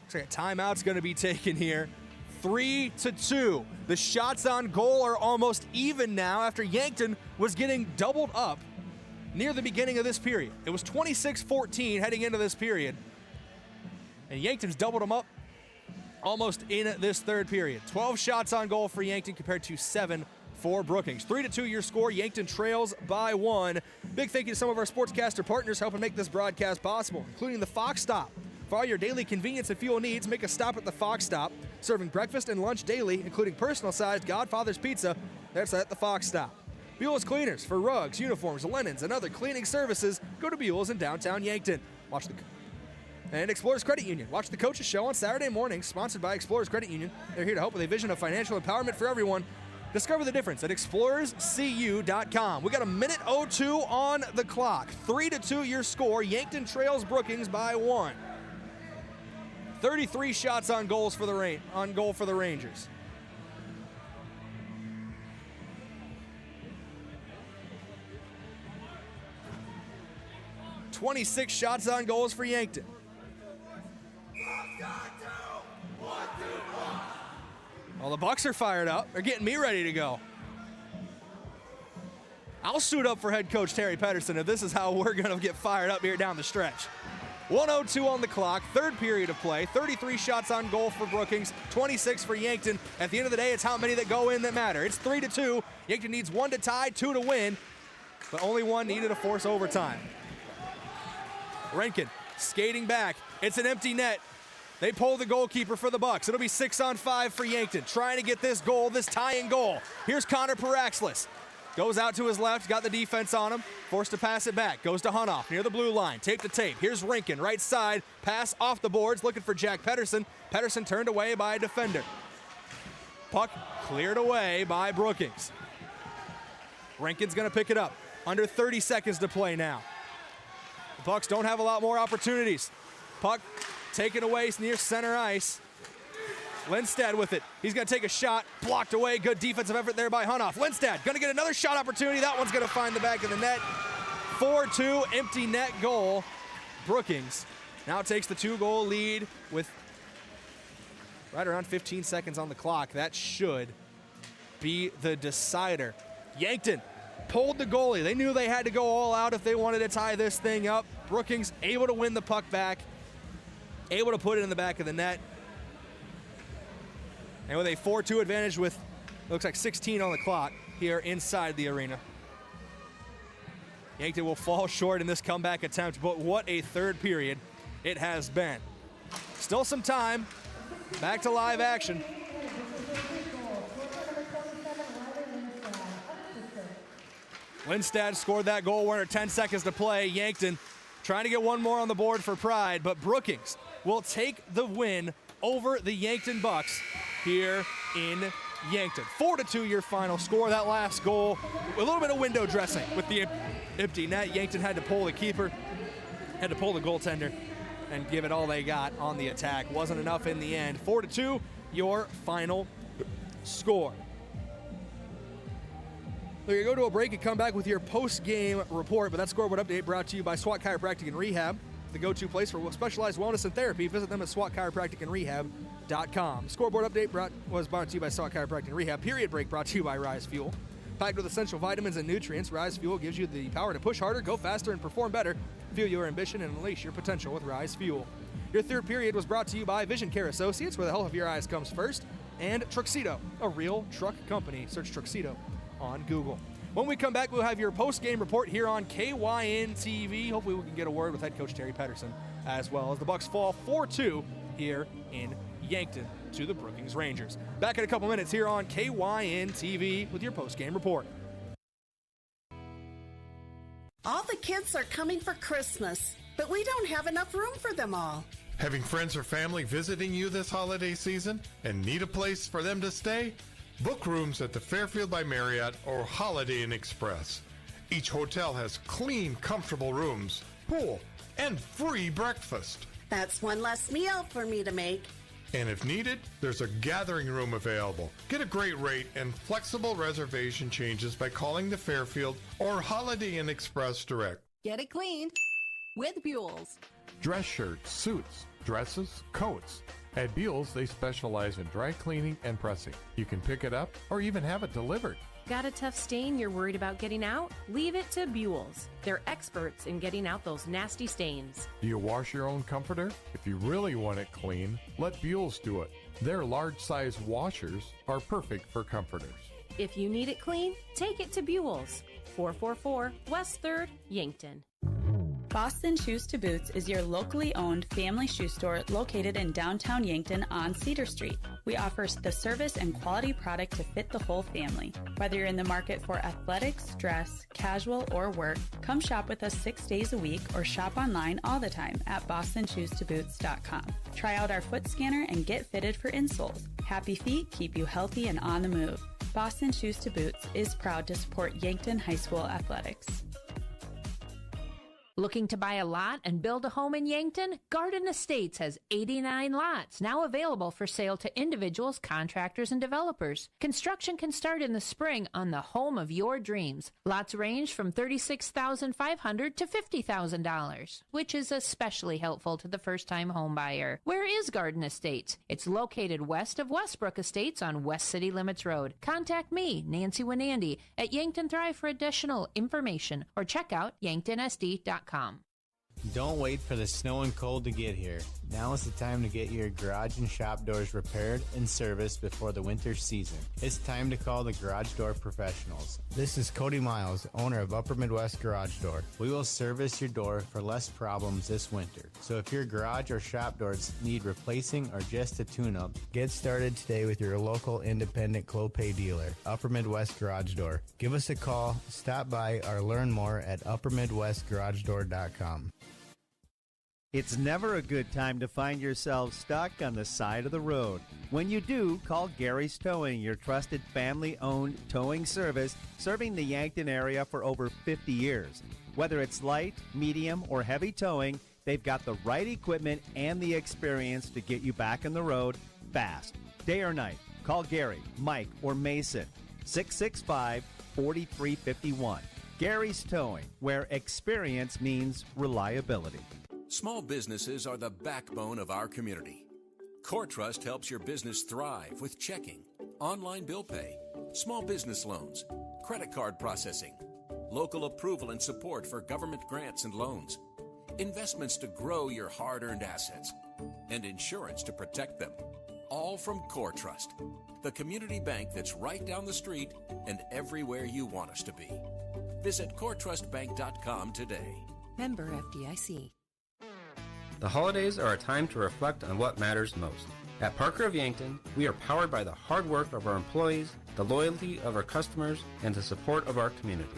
Looks like a timeout's going to be taken here. 3-2. The shots on goal are almost even now after Yankton was getting doubled up near the beginning of this period. It was 26-14 heading into this period. And Yankton's doubled them up almost in this third period. 12 shots on goal for Yankton compared to 7 for Brookings. 3-2 your score. Yankton trails by 1. Big thank you to some of our sportscaster partners helping make this broadcast possible, including the Fox Stop. For all your daily convenience and fuel needs, make a stop at the Fox Stop, serving breakfast and lunch daily, including personal-sized Godfather's Pizza. That's at the Fox Stop. Buell's Cleaners for rugs, uniforms, linens, and other cleaning services. Go to Buell's in downtown Yankton. And Explorers Credit Union. Watch the Coaches Show on Saturday mornings, sponsored by Explorers Credit Union. They're here to help with a vision of financial empowerment for everyone. Discover the difference at explorerscu.com. We got 1:02 on the clock. 3-2 your score. Yankton trails Brookings by 1. 33 shots on goal for the Rangers. "26 shots on goals for Yankton. Well, the Bucks are fired up. They're getting me ready to go. I'll suit up for head coach Terry Pedersen if this is how we're going to get fired up here down the stretch. 1:02 on the clock, third period of play. 33 shots on goal for Brookings, 26 for Yankton. At the end of the day, it's how many that go in that matter. It's 3-2. Yankton needs 1 to tie, 2 to win, but only 1 needed to force overtime. Rankin skating back. It's an empty net. They pull the goalkeeper for the Bucks. It'll be 6-on-5 for Yankton, trying to get this goal, this tying goal. Here's Connor Paraxlis. Goes out to his left, got the defense on him, forced to pass it back. Goes to Hunoff near the blue line, tape to tape. Here's Rankin, right side, pass off the boards, looking for Jack Pedersen. Pedersen turned away by a defender. Puck cleared away by Brookings. Rankin's gonna pick it up. Under 30 seconds to play now. The Bucks don't have a lot more opportunities. Puck taken away near center ice. Lindstad with it. He's going to take a shot. Blocked away. Good defensive effort there by Hunoff. Lindstad going to get another shot opportunity. That one's going to find the back of the net. 4-2 empty net goal. Brookings now takes the 2-goal lead with right around 15 seconds on the clock. That should be the decider. Yankton pulled the goalie. They knew they had to go all out if they wanted to tie this thing up. Brookings able to win the puck back. Able to put it in the back of the net. And with a 4-2 advantage with, looks like 16 on the clock here inside the arena. Yankton will fall short in this comeback attempt, but what a third period it has been. Still some time. Back to live action. Lindstad scored that goal. We're under 10 seconds to play. Yankton trying to get one more on the board for pride, but Brookings will take the win over the Yankton Bucks here in Yankton. 4-2 your final score. That last goal, a little bit of window dressing with the empty net. Yankton had to pull the keeper, had to pull the goaltender, and give it all they got on the attack. Wasn't enough in the end. 4-2 your final score. We're going to go to a break and come back with your post-game report, but that scoreboard update brought to you by SWAT Chiropractic and Rehab, the go-to place for specialized wellness and therapy. Visit them at SWATchiropracticandrehab.com. Scoreboard update was brought to you by SWAT Chiropractic and Rehab. Period break brought to you by Rise Fuel. Packed with essential vitamins and nutrients, Rise Fuel gives you the power to push harder, go faster, and perform better. Feel your ambition and unleash your potential with Rise Fuel. Your third period was brought to you by Vision Care Associates, where the health of your eyes comes first, and Truxedo, a real truck company. Search Truxedo on Google. When we come back, we'll have your post-game report here on KYN TV. Hopefully we can get a word with head coach Terry Pedersen, as well as the Bucks fall 4-2 here in Yankton to the Brookings Rangers. Back in a couple minutes here on KYN TV with your post-game report. All the kids are coming for Christmas, but we don't have enough room for them all. Having friends or family visiting you this holiday season and need a place for them to stay? Book rooms at the Fairfield by Marriott or Holiday Inn Express. Each hotel has clean, comfortable rooms, pool, and free breakfast. That's one less meal for me to make. And if needed, there's a gathering room available. Get a great rate and flexible reservation changes by calling the Fairfield or Holiday Inn Express direct. Get it cleaned with Buell's. dress shirts, suits, dresses, coats. At Beals, they specialize in dry cleaning and pressing. You can pick it up or even have it delivered. Got a tough stain you're worried about getting out? Leave it to Buell's. They're experts in getting out those nasty stains. Do you wash your own comforter? If you really want it clean, let Buell's do it. Their large-size washers are perfect for comforters. If you need it clean, take it to Buell's. 444 West 3rd, Yankton. Boston Shoes to Boots is your locally owned family shoe store located in downtown Yankton on Cedar Street. We offer the service and quality product to fit the whole family. Whether you're in the market for athletics, dress, casual, or work, come shop with us 6 days a week or shop online all the time at bostonshoestoboots.com. Try out our foot scanner and get fitted for insoles. Happy feet keep you healthy and on the move. Boston Shoes to Boots is proud to support Yankton High School athletics. Looking to buy a lot and build a home in Yankton? Garden Estates has 89 lots now available for sale to individuals, contractors, and developers. Construction can start in the spring on the home of your dreams. Lots range from $36,500 to $50,000, which is especially helpful to the first-time home buyer. Where is Garden Estates? It's located west of Westbrook Estates on West City Limits Road. Contact me, Nancy Winandy, at Yankton Thrive for additional information or check out yanktonsd.com. Don't wait for the snow and cold to get here. Now is the time to get your garage and shop doors repaired and serviced before the winter season. It's time to call the Garage Door Professionals. This is Cody Miles, owner of Upper Midwest Garage Door. We will service your door for less problems this winter. So if your garage or shop doors need replacing or just a tune-up, get started today with your local independent Clopay dealer, Upper Midwest Garage Door. Give us a call, stop by, or learn more at uppermidwestgaragedoor.com. It's never a good time to find yourself stuck on the side of the road. When you do, call Gary's Towing, your trusted family-owned towing service serving the Yankton area for over 50 years. Whether it's light, medium, or heavy towing, they've got the right equipment and the experience to get you back on the road fast. Day or night, call Gary, Mike, or Mason, 665-4351. Gary's Towing, where experience means reliability. Small businesses are the backbone of our community. CoreTrust helps your business thrive with checking, online bill pay, small business loans, credit card processing, local approval and support for government grants and loans, investments to grow your hard-earned assets, and insurance to protect them. All from CoreTrust, the community bank that's right down the street and everywhere you want us to be. Visit CoreTrustBank.com today. Member FDIC. The holidays are a time to reflect on what matters most. At Parker of Yankton, we are powered by the hard work of our employees, the loyalty of our customers, and the support of our community.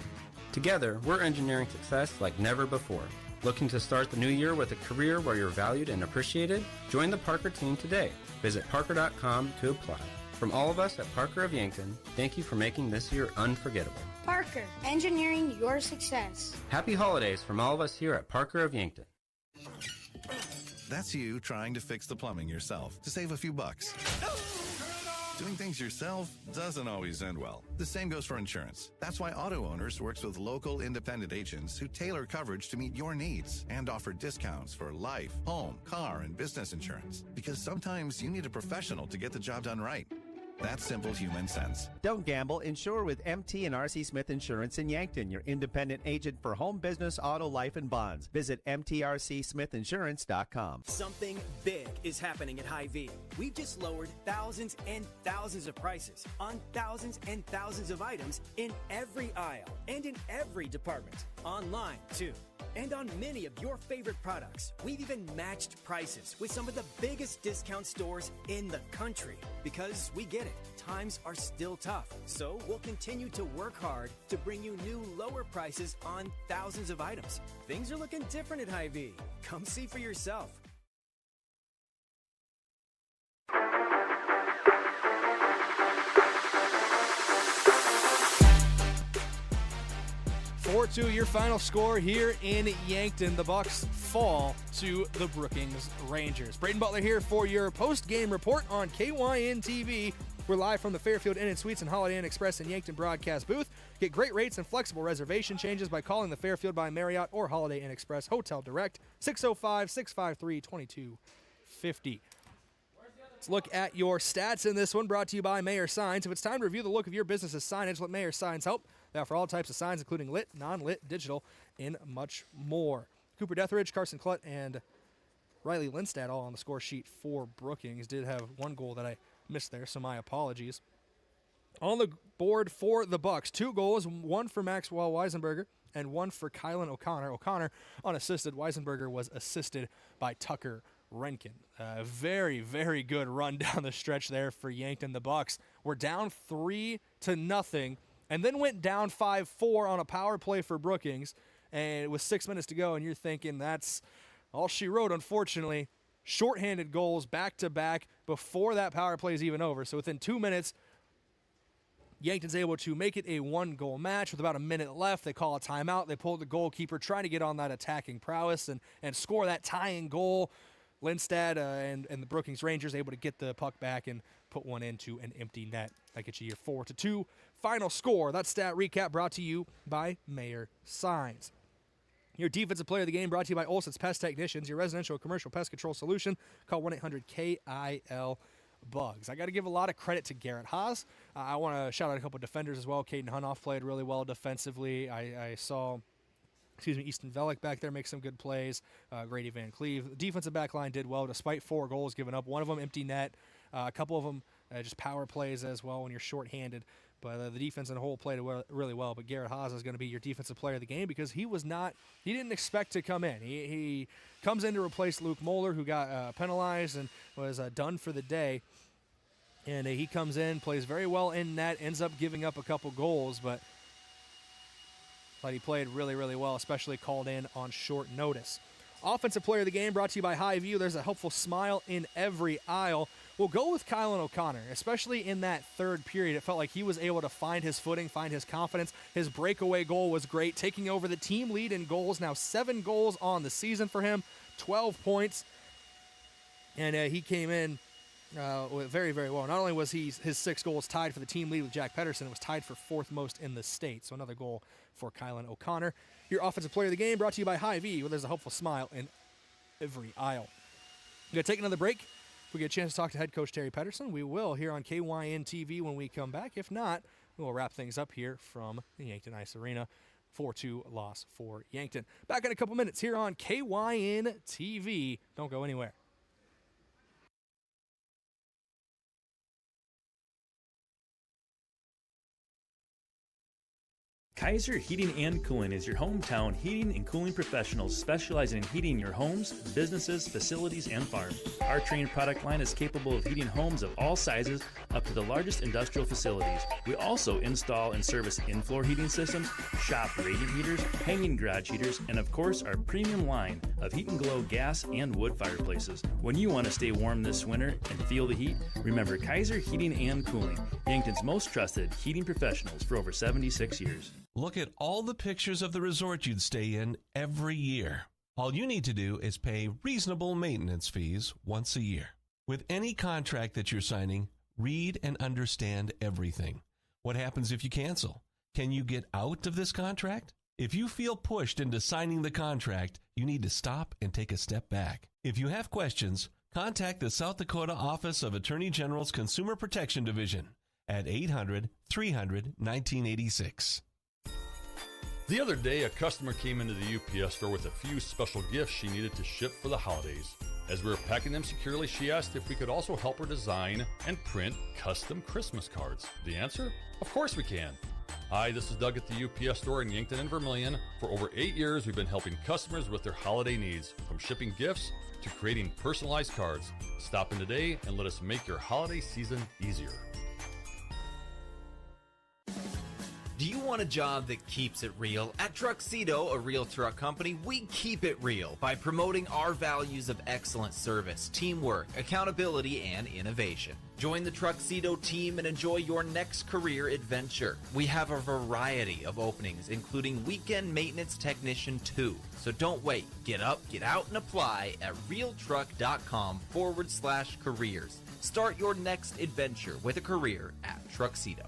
Together, we're engineering success like never before. Looking to start the new year with a career where you're valued and appreciated? Join the Parker team today. Visit parker.com to apply. From all of us at Parker of Yankton, thank you for making this year unforgettable. Parker, engineering your success. Happy holidays from all of us here at Parker of Yankton. That's you trying to fix the plumbing yourself to save a few bucks. Doing things yourself doesn't always end well. The same goes for insurance. That's why Auto Owners works with local independent agents who tailor coverage to meet your needs and offer discounts for life, home, car, and business insurance. Because sometimes you need a professional to get the job done right. That's simple human sense. Don't gamble. Insure with MT and RC Smith Insurance in Yankton, your independent agent for home, business, auto, life, and bonds. Visit mtrcsmithinsurance.com. Something big is happening at Hy-Vee. We've just lowered thousands and thousands of prices on thousands and thousands of items in every aisle and in every department. Online, too. And on many of your favorite products, we've even matched prices with some of the biggest discount stores in the country. Because we get it, times are still tough. So we'll continue to work hard to bring you new lower prices on thousands of items. Things are looking different at Hy-Vee. Come see for yourself. 4-2, your final score here in Yankton. The Bucks fall to the Brookings Rangers. Brayden Butler here for your post-game report on KYN TV. We're live from the Fairfield Inn & Suites and Holiday Inn Express in Yankton broadcast booth. Get great rates and flexible reservation changes by calling the Fairfield by Marriott or Holiday Inn Express Hotel Direct, 605-653-2250. Let's look at your stats in this one, brought to you by Mayor Signs. If it's time to review the look of your business's signage, let Mayor Signs help. They offer all types of signs, including lit, non-lit, digital, and much more. Cooper Deathridge, Carson Klutt, and Riley Lindstad all on the score sheet for Brookings. Did have one goal that I missed there, so my apologies. On the board for the Bucks, 2 goals, one for Maxwell Weisenberger and one for Kylan O'Connor. O'Connor unassisted. Weisenberger was assisted by Tucker Renkin. Very, very good run down the stretch there for Yankton. The Bucks were down 3-0 and then went down 5-4 on a power play for Brookings, and with 6 minutes to go, and you're thinking that's all she wrote. Unfortunately, shorthanded goals back-to-back before that power play is even over. So within 2 minutes, Yankton's able to make it a 1-goal match with about a minute left. They call a timeout. They pull the goalkeeper, trying to get on that attacking prowess and score that tying goal. Lindstad and the Brookings Rangers able to get the puck back and put one into an empty net. That gets you your 4-2 final score. That stat recap brought to you by Mayor Signs. Your defensive player of the game brought to you by Olson's Pest Technicians, your residential and commercial pest control solution. Call 1-800-KIL-BUGS. I got to give a lot of credit to Garrett Haas. I want to shout out a couple of defenders as well. Caden Hunoff played really well defensively. I saw Easton Velick back there make some good plays. Grady Van Cleve. The defensive back line did well despite 4 goals given up. One of them empty net. A couple of them just power plays as well when you're shorthanded. But the defense in the whole played really well. But Garrett Haas is going to be your defensive player of the game because he didn't expect to come in. He comes in to replace Luke Moeller, who got penalized and was done for the day. And he comes in, plays very well in net, ends up giving up a couple goals, but he played really, really well, especially called in on short notice. Offensive player of the game brought to you by High View. There's a helpful smile in every aisle. We'll go with Kylan O'Connor, especially in that third period. It felt like he was able to find his footing, find his confidence. His breakaway goal was great, taking over the team lead in goals. Now 7 goals on the season for him, 12 points. And he came in very, very well. Not only was his 6 goals tied for the team lead with Jack Pedersen, it was tied for 4th most in the state. So another goal for Kylan O'Connor. Your offensive player of the game brought to you by Hy-Vee, where there's a helpful smile in every aisle. We're going to take another break. If we get a chance to talk to head coach Terry Pedersen, we will here on KYN TV when we come back. If not, we'll wrap things up here from the Yankton Ice Arena. 4-2 loss for Yankton. Back in a couple minutes here on KYN TV. Don't go anywhere. Kaiser Heating and Cooling is your hometown heating and cooling professionals specializing in heating your homes, businesses, facilities, and farms. Our trained product line is capable of heating homes of all sizes up to the largest industrial facilities. We also install and service in-floor heating systems, shop radiant heaters, hanging garage heaters, and of course our premium line of Heat and Glow gas and wood fireplaces. When you want to stay warm this winter and feel the heat, remember Kaiser Heating and Cooling, Yankton's most trusted heating professionals for over 76 years. Look at all the pictures of the resort you'd stay in every year. All you need to do is pay reasonable maintenance fees once a year. With any contract that you're signing, read and understand everything. What happens if you cancel? Can you get out of this contract? If you feel pushed into signing the contract, you need to stop and take a step back. If you have questions, contact the South Dakota Office of Attorney General's Consumer Protection Division at 800-300-1986. The other day, a customer came into the UPS store with a few special gifts she needed to ship for the holidays. As we were packing them securely, she asked if we could also help her design and print custom Christmas cards. The answer? Of course we can. Hi, this is Doug at the UPS store in Yankton and Vermilion. For over 8 years, we've been helping customers with their holiday needs, from shipping gifts to creating personalized cards. Stop in today and let us make your holiday season easier. Do you want a job that keeps it real? At Truxedo, a real truck company, we keep it real by promoting our values of excellent service, teamwork, accountability, and innovation. Join the Truxedo team and enjoy your next career adventure. We have a variety of openings, including weekend maintenance technician 2. So don't wait. Get up, get out, and apply at realtruck.com/careers. Start your next adventure with a career at Truxedo.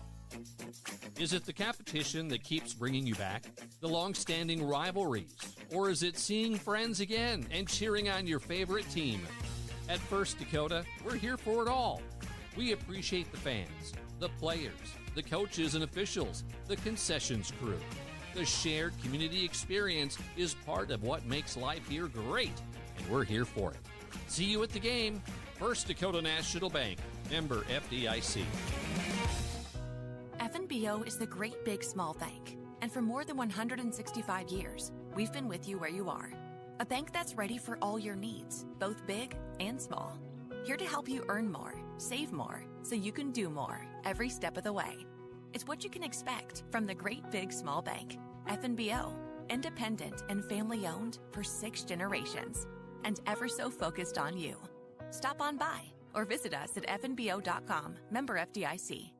Is it the competition that keeps bringing you back? The long-standing rivalries? Or is it seeing friends again and cheering on your favorite team? At First Dakota, we're here for it all. We appreciate the fans, the players, the coaches and officials, the concessions crew. The shared community experience is part of what makes life here great, and we're here for it. See you at the game. First Dakota National Bank, member FDIC. FNBO is the great big small bank, and for more than 165 years, we've been with you where you are. A bank that's ready for all your needs, both big and small. Here to help you earn more, save more, so you can do more every step of the way. It's what you can expect from the great big small bank. FNBO, independent and family owned for 6 generations, and ever so focused on you. Stop on by or visit us at fnbo.com, member FDIC.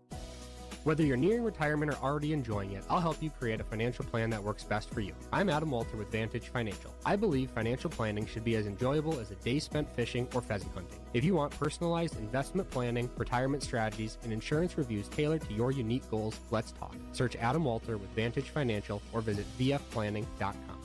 Whether you're nearing retirement or already enjoying it, I'll help you create a financial plan that works best for you. I'm Adam Walter with Vantage Financial. I believe financial planning should be as enjoyable as a day spent fishing or pheasant hunting. If you want personalized investment planning, retirement strategies, and insurance reviews tailored to your unique goals, let's talk. Search Adam Walter with Vantage Financial or visit vfplanning.com.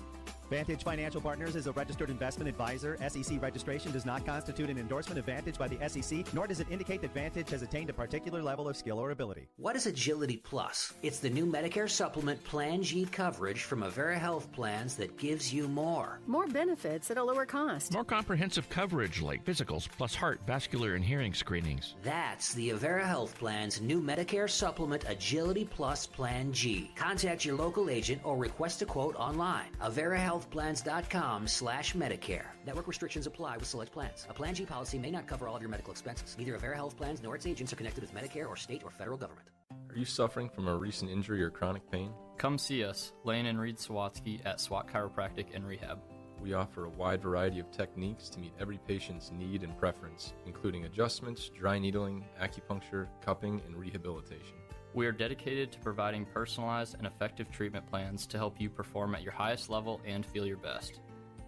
Vantage Financial Partners is a registered investment advisor. SEC registration does not constitute an endorsement of Vantage by the SEC, nor does it indicate that Vantage has attained a particular level of skill or ability. What is Agility Plus? It's the new Medicare supplement Plan G coverage from Avera Health Plans that gives you more. More benefits at a lower cost. More comprehensive coverage like physicals plus heart, vascular, and hearing screenings. That's the Avera Health Plan's new Medicare supplement Agility Plus Plan G. Contact your local agent or request a quote online. AveraHealthPlans.com/Medicare. Network restrictions apply with select plans. A Plan G policy may not cover all of your medical expenses. Neither Avera Health Plans nor its agents are connected with Medicare or state or federal government. Are you suffering from a recent injury or chronic pain? Come see us, Lane and Reed Sawatsky at SWAT Chiropractic and Rehab. We offer a wide variety of techniques to meet every patient's need and preference, including adjustments, dry needling, acupuncture, cupping, and rehabilitation. We are dedicated to providing personalized and effective treatment plans to help you perform at your highest level and feel your best.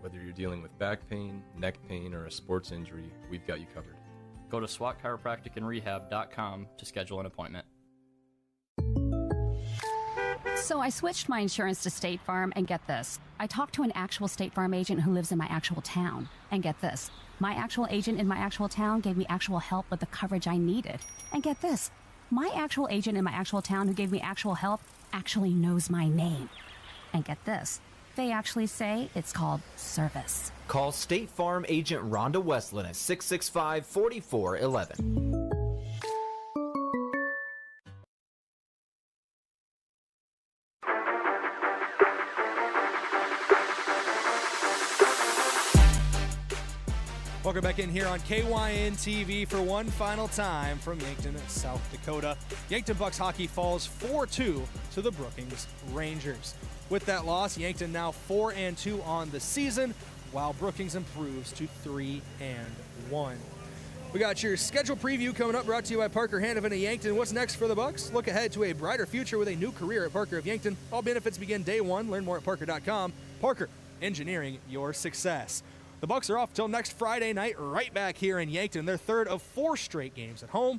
Whether you're dealing with back pain, neck pain, or a sports injury, we've got you covered. Go to SWATchiropracticandrehab.com to schedule an appointment. So I switched my insurance to State Farm, and get this. I talked to an actual State Farm agent who lives in my actual town. And get this. My actual agent in my actual town gave me actual help with the coverage I needed. And get this. My actual agent in my actual town who gave me actual help actually knows my name. And get this. They actually say it's called service. Call State Farm agent Rhonda Westland at 665-4411. Welcome back in here on KYN TV for one final time from Yankton, South Dakota. Yankton Bucks hockey falls 4-2 to the Brookings Rangers. With that loss, Yankton now 4-2 on the season, while Brookings improves to 3-1. We got your schedule preview coming up, brought to you by Parker Hanovan of Yankton. What's next for the Bucks? Look ahead to a brighter future with a new career at Parker of Yankton. All benefits begin day one. Learn more at Parker.com. Parker, engineering your success. The Bucks are off till next Friday night, right back here in Yankton. Their third of 4 straight games at home.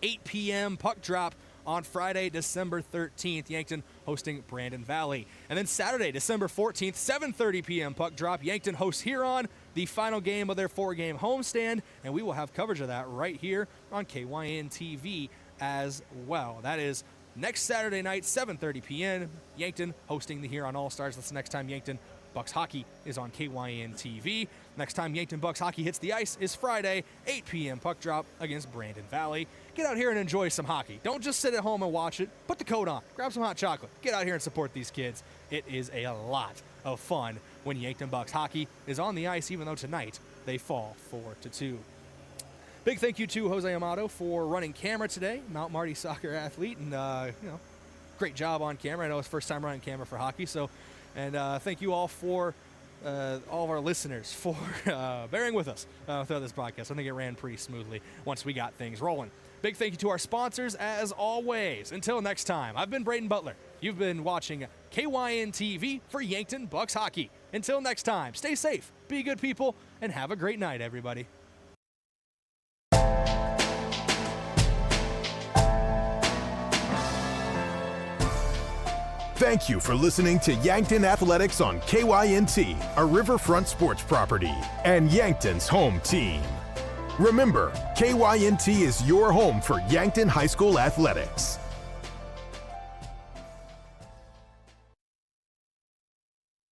8 p.m. puck drop on Friday, December 13th. Yankton hosting Brandon Valley. And then Saturday, December 14th, 7:30 p.m. puck drop. Yankton hosts Huron, the final game of their 4-game homestand. And we will have coverage of that right here on KYN TV as well. That is next Saturday night, 7:30 p.m. Yankton hosting the Huron All-Stars. That's the next time Yankton Bucks hockey is on KYN TV. Next time Yankton Bucks hockey hits the ice is Friday, 8 p.m. puck drop against Brandon Valley. Get out here and enjoy some hockey. Don't just sit at home and watch it. Put the coat on. Grab some hot chocolate. Get out here and support these kids. It is a lot of fun when Yankton Bucks hockey is on the ice, even though tonight they fall 4-2. Big thank you to Jose Amato for running camera today, Mount Marty soccer athlete, and great job on camera. I know it's first time running camera for hockey. So, and thank you all for all of our listeners for bearing with us throughout this broadcast. I think it ran pretty smoothly once we got things rolling. Big thank you to our sponsors, as always. Until next time, I've been Brayden Butler. You've been watching KYN TV for Yankton Bucks Hockey. Until next time, stay safe, be good people, and have a great night, everybody. Thank you for listening to Yankton Athletics on KYNT, a Riverfront sports property, and Yankton's home team. Remember, KYNT is your home for Yankton High School athletics.